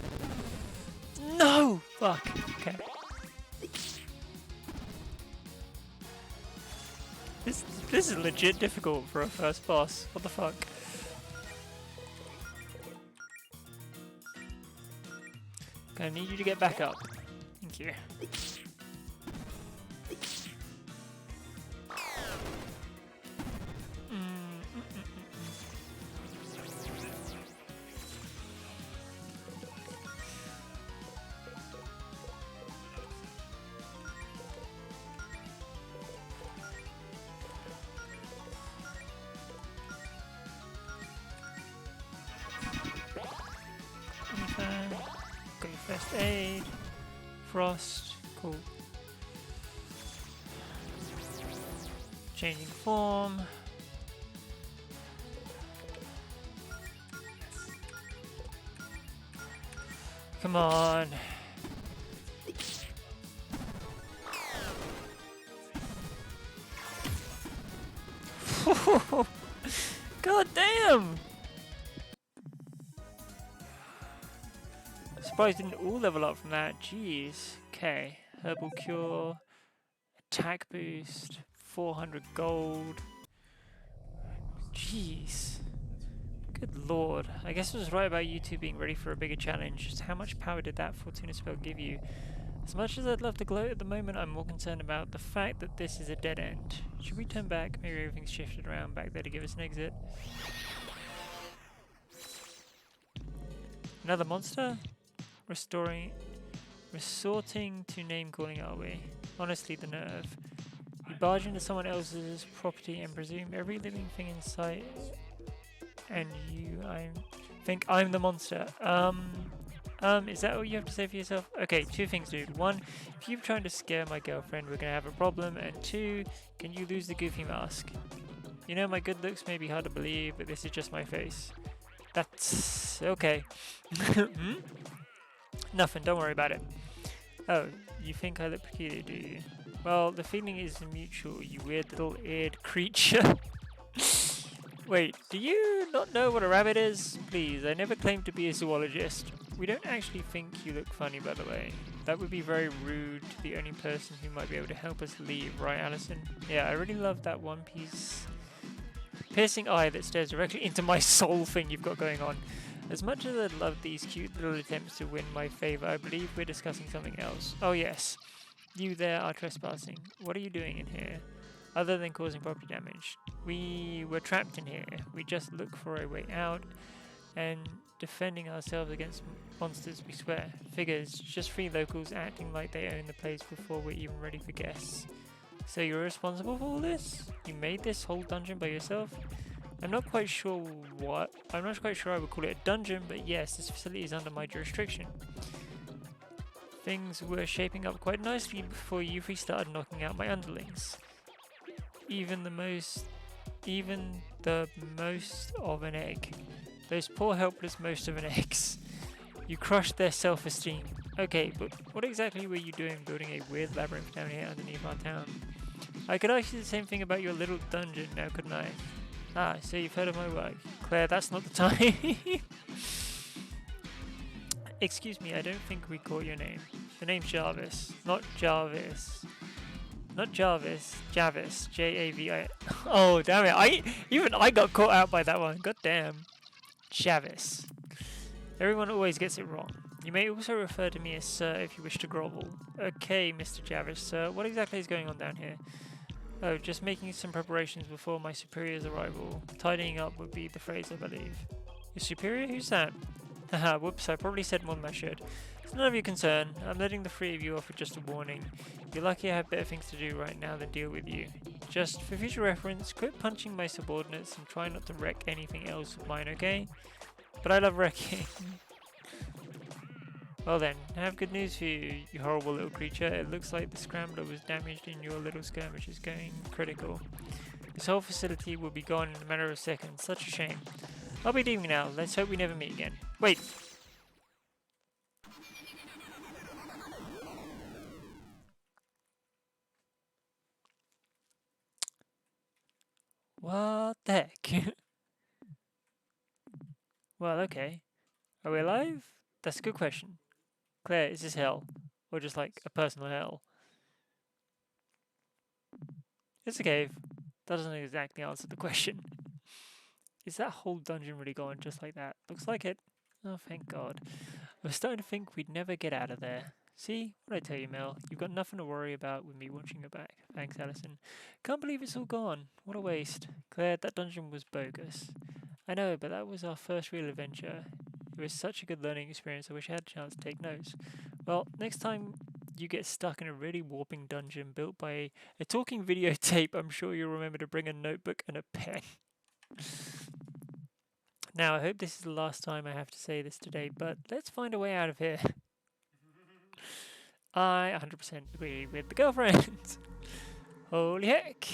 No! Fuck. Okay. This is legit difficult for a first boss. What the fuck? Gonna need you to get back up. Thank you. First aid. Frost. Cool. Changing form. Come on. God damn! Surprised didn't all level up from that. Jeez. Okay. Herbal cure. Attack boost. 400 gold. Jeez. Good lord. I guess I was right about you two being ready for a bigger challenge. Just how much power did that Fortuna spell give you? As much as I'd love to gloat at the moment, I'm more concerned about the fact that this is a dead end. Should we turn back? Maybe everything's shifted around back there to give us an exit. Another monster? Resorting to name calling, are we? Honestly, the nerve. You barge into someone else's property and presume every living thing in sight, and I think I'm the monster. Is that what you have to say for yourself? Okay, two things, dude. One, if you're trying to scare my girlfriend, we're gonna have a problem. And two, can you lose the goofy mask? You know, my good looks may be hard to believe, but this is just my face. That's okay. Hmm? Nothing, don't worry about it. Oh, you think I look peculiar, do you? Well, the feeling is mutual, you weird little eared creature. Wait, do you not know what a rabbit is? Please, I never claimed to be a zoologist. We don't actually think you look funny, by the way. That would be very rude to the only person who might be able to help us leave, right, Alison? Yeah, I really love that one piece. Piercing eye that stares directly into my soul thing you've got going on. As much as I'd love these cute little attempts to win my favour, I believe we're discussing something else. Oh yes, you there are trespassing. What are you doing in here? Other than causing property damage. We were trapped in here. We just look for a way out and defending ourselves against monsters, we swear. Figures, just 3 locals acting like they own the place before we're even ready for guests. So you're responsible for all this? You made this whole dungeon by yourself? I'm not quite sure I would call it a dungeon, but yes, this facility is under my jurisdiction. Things were shaping up quite nicely before you three started knocking out my underlings. Even the most of an egg. Those poor helpless most of an eggs. You crushed their self-esteem. Okay, but what exactly were you doing building a weird labyrinth down here underneath our town? I could ask you the same thing about your little dungeon now, couldn't I? Ah, so you've heard of my work. Claire, that's not the time. Excuse me, I don't think we caught your name. The name's Jarvis. Not Jarvis. Not Jarvis. Javis. J-A-V-I. Oh, damn it. Even I got caught out by that one. God damn. Javis. Everyone always gets it wrong. You may also refer to me as Sir if you wish to grovel. Okay, Mr. Javis, sir. What exactly is going on down here? Oh, just making some preparations before my superior's arrival. Tidying up would be the phrase, I believe. Your superior? Who's that? Haha, whoops, I probably said more than I should. It's none of your concern. I'm letting the 3 of you off with just a warning. You're lucky I have better things to do right now than deal with you. Just for future reference, quit punching my subordinates and try not to wreck anything else of mine, okay? But I love wrecking. Well then, I have good news for you, you horrible little creature. It looks like the scrambler was damaged in your little skirmish is going critical. This whole facility will be gone in a matter of seconds. Such a shame. I'll be leaving now. Let's hope we never meet again. Wait! What the heck? Well, okay. Are we alive? That's a good question. Claire, is this hell? Or just like a personal hell? It's a cave. That doesn't exactly answer the question. Is that whole dungeon really gone just like that? Looks like it. Oh, thank God. I was starting to think we'd never get out of there. See? What'd I tell you, Mel? You've got nothing to worry about with me watching your back. Thanks, Alison. Can't believe it's all gone. What a waste. Claire, that dungeon was bogus. I know, but that was our first real adventure. It was such a good learning experience, I wish I had a chance to take notes. Well, next time you get stuck in a really warping dungeon built by a talking videotape, I'm sure you'll remember to bring a notebook and a pen. Now, I hope this is the last time I have to say this today, but let's find a way out of here. I 100% agree with the girlfriend. Holy heck.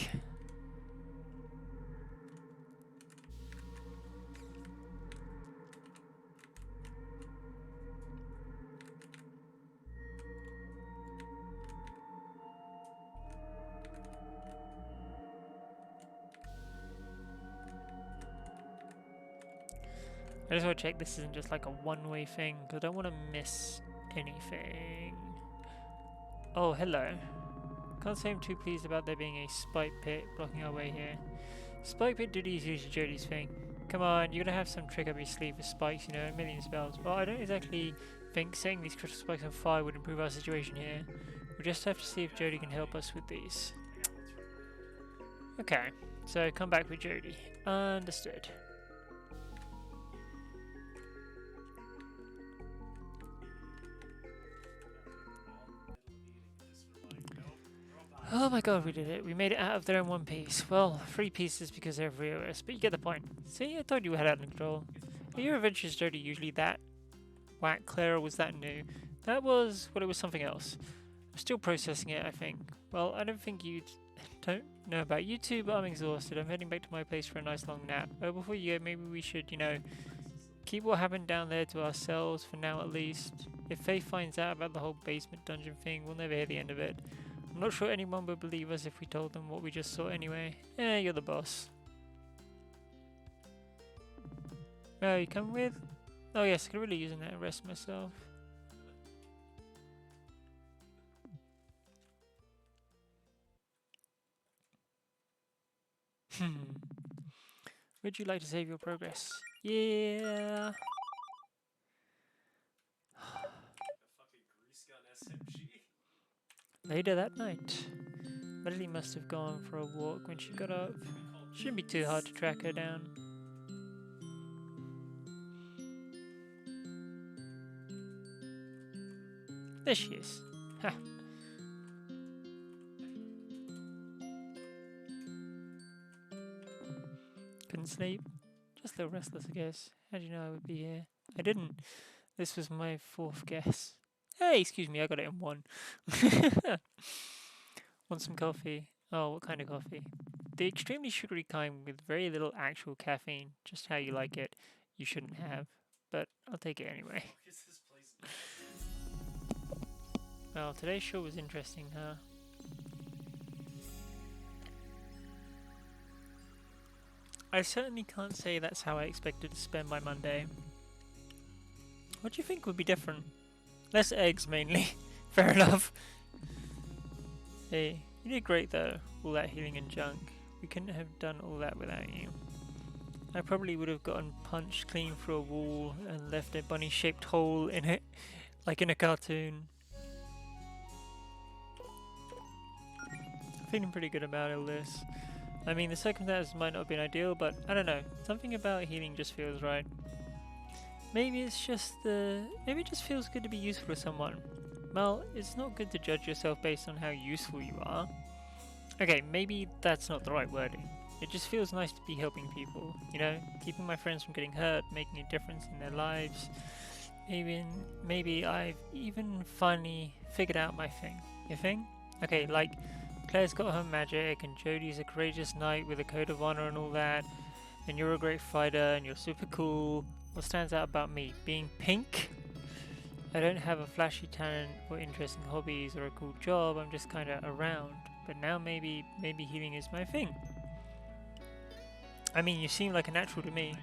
I just want to check this isn't just like a one-way thing, because I don't want to miss anything. Oh, hello. Can't say I'm too pleased about there being a spike pit blocking our way here. Spike pit duty is usually Jodie's thing. Come on, you're gonna have some trick up your sleeve with spikes, you know, a million spells. Well, I don't exactly think setting these crystal spikes on fire would improve our situation here. We'll just have to see if Jodie can help us with these. Okay, so come back with Jodie. Understood. Oh my god, we did it. We made it out of there in one piece. Well, 3 pieces because they're VOS, but you get the point. See, I told you we had it under control. Are your adventures, Jodie, usually that whack clear, or was that new? That was, well, it was something else. I'm still processing it, I think. Well, I don't think you don't know about you two, but I'm exhausted. I'm heading back to my place for a nice long nap. Oh, before you go, maybe we should, you know, keep what happened down there to ourselves, for now at least. If Faye finds out about the whole basement dungeon thing, we'll never hear the end of it. I'm not sure anyone would believe us if we told them what we just saw anyway. You're the boss. Oh, you come with? Oh yes, I could really use a rest myself. Would you like to save your progress? Yeah. Later that night, Liddy must have gone for a walk when she got up. Shouldn't be too hard to track her down. There she is. Ha. Couldn't sleep. Just a little restless, I guess. How do you know I would be here? I didn't. This was my 4th guess. Hey, excuse me, I got it in 1. Want some coffee? Oh, what kind of coffee? The extremely sugary kind with very little actual caffeine. Just how you like it. You shouldn't have, but I'll take it anyway. Well, today's show was interesting, huh? I certainly can't say that's how I expected to spend my Monday. What do you think would be different? Less eggs, mainly. Fair enough. Hey, you did great though, all that healing and junk. We couldn't have done all that without you. I probably would have gotten punched clean through a wall and left a bunny-shaped hole in it, like in a cartoon. Feeling pretty good about all this. I mean, the circumstances might not have been ideal, but I don't know. Something about healing just feels right. Maybe it's just maybe it just feels good to be useful to someone. Well, it's not good to judge yourself based on how useful you are. Okay, maybe that's not the right wording. It just feels nice to be helping people, you know? Keeping my friends from getting hurt, making a difference in their lives. Maybe I've even finally figured out my thing. Your thing? Okay, like, Claire's got her magic, and Jodie's a courageous knight with a code of honor and all that, and you're a great fighter, and you're super cool. What stands out about me? Being pink? I don't have a flashy talent or interesting hobbies or a cool job, I'm just kinda around. But now maybe healing is my thing. I mean, you seem like a natural to me,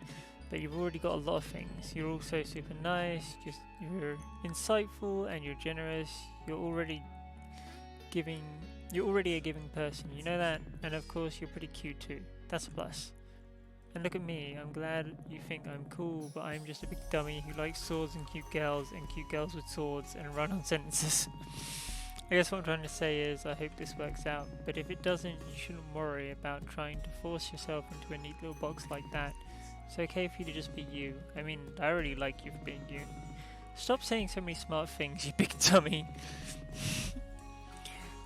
but you've already got a lot of things. You're also super nice, you're insightful, and you're generous. You're already a giving person, you know that? And of course you're pretty cute too. That's a plus. And look at me, I'm glad you think I'm cool, but I'm just a big dummy who likes swords and cute girls with swords and run on sentences. I guess what I'm trying to say is I hope this works out, but if it doesn't, you shouldn't worry about trying to force yourself into a neat little box like that. It's okay for you to just be you. I mean, I already like you for being you. Stop saying so many smart things, you big dummy.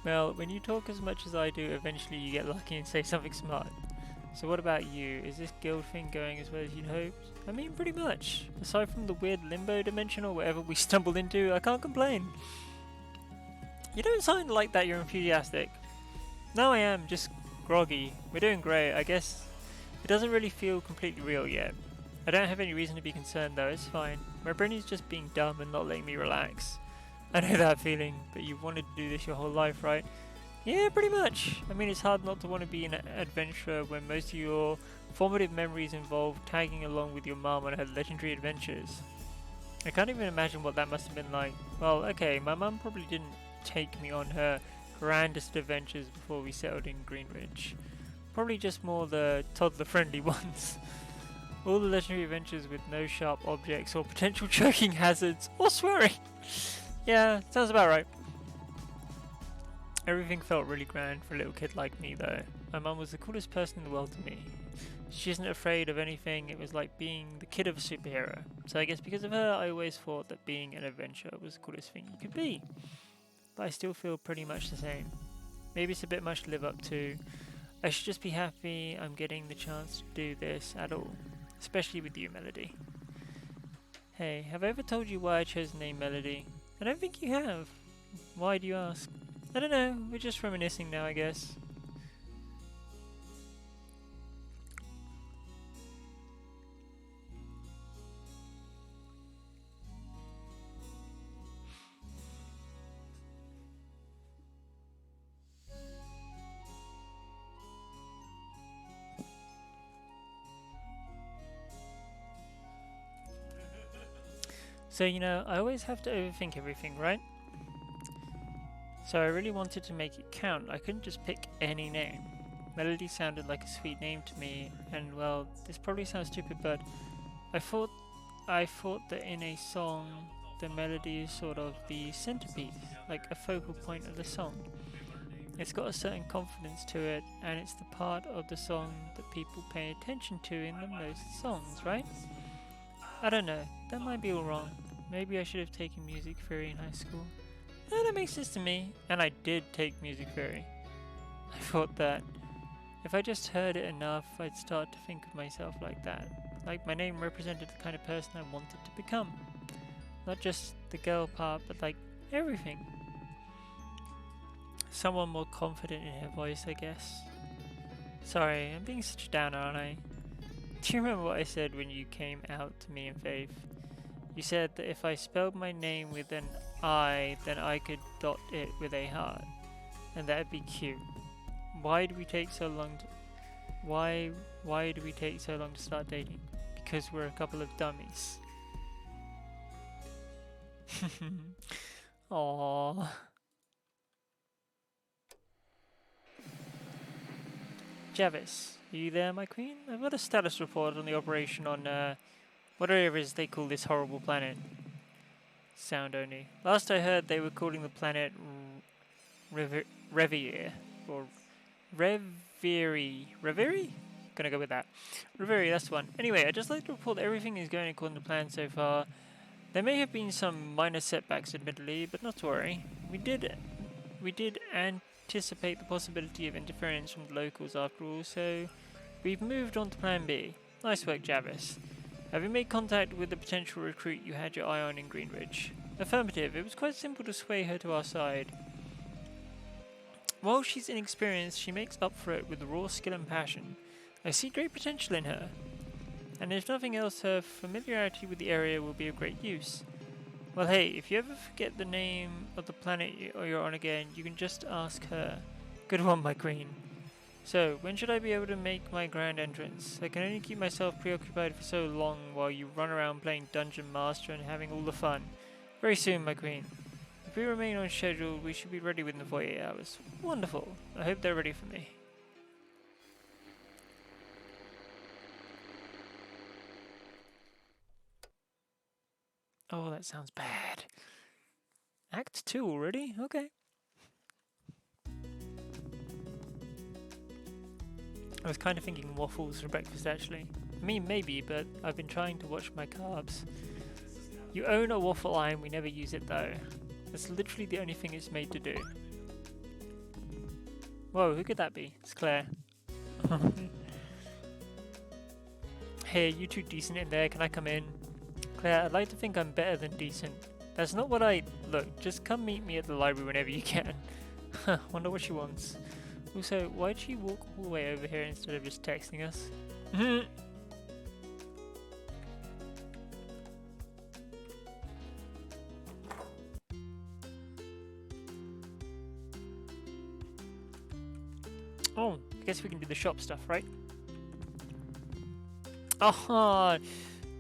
Well, when you talk as much as I do, eventually you get lucky and say something smart. So what about you? Is this guild thing going as well as you'd hoped? I mean, pretty much. Aside from the weird limbo dimension or whatever we stumbled into, I can't complain. You don't sound like that you're enthusiastic. No, I am, just groggy. We're doing great, I guess. It doesn't really feel completely real yet. I don't have any reason to be concerned though, it's fine. My brain is just being dumb and not letting me relax. I know that feeling, but you've wanted to do this your whole life, right? Yeah, pretty much. I mean, it's hard not to want to be an adventurer when most of your formative memories involve tagging along with your mum on her legendary adventures. I can't even imagine what that must have been like. Well, okay, my mum probably didn't take me on her grandest adventures before we settled in Greenridge. Probably just more the toddler-friendly ones. All the legendary adventures with no sharp objects or potential choking hazards or swearing. Yeah, sounds about right. Everything felt really grand for a little kid like me though. My mum was the coolest person in the world to me. She isn't afraid of anything, it was like being the kid of a superhero. So I guess because of her, I always thought that being an adventurer was the coolest thing you could be. But I still feel pretty much the same. Maybe it's a bit much to live up to. I should just be happy I'm getting the chance to do this at all. Especially with you, Melody. Hey, have I ever told you why I chose the name Melody? I don't think you have. Why do you ask? I don't know, we're just reminiscing now, I guess. So, you know, I always have to overthink everything, right? So I really wanted to make it count. I couldn't just pick any name. Melody sounded like a sweet name to me, and well, this probably sounds stupid, but I thought that in a song, the melody is sort of the centerpiece, like a focal point of the song. It's got a certain confidence to it, and it's the part of the song that people pay attention to in the most songs, right? I don't know, that might be all wrong. Maybe I should have taken music theory in high school. No, that makes sense to me, and I did take music theory. I thought that if I just heard it enough, I'd start to think of myself like that. Like my name represented the kind of person I wanted to become. Not just the girl part, but like everything. Someone more confident in her voice, I guess. Sorry, I'm being such a downer, aren't I? Do you remember what I said when you came out to me and Faith? You said that if I spelled my name with an I, then I could dot it with a heart. And that'd be cute. Why do we take so long to... Why do we take so long to start dating? Because we're a couple of dummies. Aww. Javis, are you there, my queen? I've got a status report on the operation on, whatever it is they call this horrible planet. Sound only. Last I heard, they were calling the planet Revier. Or Reverie. Reverie? Gonna go with that. Reverie, that's the one. Anyway, I'd just like to report that everything is going according to plan so far. There may have been some minor setbacks, admittedly, but not to worry. We did anticipate the possibility of interference from the locals after all, so we've moved on to plan B. Nice work, Javis. Have you made contact with the potential recruit you had your eye on in Greenridge? Affirmative. It was quite simple to sway her to our side. While she's inexperienced, she makes up for it with raw skill and passion. I see great potential in her. And if nothing else, her familiarity with the area will be of great use. Well, hey, if you ever forget the name of the planet you're on again, you can just ask her. Good one, my queen. So, when should I be able to make my grand entrance? I can only keep myself preoccupied for so long while you run around playing Dungeon Master and having all the fun. Very soon, my queen. If we remain on schedule, we should be ready within 48 hours. Wonderful. I hope they're ready for me. Oh, that sounds bad. Act 2 already? Okay. I was kind of thinking waffles for breakfast actually. I mean maybe, but I've been trying to watch my carbs. You own a waffle iron, we never use it though. That's literally the only thing it's made to do. Whoa, who could that be? It's Claire. Hey, you two decent in there, can I come in? Claire, I'd like to think I'm better than decent. That's not what I... Look, just come meet me at the library whenever you can. Wonder what she wants. Also, why'd she walk all the way over here instead of just texting us? Oh, I guess we can do the shop stuff, right? Oh,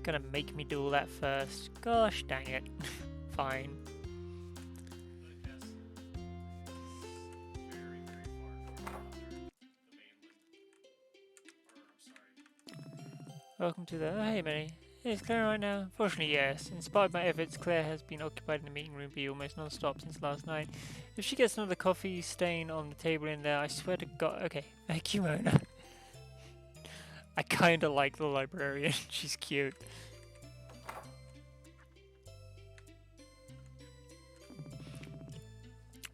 gonna make me do all that first. Gosh dang it. Fine. Welcome to the... Oh, hey, Minnie. Is Claire right now? Fortunately, yes. In spite of my efforts, Claire has been occupied in the meeting room almost non-stop since last night. If she gets another coffee stain on the table in there, I swear to God... Okay, thank you, Mona. I kinda like the librarian. She's cute.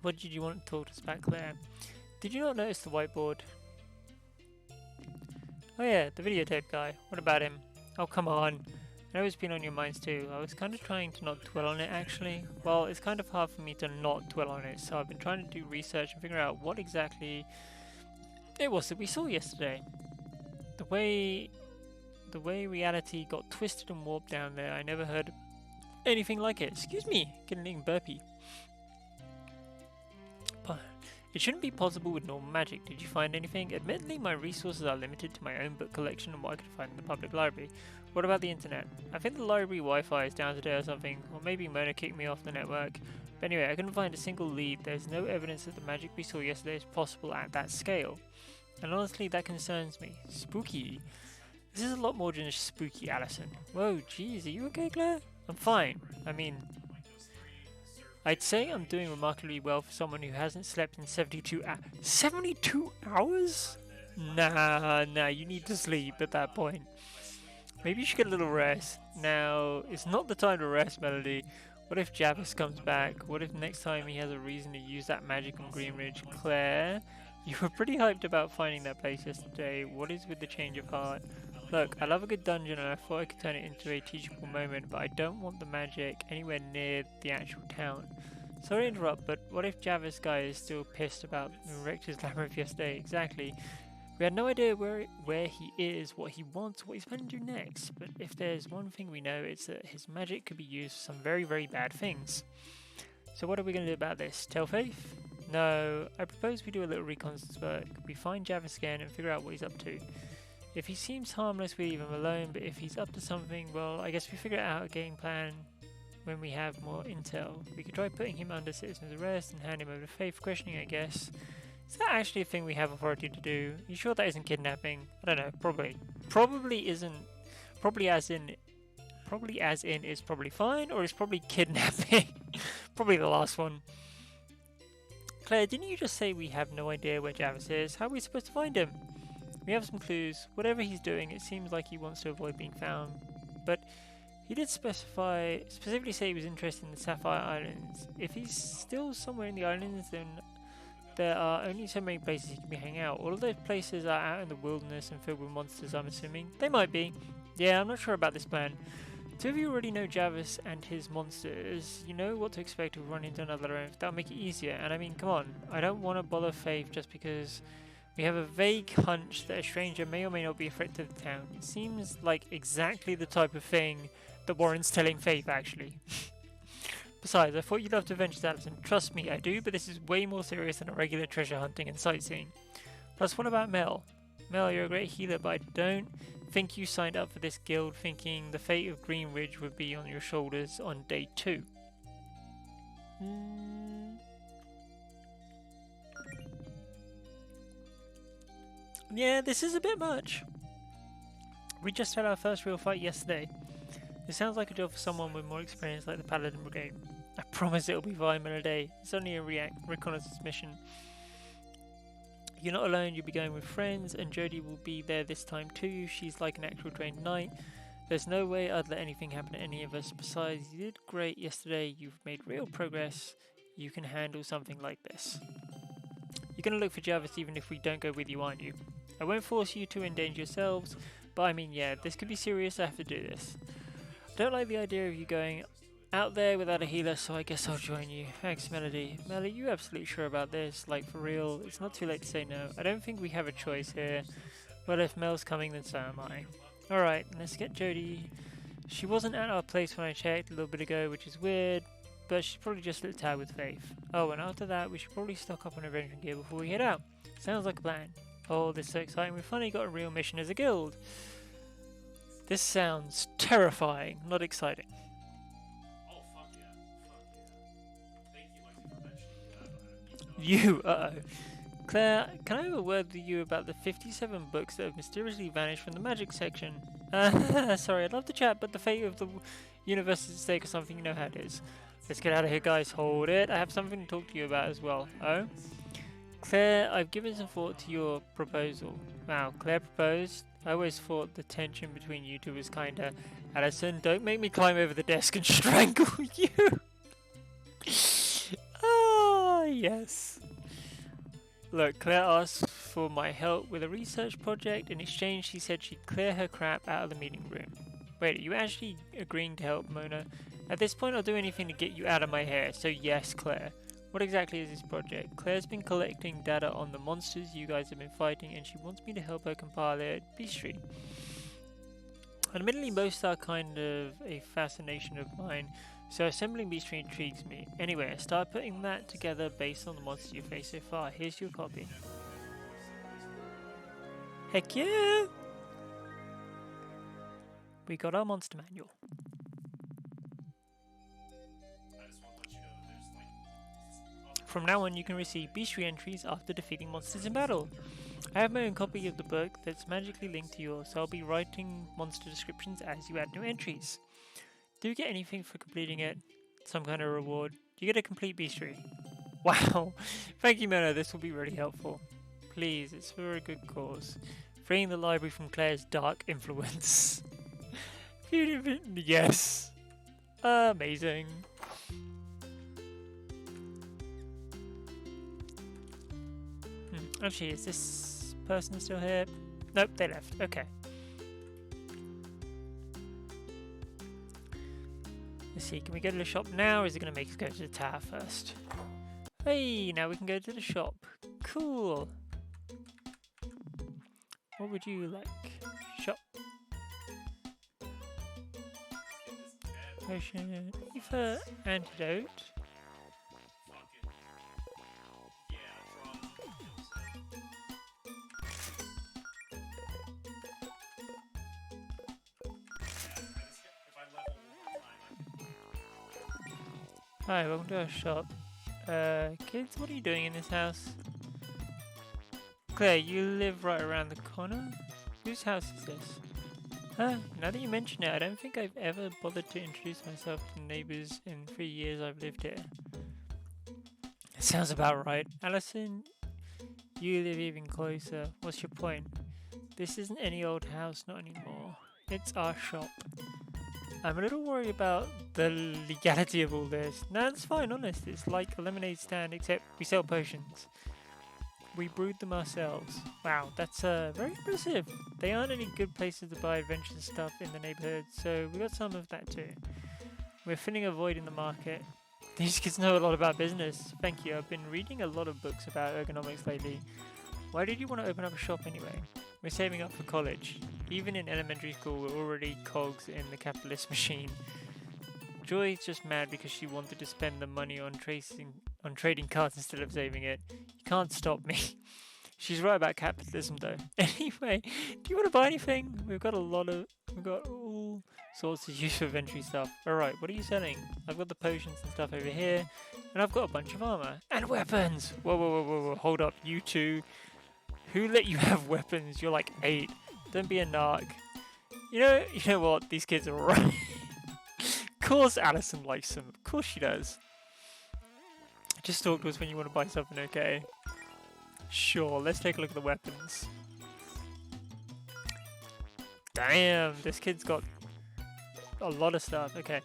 What did you want to talk to us about, Claire? Did you not notice the whiteboard? Oh yeah, the videotape guy. What about him? Oh, come on. I know it's been on your minds too. I was kind of trying to not dwell on it, actually. Well, it's kind of hard for me to not dwell on it, so I've been trying to do research and figure out what exactly it was that we saw yesterday. The way reality got twisted and warped down there, I never heard anything like it. Excuse me, getting burpy. But it shouldn't be possible with normal magic. Did you find anything? Admittedly, my resources are limited to my own book collection and what I could find in the public library. What about the internet? I think the library Wi-Fi is down today or something, or maybe Mona kicked me off the network. But anyway, I couldn't find a single lead. There's no evidence that the magic we saw yesterday is possible at that scale. And honestly, that concerns me. Spooky. This is a lot more than just spooky, Allison. Whoa, jeez, are you okay, Claire? I'm fine. I mean, I'd say I'm doing remarkably well for someone who hasn't slept in 72 hours. 72 hours? Nah, you need to sleep at that point. Maybe you should get a little rest. Now, it's not the time to rest, Melody. What if Javis comes back? What if next time he has a reason to use that magic on Greenridge? Claire, you were pretty hyped about finding that place yesterday. What is with the change of heart? Look, I love a good dungeon and I thought I could turn it into a teachable moment, but I don't want the magic anywhere near the actual town. Sorry to interrupt, but what if Javis guy is still pissed about the Rector's Labyrinth yesterday? Exactly. We had no idea where he is, what he wants, what he's planning to do next, but if there's one thing we know, it's that his magic could be used for some very, very bad things. So what are we going to do about this? Tell Faith? No, I propose we do a little reconnaissance work. We find Javis again and figure out what he's up to. If he seems harmless, we leave him alone, but if he's up to something, well, I guess we figure out a game plan when we have more intel. We could try putting him under citizen's arrest and hand him over to Faith for questioning, I guess. Is that actually a thing we have authority to do? Are you sure that isn't kidnapping? I don't know, probably. Probably isn't. Probably as in is probably fine, or is probably kidnapping? Probably the last one. Claire, didn't you just say we have no idea where Javis is? How are we supposed to find him? We have some clues. Whatever he's doing, it seems like he wants to avoid being found. But he did specifically say he was interested in the Sapphire Islands. If he's still somewhere in the islands, then there are only so many places he can be hanging out. All of those places are out in the wilderness and filled with monsters, I'm assuming. They might be. Yeah, I'm not sure about this plan. Two of you already know Javis and his monsters. You know what to expect if we run into another labyrinth. That'll make it easier. And I mean, come on. I don't want to bother Faith just because we have a vague hunch that a stranger may or may not be a threat to the town. It seems like exactly the type of thing that Warren's telling Faith, actually. Besides, I thought you loved adventures, Allison. Trust me, I do, but this is way more serious than a regular treasure hunting and sightseeing. Plus, what about Mel? Mel, you're a great healer, but I don't think you signed up for this guild thinking the fate of Greenridge would be on your shoulders on day 2. Yeah, this is a bit much. We just had our first real fight yesterday. It sounds like a job for someone with more experience like the Paladin Brigade. I promise it'll be fine in a day. It's only a reconnaissance mission. You're not alone, you'll be going with friends, and Jodie will be there this time too. She's like an actual trained knight. There's no way I'd let anything happen to any of us. Besides, you did great yesterday. You've made real progress. You can handle something like this. You're going to look for Javis even if we don't go with you, aren't you? I won't force you to endanger yourselves, but I mean, yeah, this could be serious. I have to do this. I don't like the idea of you going out there without a healer, so I guess I'll join you. Thanks, Melody. Melody, you absolutely sure about this? Like, for real? It's not too late to say no. I don't think we have a choice here. Well, if Mel's coming, then so am I. Alright, let's get Jodie. She wasn't at our place when I checked a little bit ago, which is weird, but she's probably just a little tired with Faith. Oh, and after that, we should probably stock up on adventuring gear before we head out. Sounds like a plan. Oh, this is so exciting. We finally got a real mission as a guild. This sounds terrifying, not exciting. Oh, fuck yeah. Fuck yeah. Thank you, Lexi, for mentioning that. You, uh-oh. Claire, can I have a word with you about the 57 books that have mysteriously vanished from the magic section? Sorry, I'd love to chat, but the fate of the universe is at stake or something, you know how it is. Let's get out of here, guys. Hold it. I have something to talk to you about as well. Oh? Claire, I've given some thought to your proposal. Wow, Claire proposed? I always thought the tension between you two was kinda... Alison, don't make me climb over the desk and strangle you! Ah, yes. Look, Claire asked for my help with a research project. In exchange, she said she'd clear her crap out of the meeting room. Wait, are you actually agreeing to help, Mona? At this point, I'll do anything to get you out of my hair, so yes, Claire. What exactly is this project? Claire's been collecting data on the monsters you guys have been fighting, and she wants me to help her compile a beastry. Admittedly, most are kind of a fascination of mine, so assembling beastry intrigues me. Anyway, I started putting that together based on the monsters you faced so far. Here's your copy. Heck yeah! We got our monster manual. I just want to let you know that there's like. From now on, you can receive beastry entries after defeating monsters in battle. I have my own copy of the book that's magically linked to yours, so I'll be writing monster descriptions as you add new entries. Do you get anything for completing it? Some kind of reward? Do you get a complete beastry? Wow! Thank you, Mona, this will be really helpful. Please, it's for a good cause. Freeing the library from Claire's dark influence. Yes! Amazing. Actually, is this person still here? Nope, they left. Okay. Let's see, can we go to the shop now, or is it going to make us go to the tower first? Hey, now we can go to the shop. Cool. What would you like? Shop. Potion. Ether. Antidote. Hi, welcome to our shop. Kids, what are you doing in this house? Claire, you live right around the corner? Whose house is this? Now that you mention it, I don't think I've ever bothered to introduce myself to neighbours in 3 years I've lived here. That sounds about right. Alison, you live even closer. What's your point? This isn't any old house, not anymore. It's our shop. I'm a little worried about the legality of all this. No, it's fine, honest. It's like a lemonade stand, except we sell potions. We brewed them ourselves. Wow, that's very impressive. They aren't any good places to buy adventure stuff in the neighborhood, so we got some of that too. We're filling a void in the market. These kids know a lot about business. Thank you. I've been reading a lot of books about ergonomics lately. Why did you want to open up a shop anyway? We're saving up for college. Even in elementary school, we're already cogs in the capitalist machine. Joy's just mad because she wanted to spend the money on trading cards instead of saving it. You can't stop me. She's right about capitalism though. Anyway, do you want to buy anything? We've got all sorts of use for inventory stuff. Alright, what are you selling? I've got the potions and stuff over here, and I've got a bunch of armor. And weapons! Whoa, whoa, whoa, whoa, whoa, hold up, you two. Who let you have weapons? You're like 8. Don't be a narc. You know what? These kids are right. Of course Alison likes them. Of course she does. Just talk to us when you want to buy something, okay? Sure, let's take a look at the weapons. Damn, this kid's got a lot of stuff. Okay.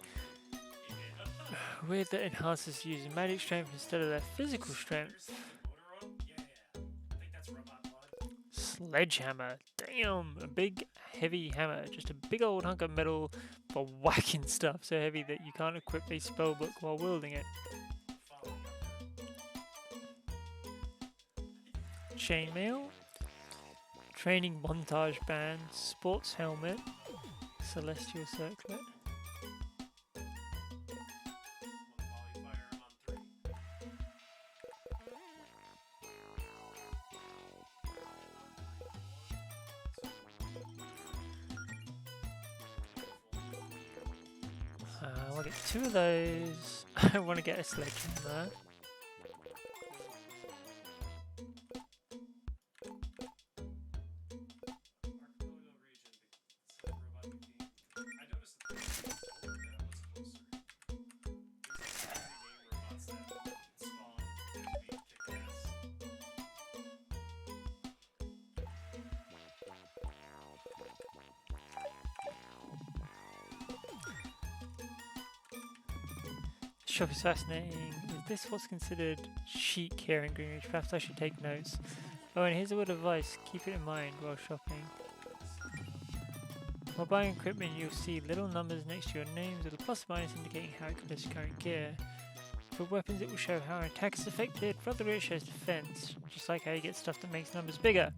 Weird that enhances using magic strength instead of their physical strength. Sledgehammer. Damn, a big heavy hammer. Just a big old hunk of metal for whacking stuff so heavy that you can't equip a spellbook while wielding it. Following up. Chainmail, training montage band, sports helmet, celestial circlet. One volley fire on 3. I want to get 2 of those. I want to get a sledgehammer. Archipelago region, the robot became. I noticed that that was closer. There's like 3 game robots that spawn and be kick ass. Shop is fascinating. Is this what's considered chic here in Greenwich? Perhaps I should take notes. Oh, and here's a word of advice. Keep it in mind while shopping. While buying equipment, you'll see little numbers next to your names with a plus or minus indicating how it compares to current gear. For weapons, it will show how an attack is affected. For other, it shows defense, just like how you get stuff that makes numbers bigger.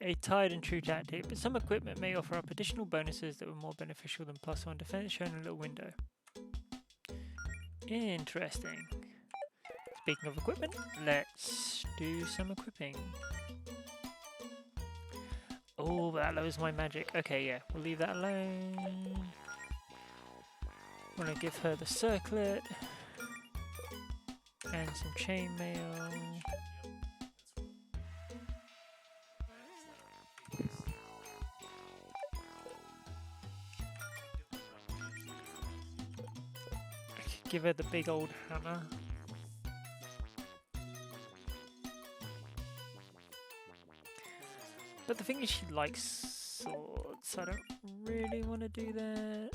A tried and true tactic, but some equipment may offer up additional bonuses that were more beneficial than plus 1 defense, shown in a little window. Interesting. Speaking of equipment, let's do some equipping. Oh, that lowers my magic. Okay, yeah, we'll leave that alone. I'm gonna give her the circlet and some chainmail. Give her the big old hammer. But the thing is, she likes swords. I don't really want to do that.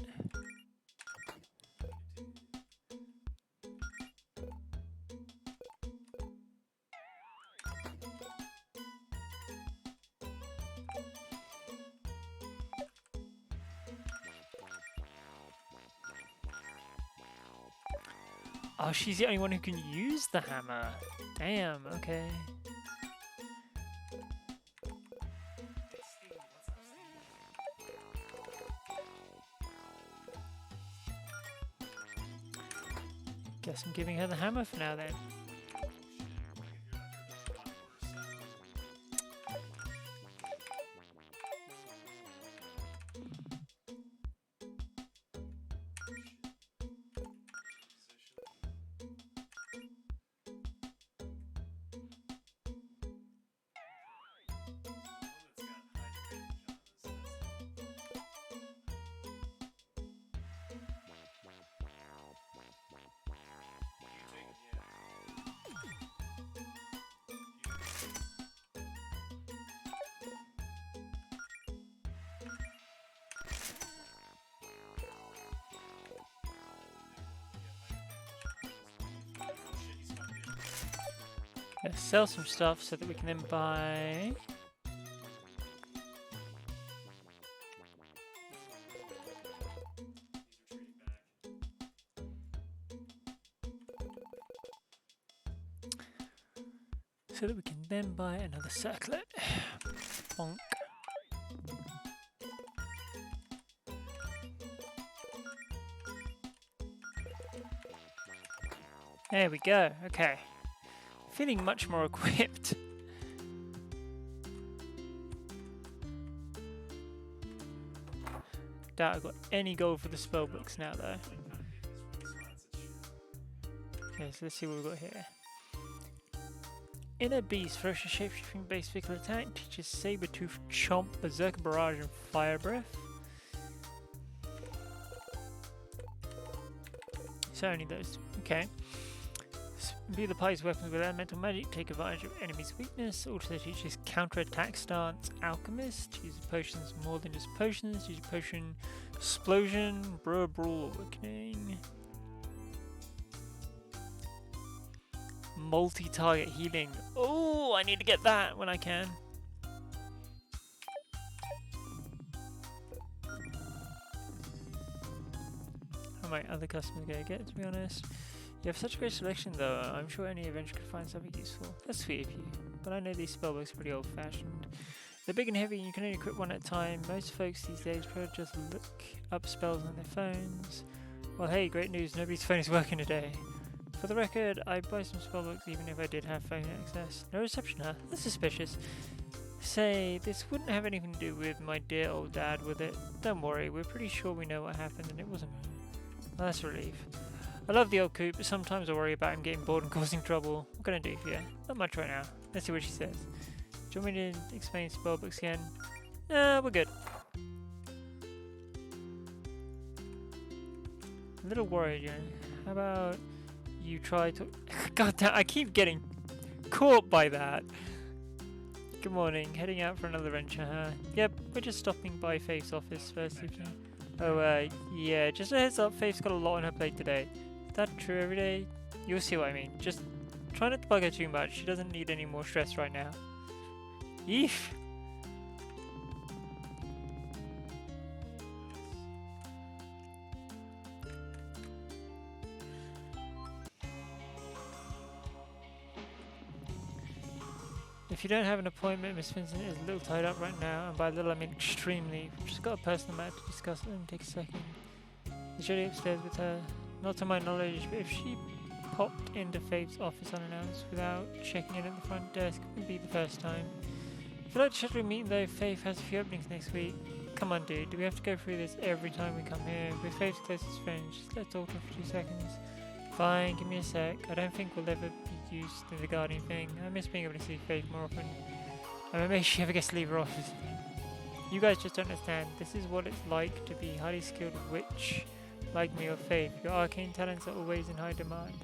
Oh, she's the only one who can use the hammer. Damn, okay. Guess I'm giving her the hammer for now then. Let's sell some stuff so that we can then buy. So that we can then buy another circlet. Bonk. There we go. Okay. Feeling much more equipped. Doubt I've got any gold for the spell books now though. Okay, so let's see what we've got here. Inner Beast, ferocious shapeshifting based physical attack, teaches Sabertooth, Chomp, Berserker Barrage, and Fire Breath. So only those. Okay. View the party's weapons with elemental magic, take advantage of enemy's weakness. Also teaches counter-attack stance, Alchemist, use potions more than just potions, use potion, Explosion, Brawl Awakening. Multi-target healing. Oh, I need to get that when I can. where my other customers go get, to be honest. You have such a great selection though, I'm sure any adventure could find something useful. That's sweet of you, but I know these spellbooks are pretty old fashioned. They're big and heavy and you can only equip one at a time. Most folks these days probably just look up spells on their phones. Well hey, great news, nobody's phone is working today. For the record, I'd buy some spellbooks even if I did have phone access. No reception, huh? That's suspicious. Say, this wouldn't have anything to do with my dear old dad, would it? Don't worry, we're pretty sure we know what happened and it wasn't me. Well, that's a relief. I love the old coot, but sometimes I worry about him getting bored and causing trouble. What can I do for you? Not much right now. Let's see what she says. Do you want me to explain spellbooks again? Nah, we're good. A little worried, you know. How about you try to... God damn, I keep getting caught by that. Good morning. Heading out for another venture, huh? Yep, we're just stopping by Faith's office first evening. Oh, yeah, just a heads up, Faith's got a lot on her plate today. Is that true every day? You'll see what I mean. Just try not to bug her too much. She doesn't need any more stress right now. Eef! If you don't have an appointment, Miss Vincent is a little tied up right now, and by little I mean extremely. We've just got a personal matter to discuss. Let me take a second. Is Jodie upstairs with her? Not to my knowledge, but if she popped into Faith's office unannounced without checking in at the front desk, it would be the first time. If you'd like to schedule a meeting though, Faith has a few openings next week. Come on dude, do we have to go through this every time we come here? We're Faith's closest friend, just let's talk to her for 2 seconds. Fine, give me a sec. I don't think we'll ever be used to the Guardian thing. I miss being able to see Faith more often. I mean, maybe she ever gets to leave her office. You guys just don't understand. This is what it's like to be highly skilled witch like me or Faith. Your arcane talents are always in high demand.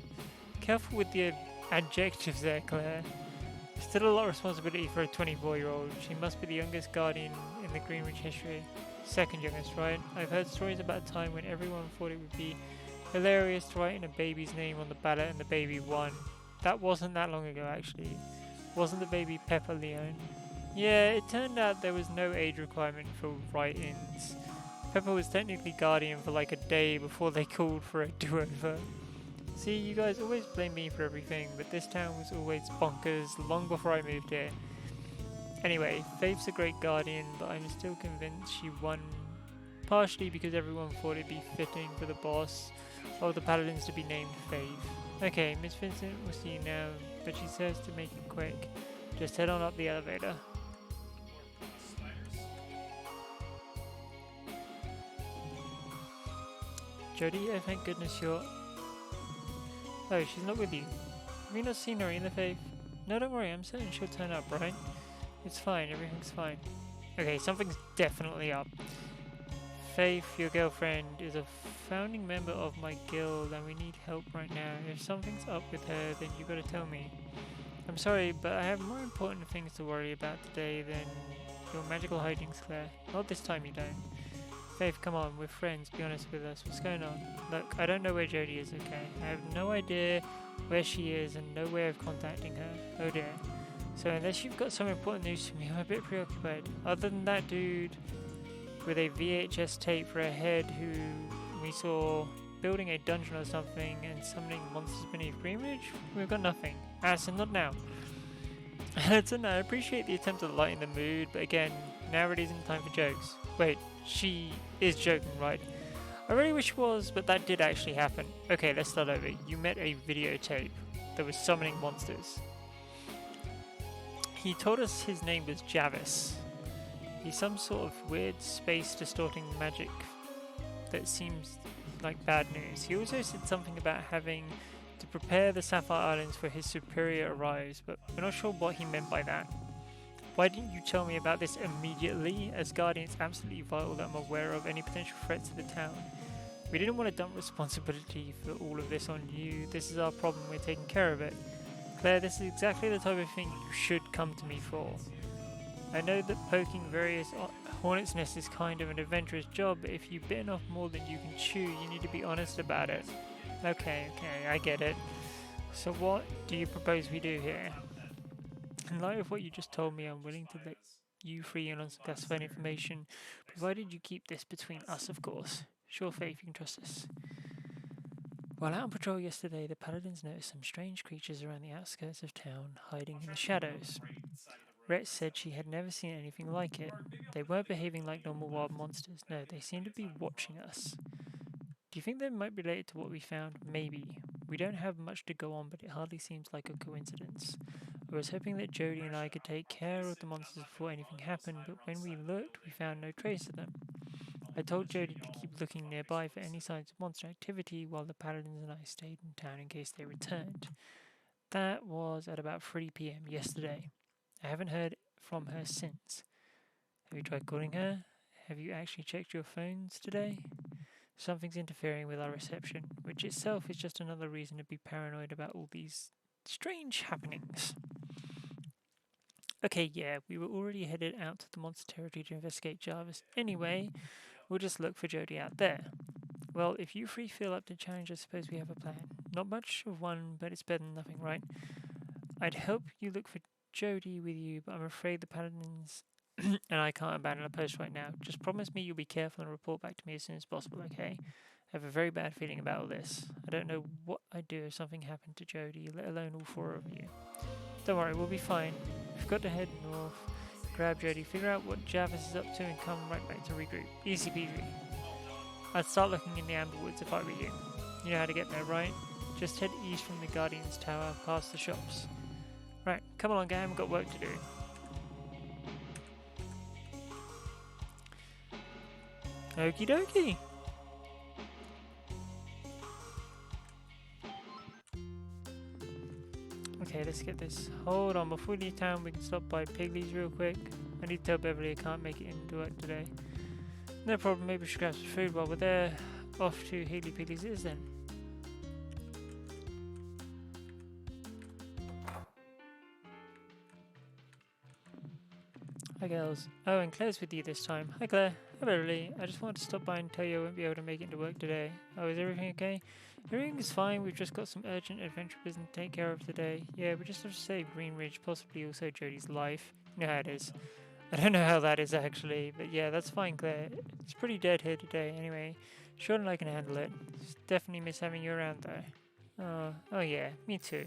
Careful with the adjectives there, Claire. Still a lot of responsibility for a 24-year-old. She must be the youngest guardian in the Greenwich history. Second youngest, right? I've heard stories about a time when everyone thought it would be hilarious to write in a baby's name on the ballot and the baby won. That wasn't that long ago, actually. Wasn't the baby Pepper Leone? Yeah, it turned out there was no age requirement for write-ins. Pepper was technically guardian for like a day before they called for a do-over. See, you guys always blame me for everything, but this town was always bonkers long before I moved here. Anyway, Faith's a great guardian, but I'm still convinced she won partially because everyone thought it'd be fitting for the boss of the paladins to be named Faith. Okay, Miss Vincent will see you now, but she says to make it quick. Just head on up the elevator. Jodie, oh thank goodness you're... Oh, she's not with you. Have you not seen her either, Faith? No, don't worry, I'm certain she'll turn up, right? It's fine, everything's fine. Okay, something's definitely up. Faith, your girlfriend, is a founding member of my guild and we need help right now. If something's up with her, then you gotta tell me. I'm sorry, but I have more important things to worry about today than your magical hijinks, Claire. Not this time you don't. Faith, come on, we're friends, be honest with us. What's going on? Look, I don't know where Jodie is, okay? I have no idea where she is and no way of contacting her. Oh dear. So unless you've got some important news for me, I'm a bit preoccupied. Other than that dude with a VHS tape for a head who we saw building a dungeon or something and summoning monsters beneath Greenwich, we've got nothing. So not now. Listen, I appreciate the attempt to lighten the mood, but again, now it isn't time for jokes. Wait, she is joking, right? I really wish it was, but that did actually happen. Okay, let's start over. You met a videotape that was summoning monsters. He told us his name was Javis. He's some sort of weird space distorting magic that seems like bad news. He also said something about having to prepare the Sapphire Islands for his superior arrives, but we're not sure what he meant by that. Why didn't you tell me about this immediately? As Guardian, it's absolutely vital that I'm aware of any potential threats to the town. We didn't want to dump responsibility for all of this on you. This is our problem, we're taking care of it. Claire, this is exactly the type of thing you should come to me for. I know that poking various hornet's nests is kind of an adventurous job, but if you've bitten off more than you can chew, you need to be honest about it. Okay, I get it. So what do you propose we do here? In light of what you just told me, I'm willing to let you free in on some classified information, provided you keep this between us, of course. Sure, Faith, you can trust us. While out on patrol yesterday, the paladins noticed some strange creatures around the outskirts of town, hiding in the shadows. Rhett said she had never seen anything like it. They weren't behaving like normal wild monsters. No, they seemed to be watching us. Do you think they might be related to what we found? Maybe. We don't have much to go on, but it hardly seems like a coincidence. I was hoping that Jody and I could take care of the monsters before anything happened, but when we looked, we found no trace of them. I told Jody to keep looking nearby for any signs of monster activity while the paladins and I stayed in town in case they returned. That was at about 3 p.m. yesterday. I haven't heard from her since. Have you tried calling her? Have you actually checked your phones today? Something's interfering with our reception, which itself is just another reason to be paranoid about all these strange happenings. Okay, yeah, we were already headed out to the monster territory to investigate Jarvis. Anyway, we'll just look for Jody out there. Well, if you three feel up to challenge, I suppose we have a plan. Not much of one, but it's better than nothing, right? I'd help you look for Jody with you, but I'm afraid the paladins and I can't abandon a post right now. Just promise me you'll be careful and report back to me as soon as possible, okay? I have a very bad feeling about all this. I don't know what I'd do if something happened to Jody, let alone all four of you. Don't worry, we'll be fine. We've got to head north, grab Jody, figure out what Jarvis is up to, and come right back to regroup. Easy peasy. I'd start looking in the Amber Woods if I were you. You know how to get there, right? Just head east from the Guardian's Tower, past the shops. Right, come along, gang, we've got work to do. Okie dokie. Okay, let's get this. Hold on, before we leave town, we can stop by Piggly's real quick. I need to tell Beverly I can't make it into work today. No problem, maybe we should grab some food while we're there. Off to Higgly Piggly's it is then. Hi girls. Oh, and Claire's with you this time. Hi Claire. Hi Beverly. I just wanted to stop by and tell you I won't be able to make it to work today. Oh, is everything okay? Everything is fine. We've just got some urgent adventure business to take care of today. Yeah, we just have to save Greenridge, possibly also Jody's life. You know how it is. I don't know how that is actually, but yeah, that's fine, Claire. It's pretty dead here today anyway. Sean and I can handle it. Definitely miss having you around though. Oh yeah, me too.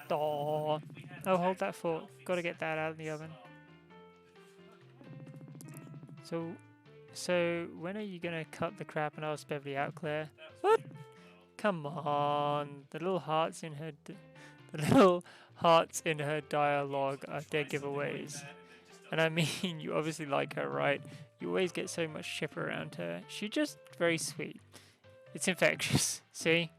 Aww. Oh, hold that thought. Gotta get that out of the oven. So when are you gonna cut the crap and ask Beverly out, Claire? What? Come on, the little hearts in her, dialogue are dead giveaways. And I mean, you obviously like her, right? You always get so much ship around her. She's just very sweet. It's infectious. See?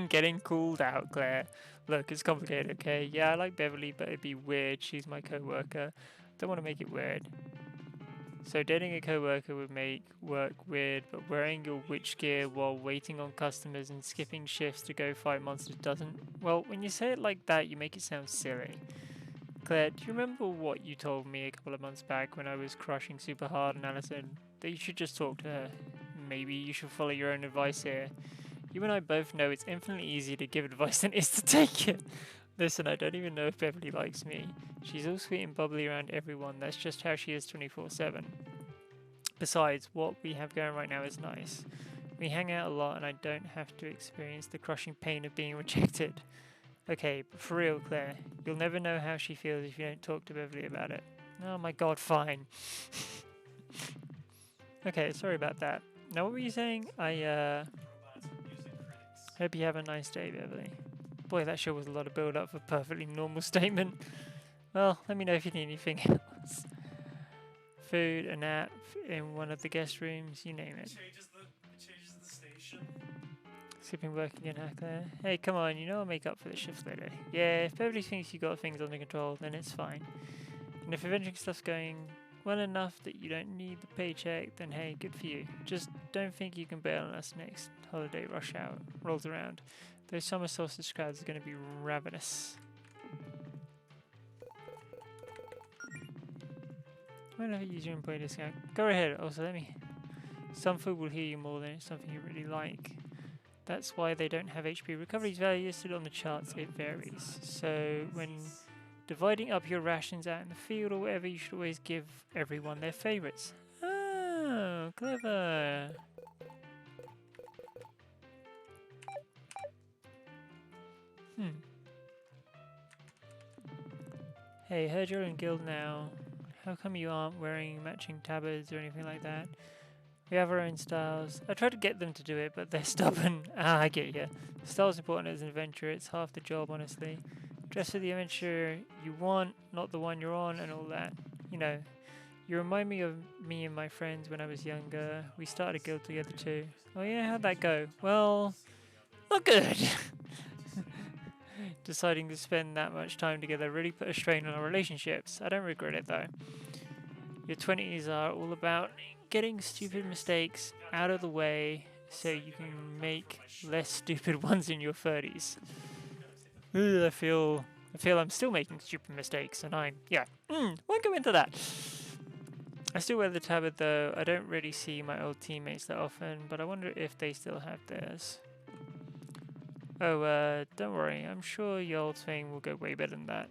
Getting called out, Claire. Look, it's complicated, okay? Yeah, I like Beverly, but it'd be weird. She's my co-worker. Don't want to make it weird. So dating a co-worker would make work weird, but wearing your witch gear while waiting on customers and skipping shifts to go fight monsters doesn't... Well, when you say it like that, you make it sound silly. Claire, do you remember what you told me a couple of months back when I was crushing super hard on Alison? That you should just talk to her. Maybe you should follow your own advice here. You and I both know it's infinitely easier to give advice than it is to take it. Listen, I don't even know if Beverly likes me. She's all sweet and bubbly around everyone. That's just how she is 24/7. Besides, what we have going right now is nice. We hang out a lot and I don't have to experience the crushing pain of being rejected. Okay, but for real, Claire, you'll never know how she feels if you don't talk to Beverly about it. Oh my god, fine. Okay, sorry about that. Now what were you saying? I hope you have a nice day, Beverly. Boy, that sure was a lot of build up for a perfectly normal statement. Well, let me know if you need anything else. Food, a nap, in one of the guest rooms, you name it. It changes the station. Skipping work again, huh, Claire? Hey, come on, you know I'll make up for the shift later. Yeah, if Beverly thinks you got things under control, then it's fine. And if avenging stuff's going well enough that you don't need the paycheck, then hey, good for you. Just don't think you can bail on us next holiday rush hour rolls around. Those summer solstice crowds are going to be ravenous. Why not use your employee discount? Go ahead, also let me... Some food will heal you more than it's something you really like. That's why they don't have HP. Recovery's value listed on the charts, it varies. So when dividing up your rations out in the field or whatever, you should always give everyone their favourites. Oh, clever. Hmm. Hey, heard you're in guild now. How come you aren't wearing matching tabards or anything like that? We have our own styles. I try to get them to do it, but they're stubborn. Ah, I get ya. Style's important as an adventurer. It's half the job, honestly. Dress for the adventure you want, not the one you're on, and all that. You know, you remind me of me and my friends when I was younger. We started a guild together too. Oh yeah, how'd that go? Well, not good. Deciding to spend that much time together really put a strain on our relationships. I don't regret it though. Your 20s are all about getting stupid mistakes out of the way so you can make less stupid ones in your 30s. Ugh, I feel I'm still making stupid mistakes and won't go into that. I still wear the tabard though. I don't really see my old teammates that often, but I wonder if they still have theirs. Oh, don't worry. I'm sure your old thing will go way better than that.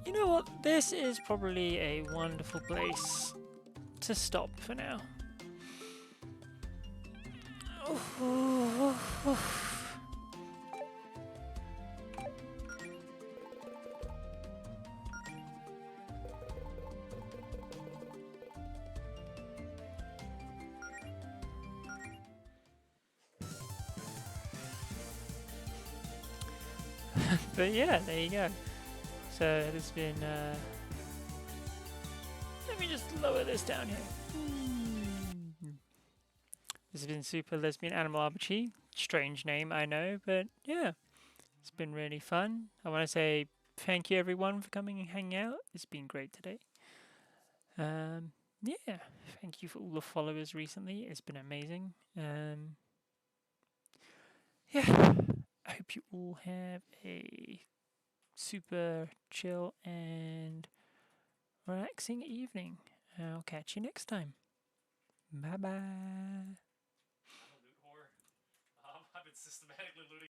You know what? This is probably a wonderful place to stop for now. But yeah, there you go. So there's been. Let me just lower this down here. This has been Super Lesbian Animal Arbitrary. Strange name, I know, but yeah, it's been really fun. I want to say thank you everyone for coming and hanging out. It's been great today. Yeah, thank you for all the followers recently. It's been amazing. Yeah, I hope you all have a super chill and relaxing evening. I'll catch you next time. Bye bye. I'm a loot whore. I've been systematically looting.